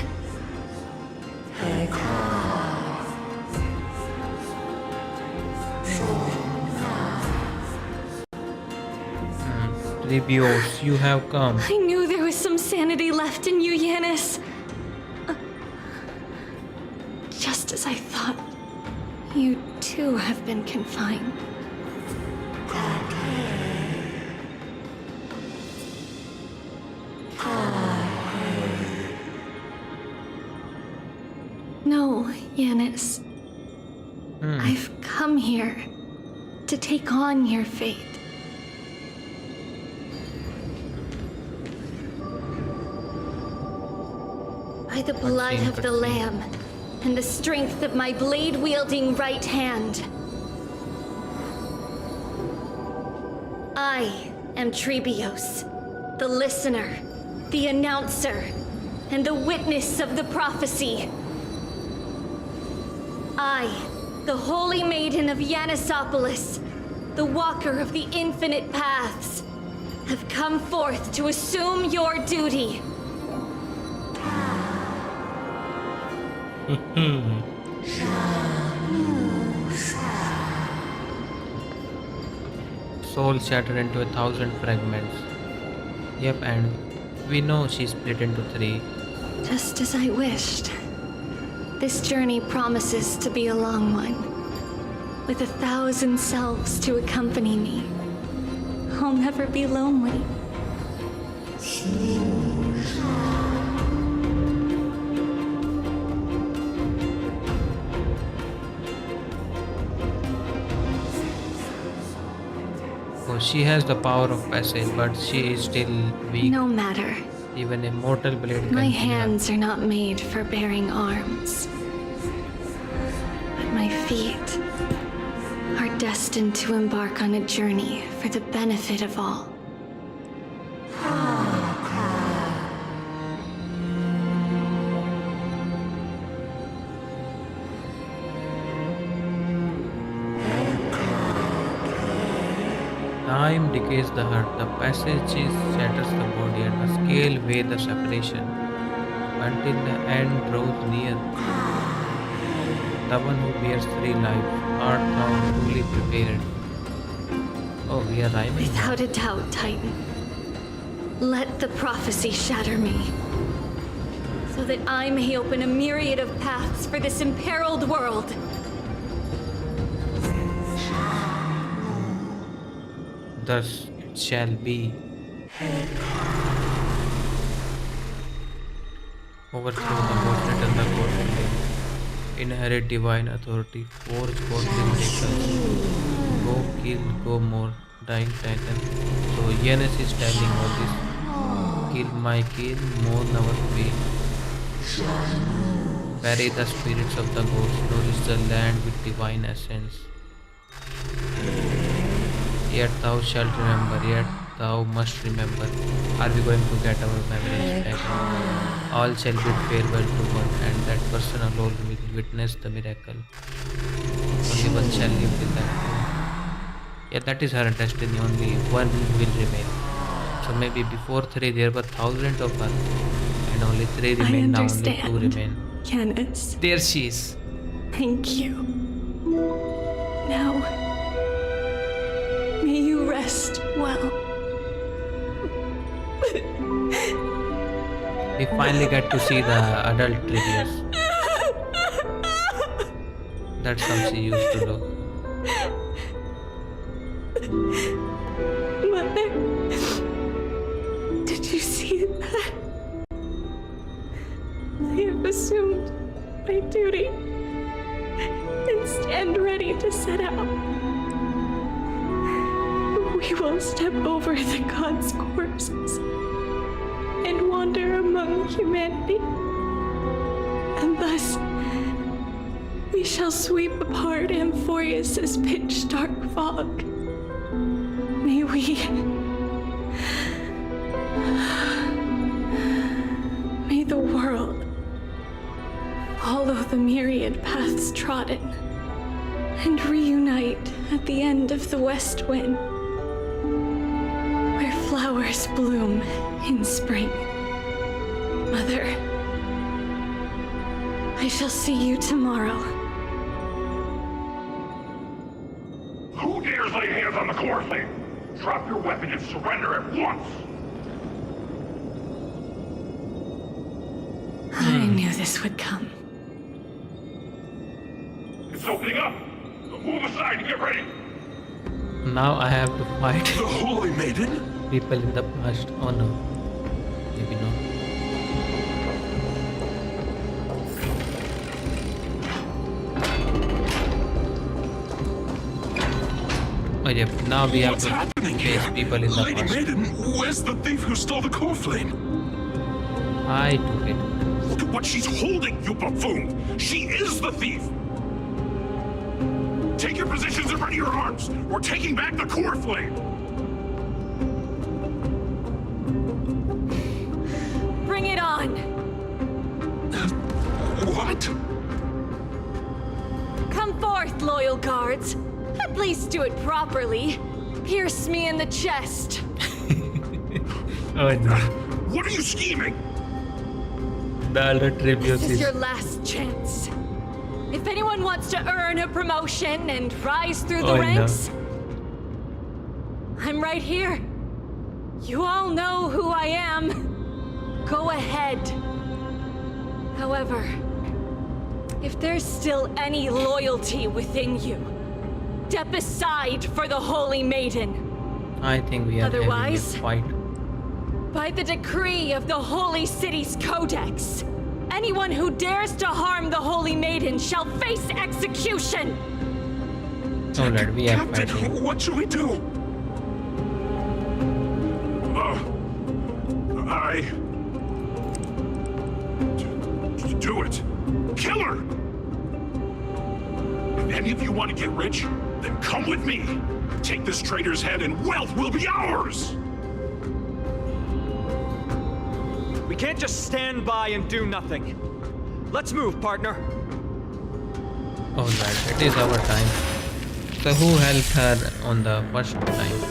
Trebios, you have come. I knew there was some sanity left in you, Yanis. Just as I thought, you too have been confined. No, Yanis. I've come here to take on your fate. By the blood of the Lamb and the strength of my blade-wielding right hand, I am Trebios, the listener, the announcer, and the witness of the prophecy. I, the Holy Maiden of Yanisopolis, the Walker of the Infinite Paths, have come forth to assume your duty. Soul shattered into 1,000 fragments. Yep, and we know she split into 3. Just as I wished. This journey promises to be a long one, with 1,000 selves to accompany me. I'll never be lonely. Oh, she has the power of passage, but she is still weak. No matter. Even a mortal blade can My kill her. hands are not made for bearing arms. But my feet are destined to embark on a journey for the benefit of all. Time decays the heart, the passage shatters the body, and the scale weigh the separation until the end draws near. The one who bears 3 lives art thou truly prepared. Oh, we are rhyming. Without a doubt, Titan. Let the prophecy shatter me, so that I may open a myriad of paths for this imperiled world. Thus it shall be. Overthrow the most, return the god flame. Inherit divine authority, forge godly miracles. Go kill, go more, dying titan. So Yanis is telling all this. Kill my kill, mourn our pain. Bury the spirits of the gods, nourish the land with divine essence. Yet thou shalt remember, yet thou must remember. Are we going to get our memories back? All shall bid farewell to one, and that person alone will witness the miracle. Only one shall live in that room. Yeah, that is her destiny, only one will remain. So maybe before 3 there were thousands of us, and only 3 remain, now only 2 remain. Yanis. There she is. Thank you. Now, may you rest well. We finally get to see the adult Trebios. That's how she used to look. Mother, did you see see that I have assumed my duty and stand ready to set out. We will step over the gods' corpses and wander among humanity, and thus we shall sweep apart Amphorius's pitch-dark fog. May we... May the world follow the myriad paths trodden and reunite at the end of the west wind, where flowers bloom in spring. Mother, I shall see you tomorrow. Who dares lay hands on the core flame? Drop your weapon and surrender at once! I knew this would come. It's opening up! Move aside and get ready! Now I have to fight The Holy Maiden? people in the past. Oh no. Maybe not. Oh yeah, now we have What's to happening face here? people in the Lady past. Maiden, where's the thief who stole the core flame? I took it. Look at what she's holding, you buffoon! She is the thief! Take your positions and ready your arms! We're taking back the core flame! Bring it on! What? Come forth, loyal guards. At least do it properly. Pierce me in the chest. Oh no. What are you scheming? The other tribute This is is your last chance. If anyone wants to earn a promotion and rise through the Oh, no. ranks, I'm right here. You all know who I am. Go ahead. However, if there's still any loyalty within you, step aside for the Holy Maiden. I think we are having a Otherwise- fight. By the decree of the Holy City's Codex, anyone who dares to harm the Holy Maiden shall face execution! Alright, we are Captain, fighting. what should we do? Do it. Kill her! If any of you want to get rich, then come with me. Take this traitor's head and wealth will be ours! We can't just stand by and do nothing. Let's move, partner. Alright, it is our time. So who helped her on the first time?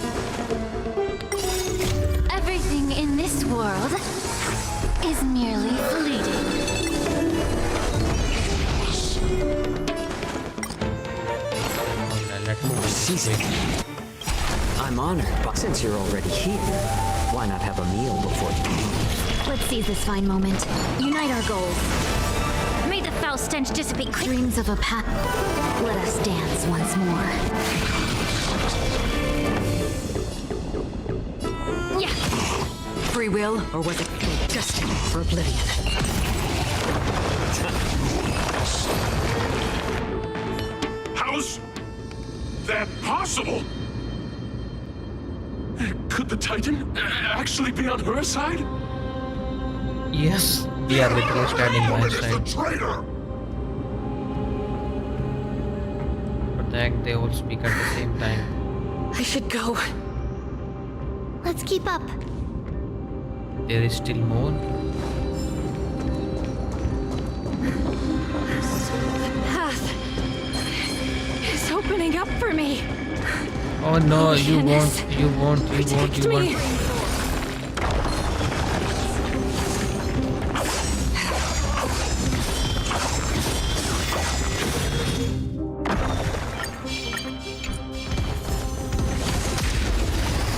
Everything in this world is merely fleeting. Alright, let's move this way. I'm honored, but since you're already here, why not have a meal before you leave? Let's seize this fine moment. Unite our goals. May the foul stench dissipate. Dreams of a path. Let us dance once more. Yeah. Free will, or was it fate destined for oblivion? How's that possible? Could the Titan actually be on her side? Yes, we are literally standing by his side. Traitor! Protect, they all speak at the same time. I should go. Let's keep up. There is still more. The path is opening up for me. Oh no, you Janice, won't, you won't, you won't, protect you me. won't.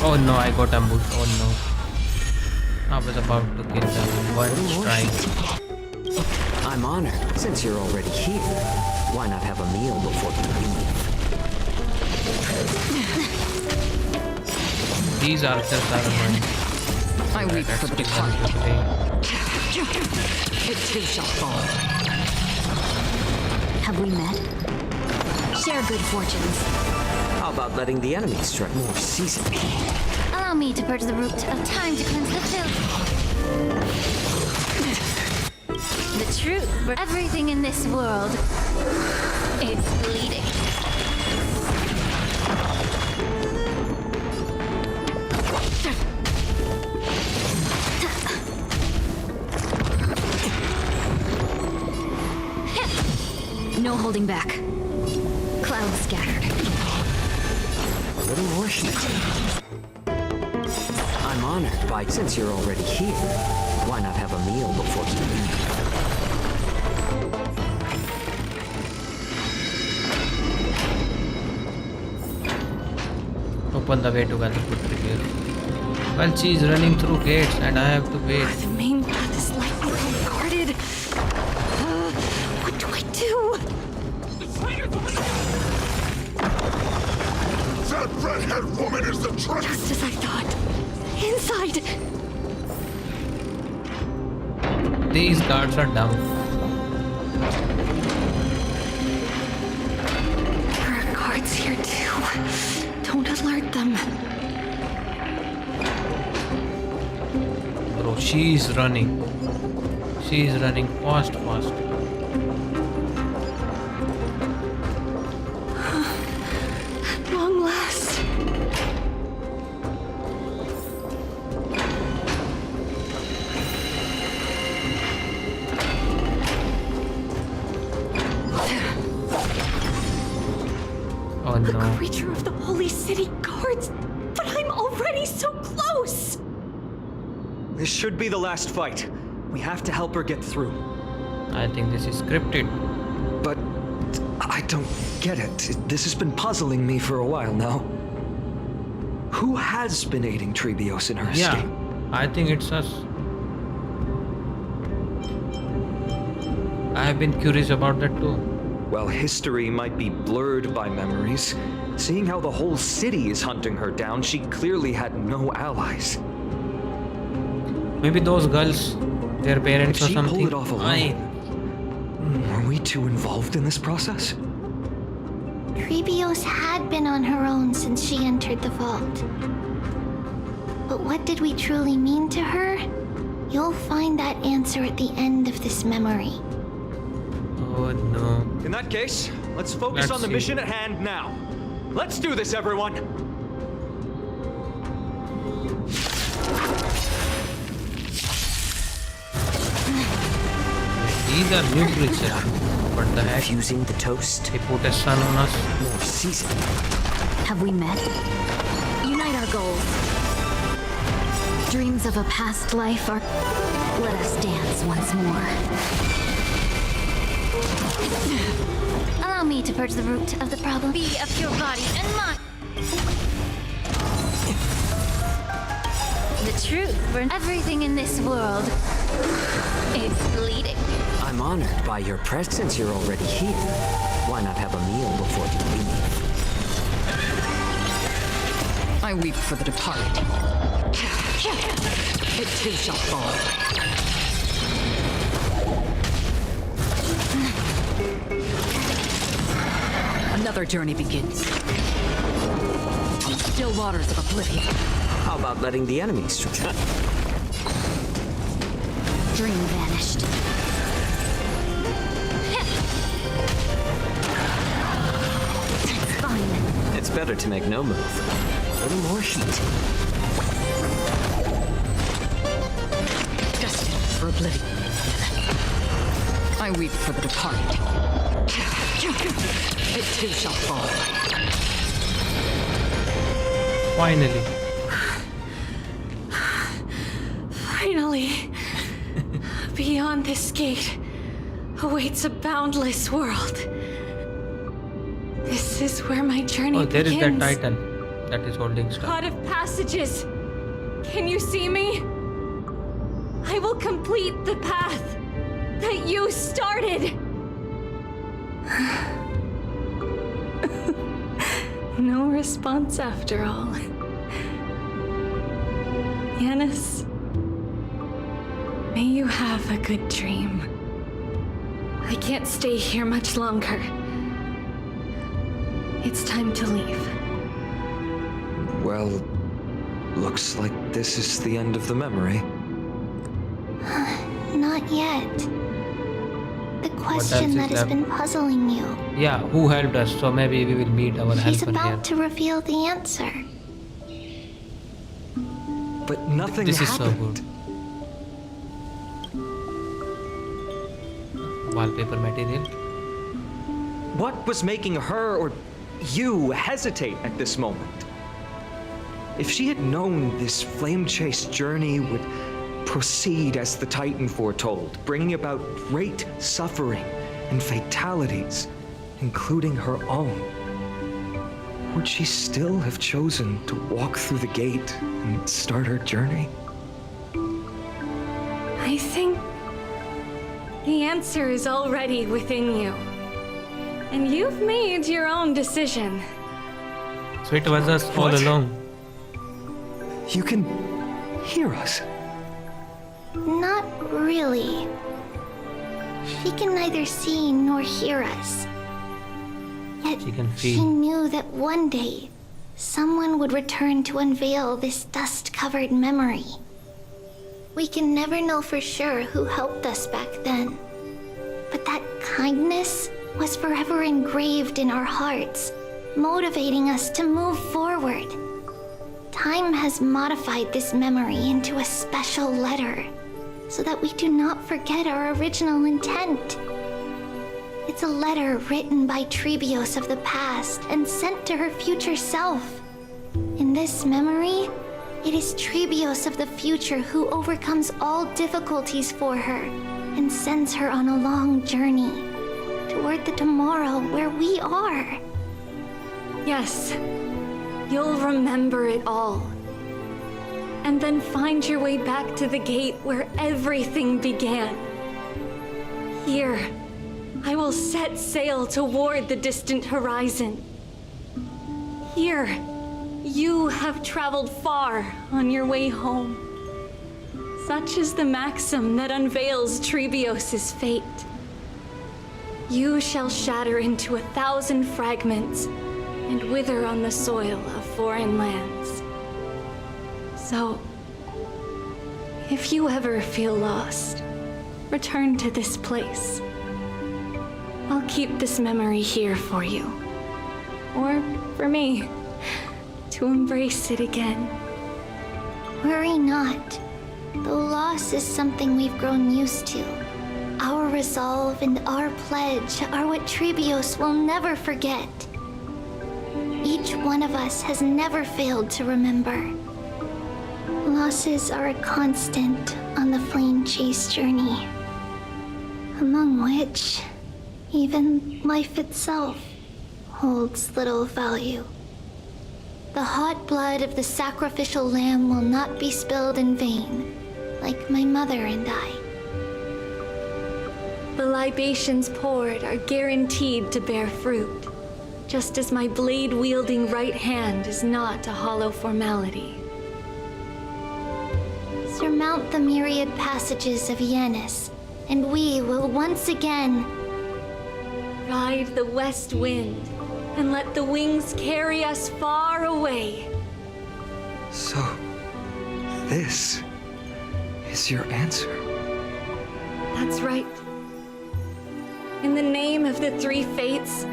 Oh no, I got ambushed. Oh no. I was about to kill them. One strike. I'm honored, since you're already here. Why not have a meal before you leave? These archers are annoying. I weep for the departed. It too shall fall. Have we met? Share good fortunes. How about letting the enemy strike more seasoned? Allow me to purge the root of time to cleanse the filth. The truth for everything in this world is bleeding. No holding back. Clouds scattered. A little more heat. I'm honored by, since you're already here, why not have a meal before you leave? Open the way to Motherboard here. Well, she is running through gates and I have to wait. The main path is lightly guarded. What do I do? That redhead woman is the trick! Just as I thought. Inside! These guards are down. There are guards here too. Don't alert them. Bro, she is running. She is running fast. At long last. Oh The no. creature of the holy city guards. But I'm already so close. This should be the last fight. We have to help her get through. I think this is scripted. But I don't get it. This has been puzzling me for a while now. Who has been aiding Trebios in her escape? I think it's us. I have been curious about that too. Well, history might be blurred by memories. Seeing how the whole city is hunting her down, she clearly had no allies. Maybe those girls, their parents If or she something. pulled it off alone, are we too involved in this process? Trebios had been on her own since she entered the vault. But what did we truly mean to her? You'll find that answer at the end of this memory. Oh no. In that case, let's focus on the mission at hand now. Let's do this, everyone! These are new creatures. What the heck? Fusing the toast. They put a sun on us. More seasoned. Have we met? Unite our goals. Dreams of a past life are... Let us dance once more. Allow me to purge the root of the problem. Be of your body and mind. The truth for everything in this world is bleeding. I'm honored by your presence. You're already here. Why not have a meal before you leave? I weep for the departed. It too shall fall. Another journey begins. On still waters of oblivion. How about letting the enemy strike? Dream vanished. It's fine. It's better to make no move. A little more heat. Destined for oblivion. I weep for the departed. It too shall fall. Finally. Finally. Beyond this gate awaits a boundless world. This is where my journey Oh, there is begins. that titan that is holding stuff. God of passages, can you see me? I will complete the path that you started. No response after all. Yanis, May you have a good dream. I can't stay here much longer. It's time to leave. Well, looks like this is the end of the memory. Not yet. The question that has been puzzling you. Yeah, who helped us? So maybe we will meet our She's helper here. about to reveal the answer. But nothing This is happened. so good. Wallpaper material. What was making her or you hesitate at this moment? If she had known this flame chase journey would proceed as the Titan foretold, bringing about great suffering and fatalities, including her own, would she still have chosen to walk through the gate and start her journey? I think the answer is already within you. And you've made your own decision. So it was us all What? along. You can hear us. Not really. She can neither see nor hear us. Yet She can she feel. knew that one day someone would return to unveil this dust-covered memory. We can never know for sure who helped us back then. But that kindness was forever engraved in our hearts, motivating us to move forward. Time has modified this memory into a special letter, so that we do not forget our original intent. It's a letter written by Trebios of the past and sent to her future self. In this memory, it is Trebios of the future who overcomes all difficulties for her and sends her on a long journey toward the tomorrow where we are. Yes, you'll remember it all. And then find your way back to the gate where everything began. Here, I will set sail toward the distant horizon. Here, you have traveled far on your way home. Such is the maxim that unveils Trebios' fate. You shall shatter into 1,000 fragments and wither on the soil of foreign lands. So, if you ever feel lost, return to this place. I'll keep this memory here for you. Or for me, to embrace it again. Worry not. Though loss is something we've grown used to, our resolve and our pledge are what Trebios will never forget. Each one of us has never failed to remember. Losses are a constant on the flame chase journey, among which even life itself holds little value. The hot blood of the sacrificial lamb will not be spilled in vain, like my mother and I. The libations poured are guaranteed to bear fruit, just as my blade-wielding right hand is not a hollow formality. Surmount the myriad passages of Yanis, and we will once again ride the west wind and let the wings carry us far away. So, this is your answer. That's right. In the name of the three fates,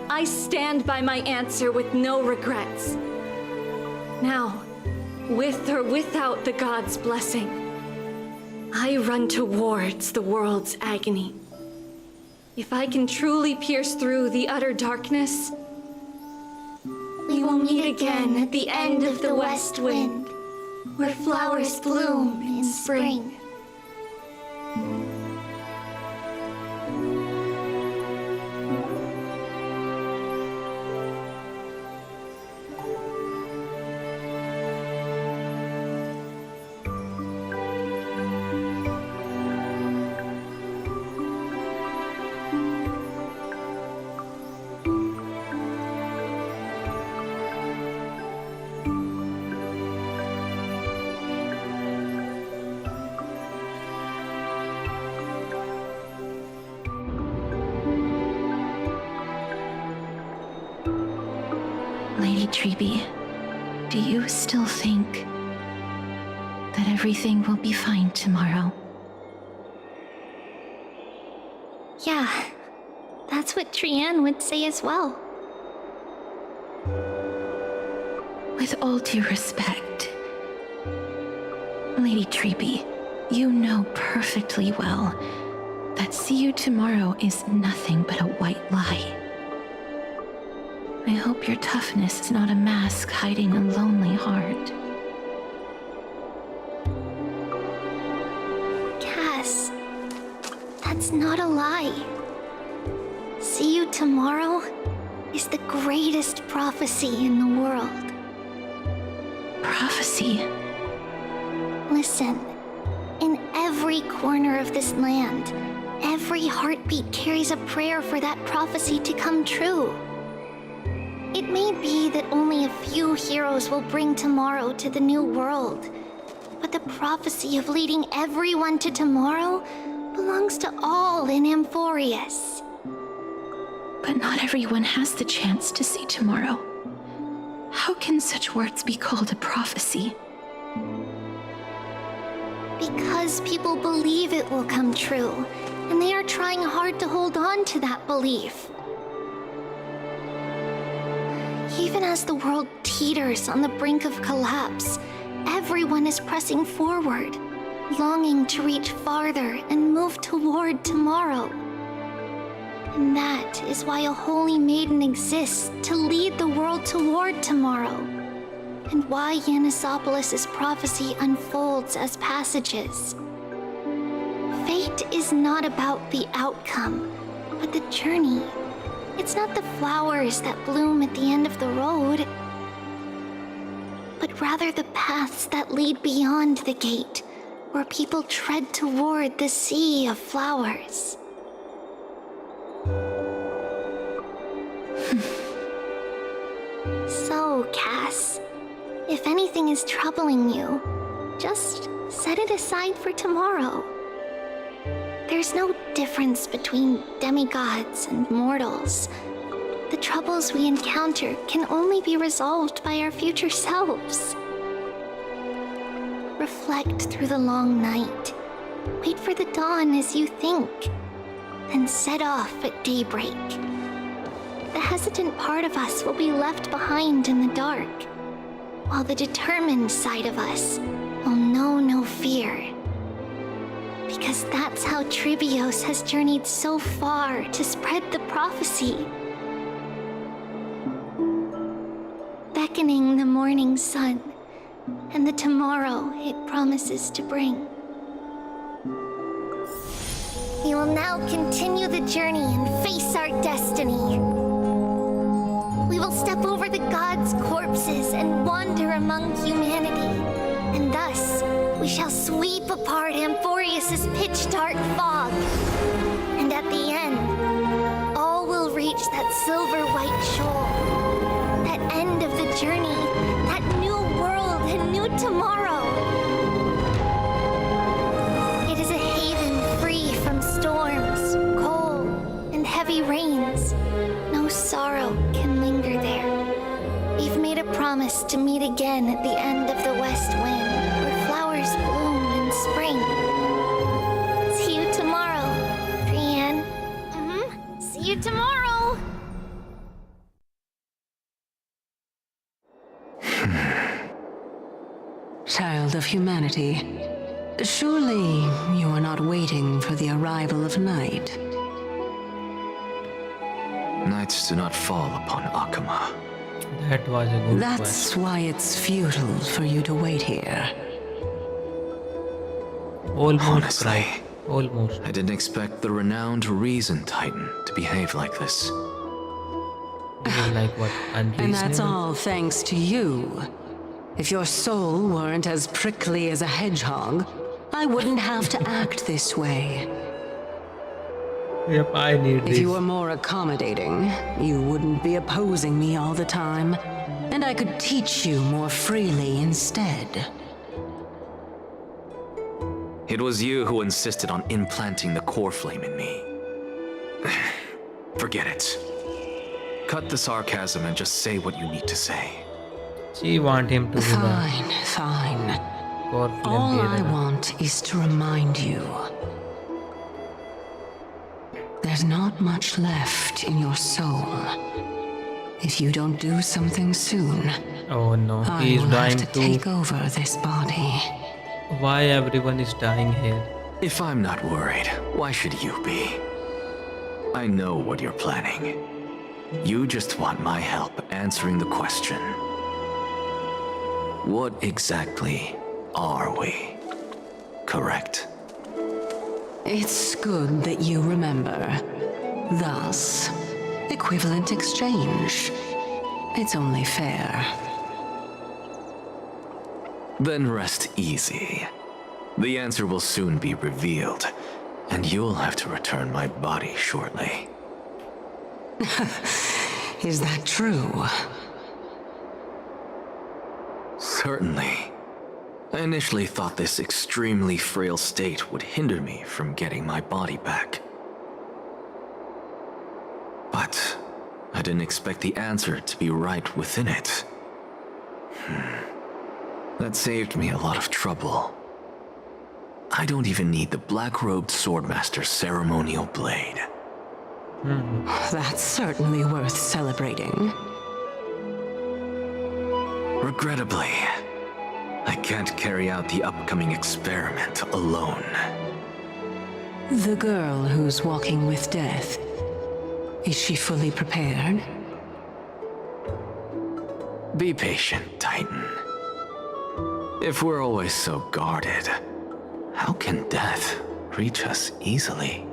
I stand by my answer with no regrets. Now, with or without the gods' blessing, I run towards the world's agony. If I can truly pierce through the utter darkness, we will meet again at the end of the west wind, where flowers bloom in spring. Lady Treby, do you still think that everything will be fine tomorrow? Yeah, that's what Trianne would say as well. With all due respect, Lady Treby, you know perfectly well that see you tomorrow is nothing but a white lie. I hope your toughness is not a mask hiding a lonely heart. Cass, that's not a lie. See you tomorrow is the greatest prophecy in the world. Prophecy? Listen, in every corner of this land, every heartbeat carries a prayer for that prophecy to come true. It may be that only a few heroes will bring tomorrow to the new world, but the prophecy of leading everyone to tomorrow belongs to all in Amphorius. But not everyone has the chance to see tomorrow. How can such words be called a prophecy? Because people believe it will come true, and they are trying hard to hold on to that belief. Even as the world teeters on the brink of collapse, everyone is pressing forward, longing to reach farther and move toward tomorrow. And that is why a holy maiden exists to lead the world toward tomorrow, and why Yanisopoulos' prophecy unfolds as passages. Fate is not about the outcome, but the journey. It's not the flowers that bloom at the end of the road, but rather the paths that lead beyond the gate, where people tread toward the sea of flowers. So, Cass, if anything is troubling you, just set it aside for tomorrow. There's no difference between demigods and mortals. The troubles we encounter can only be resolved by our future selves. Reflect through the long night. Wait for the dawn as you think, then set off at daybreak. The hesitant part of us will be left behind in the dark, while the determined side of us will know no fear. Because that's how Tribios has journeyed so far to spread the prophecy. Beckoning the morning sun and the tomorrow it promises to bring. We will now continue the journey and face our destiny. We will step over the gods' corpses and wander among humanity, and thus we shall sweep apart Amphorius' pitch-dark fog. And at the end, all will reach that silver-white shoal. That end of the journey, that new world and new tomorrow. It is a haven free from storms, cold, and heavy rains. No sorrow can linger there. We've made a promise to meet again at the end of the west wind, where flowers bloom in spring. See you tomorrow, Trianne. See you tomorrow! Child of humanity, surely you are not waiting for the arrival of night. Nights do not fall upon Akama. That was a good That's why it's futile for you to wait here. Almost Honestly, right. Almost. I didn't expect the renowned Reason Titan to behave like this. Like what? And that's Unreasonable? all thanks to you. If your soul weren't as prickly as a hedgehog, I wouldn't have to act this way. Yep, I need this. If you were more accommodating, you wouldn't be opposing me all the time, and I could teach you more freely instead. It was you who insisted on implanting the core flame in me. Forget it. Cut the sarcasm and just say what you need to say. She want him to be Fine, fine. core All I flame. want is to remind you. There's not much left in your soul. If you don't do something soon, Oh no, I he is will dying have to too. take over this body. Why everyone is dying here? If I'm not worried, why should you be? I know what you're planning. You just want my help answering the question. What exactly are we? Correct? It's good that you remember. Thus, equivalent exchange. It's only fair. Then rest easy. The answer will soon be revealed, and you'll have to return my body shortly. Is that true? Certainly. I initially thought this extremely frail state would hinder me from getting my body back. But I didn't expect the answer to be right within it. That saved me a lot of trouble. I don't even need the black-robed swordmaster's ceremonial blade. That's certainly worth celebrating. Regrettably, I can't carry out the upcoming experiment alone. The girl who's walking with death, is she fully prepared? Be patient, Titan. If we're always so guarded, how can death reach us easily?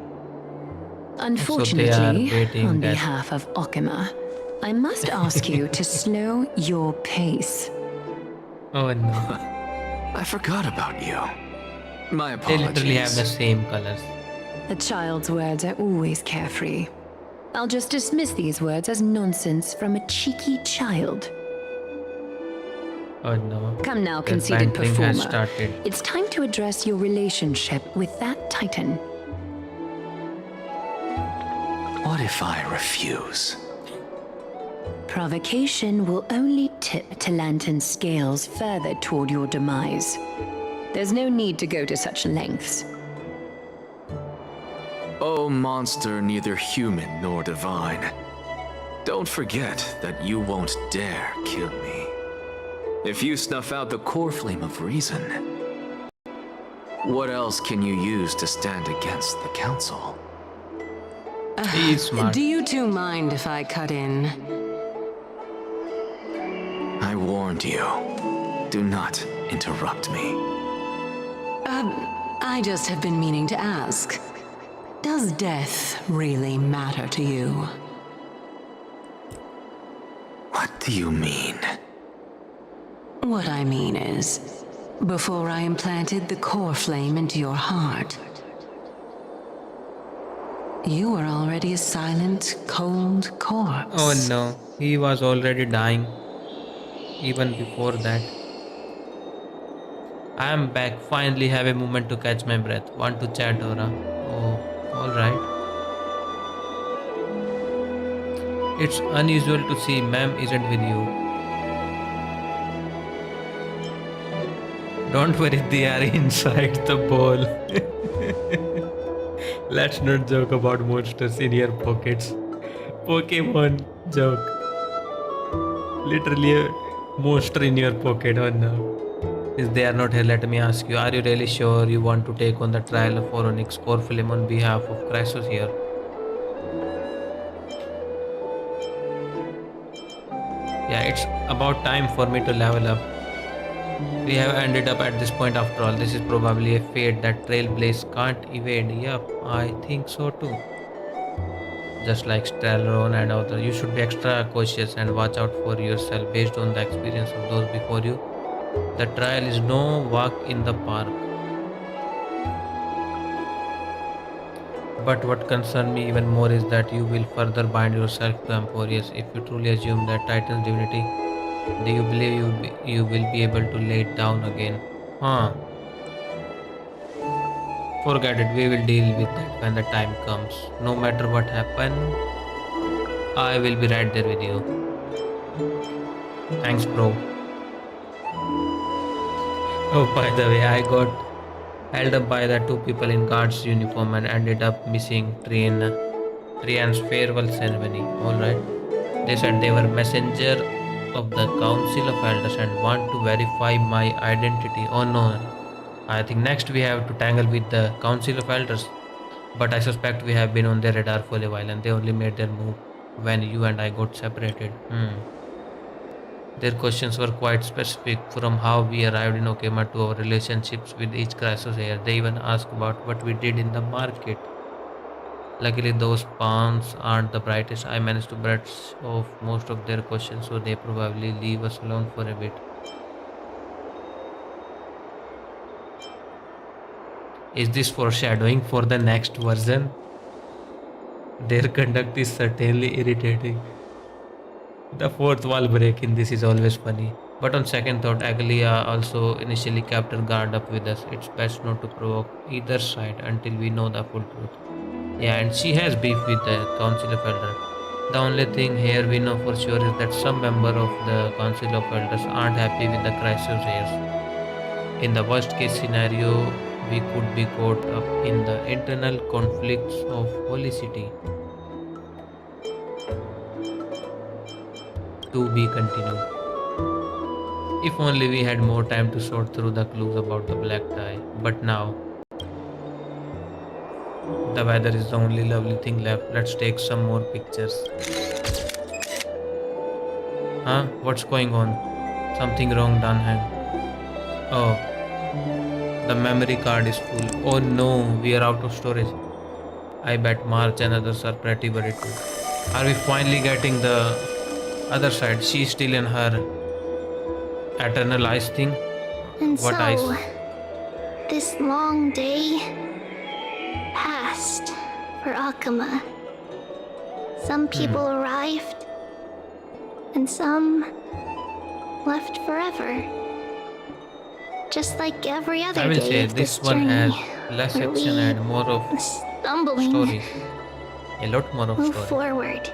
Unfortunately, waiting on that- behalf of Okima, I must ask you to slow your pace. Oh no. I forgot about you. My They literally have the apologies. same colors. A child's words are always carefree. I'll just dismiss these words as nonsense from a cheeky child. Oh no. Come now, The conceited bantering has performer. started. It's time to address your relationship with that Titan. What if I refuse? Provocation will only tip Talantan's scales further toward your demise. There's no need to go to such lengths. Oh, monster neither human nor divine. Don't forget that you won't dare kill me. If you snuff out the core flame of reason, what else can you use to stand against the council? He's smart. Do you two mind if I cut in? I warned you. Do not interrupt me. I just have been meaning to ask. Does death really matter to you? What do you mean? What I mean is, before I implanted the core flame into your heart, you were already a silent, cold corpse. Oh no. He was already dying. Even before that. I am back. Finally have a moment to catch my breath. Want to chat, Dora? Oh, alright. It's unusual to see ma'am isn't with you. Don't worry, they are inside the ball. Let's not joke about monsters in your pockets. Pokemon joke. Literally a monster in your pocket. Oh no. If they are not here, let me ask you, are you really sure you want to take on the trial of Onyx core film on behalf of Chrysos here? Yeah, it's about time for me to level up. We have ended up at this point after all. This is probably a fate that Trailblaze can't evade. Yup, I think so too. Just like Stalron and others, you should be extra cautious and watch out for yourself based on the experience of those before you. The trial is no walk in the park. But what concerns me even more is that you will further bind yourself to Emporius if you truly assume that Titan's divinity. Do you believe you will be able to lay it down again? Huh. Forget it, we will deal with that when the time comes. No matter what happens, I will be right there with you. Thanks, bro. Oh, by the way, I got held up by the two people in guard's uniform and ended up missing Trian's farewell ceremony. Alright. They said they were messenger of the Council of Elders and want to verify my identity. Oh no. I think next we have to tangle with the Council of Elders. But I suspect we have been on their radar for a while and they only made their move when you and I got separated. Their questions were quite specific, from how we arrived in Okema to our relationships with each crisis here. They even asked about what we did in the market. Luckily, those pawns aren't the brightest. I managed to brush off most of their questions, so they probably leave us alone for a bit. Is this foreshadowing for the next version? Their conduct is certainly irritating. The fourth wall break in this is always funny. But on second thought, Agalia also initially kept her guard up with us. It's best not to provoke either side until we know the full truth. Yeah, and she has beef with the Council of Elders. The only thing here we know for sure is that some member of the Council of Elders aren't happy with the crisis here. In the worst case scenario, we could be caught up in the internal conflicts of Holy City. To be continued. If only we had more time to sort through the clues about the black tie. But now, the weather is the only lovely thing left. Let's take some more pictures. Huh? What's going on? Something wrong, Danhang. Oh, the memory card is full. Oh no, we are out of storage. I bet March and others are pretty worried too. Are we finally getting the other side? She's still in her eternal ice thing. And what so, ice? this long day passed for Akama. Some people arrived, and some left forever. Just like every other I will day say of this this one journey, has less where action we and more of stumbling story. A lot more of move story. forward.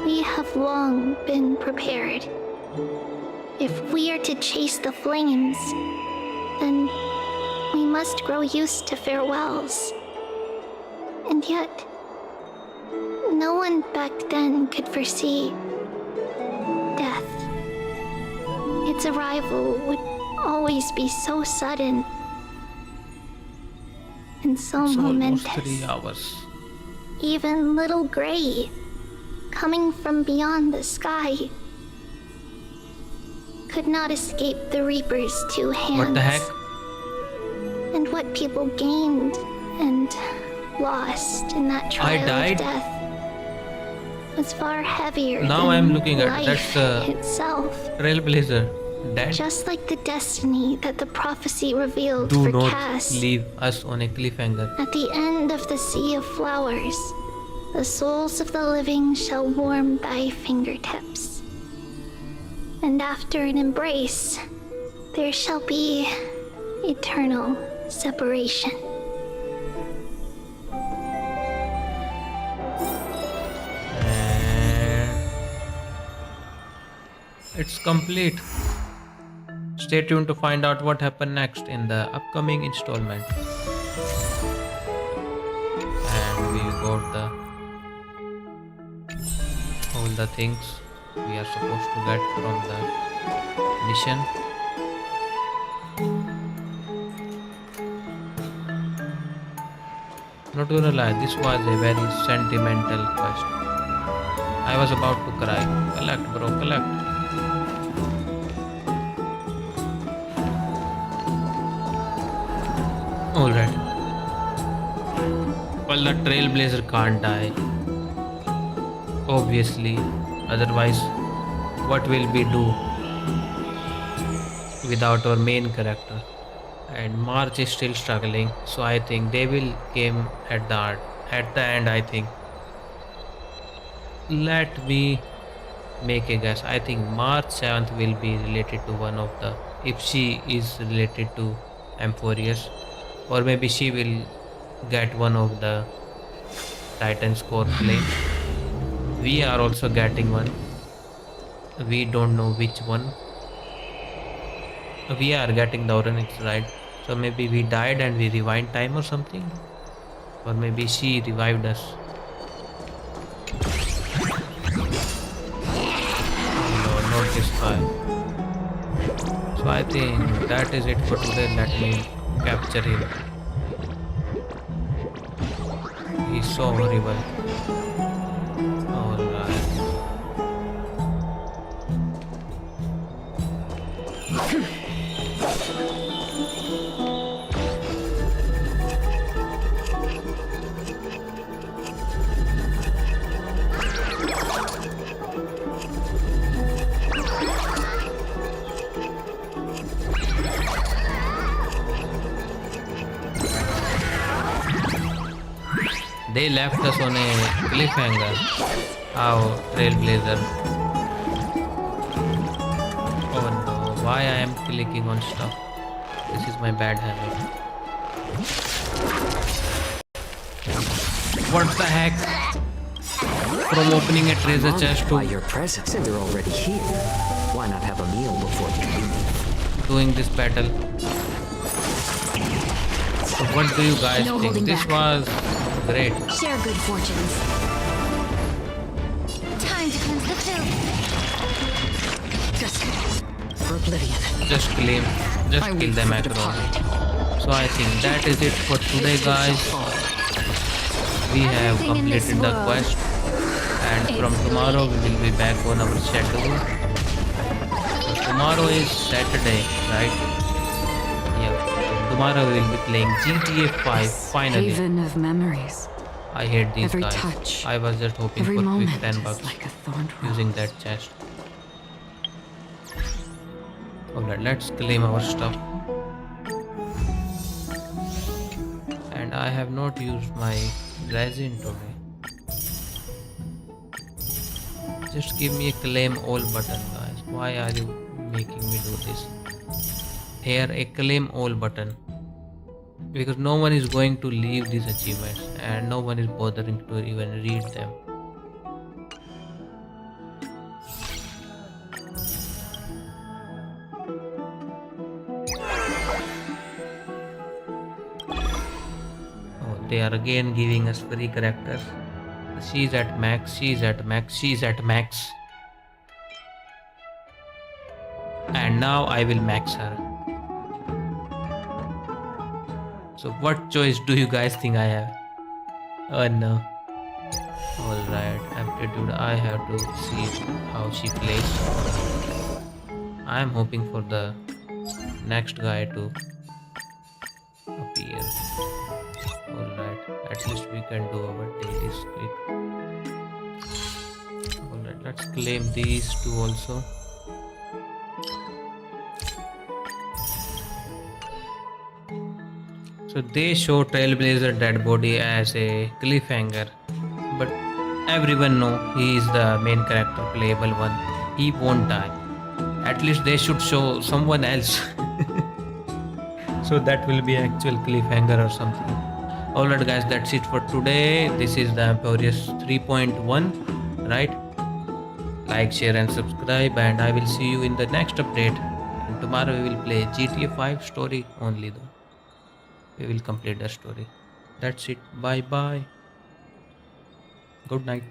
We have long been prepared. If we are to chase the flames, then we must grow used to farewells. And yet, no one back then could foresee death. Its arrival would always be so sudden and so It's almost momentous. 3 hours. Even little Gray, coming from beyond the sky, could not escape the Reaper's two hands. What the heck? And what people gained and lost in that trial died? of death was far heavier Now than I'm looking at life that's the itself. Trailblazer. Dead? Just like the destiny that the prophecy revealed Do for not Cass. leave us on a cliffhanger. At the end of the Sea of Flowers, the souls of the living shall warm thy fingertips. And after an embrace, there shall be eternal separation. It's complete. Stay tuned to find out what happened next in the upcoming installment. And we got all the things we are supposed to get from the mission. Not gonna lie, this was a very sentimental quest. I was about to cry. Collect, bro, collect. Alright. Well, the Trailblazer can't die. Obviously. Otherwise, what will we do without our main character? And March is still struggling, so I think they will come at the end, I think. Let me make a guess. I think March 7th will be related to one of the, if she is related to Amphorius, or maybe she will get one of the Titan's core flame. we are also getting one. We don't know which one. We are getting the Oranix, right? So maybe we died and we rewind time or something, or maybe she revived us. No, not this guy. So I think that is it for today. Let me capture him. He's so horrible. Alright. They left us on a cliffhanger. Oh, Trailblazer. Oh no, why I am clicking on stuff? This is my bad habit. What the heck? From opening a treasure chest to your presence, and they're already here. Why not have a meal before doing this battle? So what do you guys No think? holding This back. was great. Share good fortunes. Time to cleanse the filth. Just for oblivion. Just kill them aggro. So I think that is it for today, guys. We have completed the quest, and from tomorrow we will be back on our schedule. So tomorrow is Saturday, right? Yeah. Tomorrow we will be playing GTA 5 finally. Haven of memories. I hate these Every guys. touch, I was just hoping every for moment quick 10 is bucks like a thorned using that chest. Alright, let's claim our stuff. And I have not used my resin today. Just give me a claim all button, guys. Why are you making me do this? Here, a claim all button. Because no one is going to leave these achievements and no one is bothering to even read them. Oh, they are again giving us free characters. She's at max, she's at max, she's at max. And now I will max her. So what choice do you guys think I have? Oh no. Alright, aptitude, I have to see how she plays. I am hoping for the next guy to appear. Alright, at least we can do our dailies quick. Alright, let's claim these two also. So they show Trailblazer dead body as a cliffhanger, but everyone know he is the main character, playable one. He won't die. At least they should show someone else. So that will be actual cliffhanger or something. Alright guys, that's it for today. This is the Emporius 3.1, right? Like, share and subscribe, and I will see you in the next update. And tomorrow we will play GTA 5 story only though. We will complete the story. That's it. Bye bye. Good night.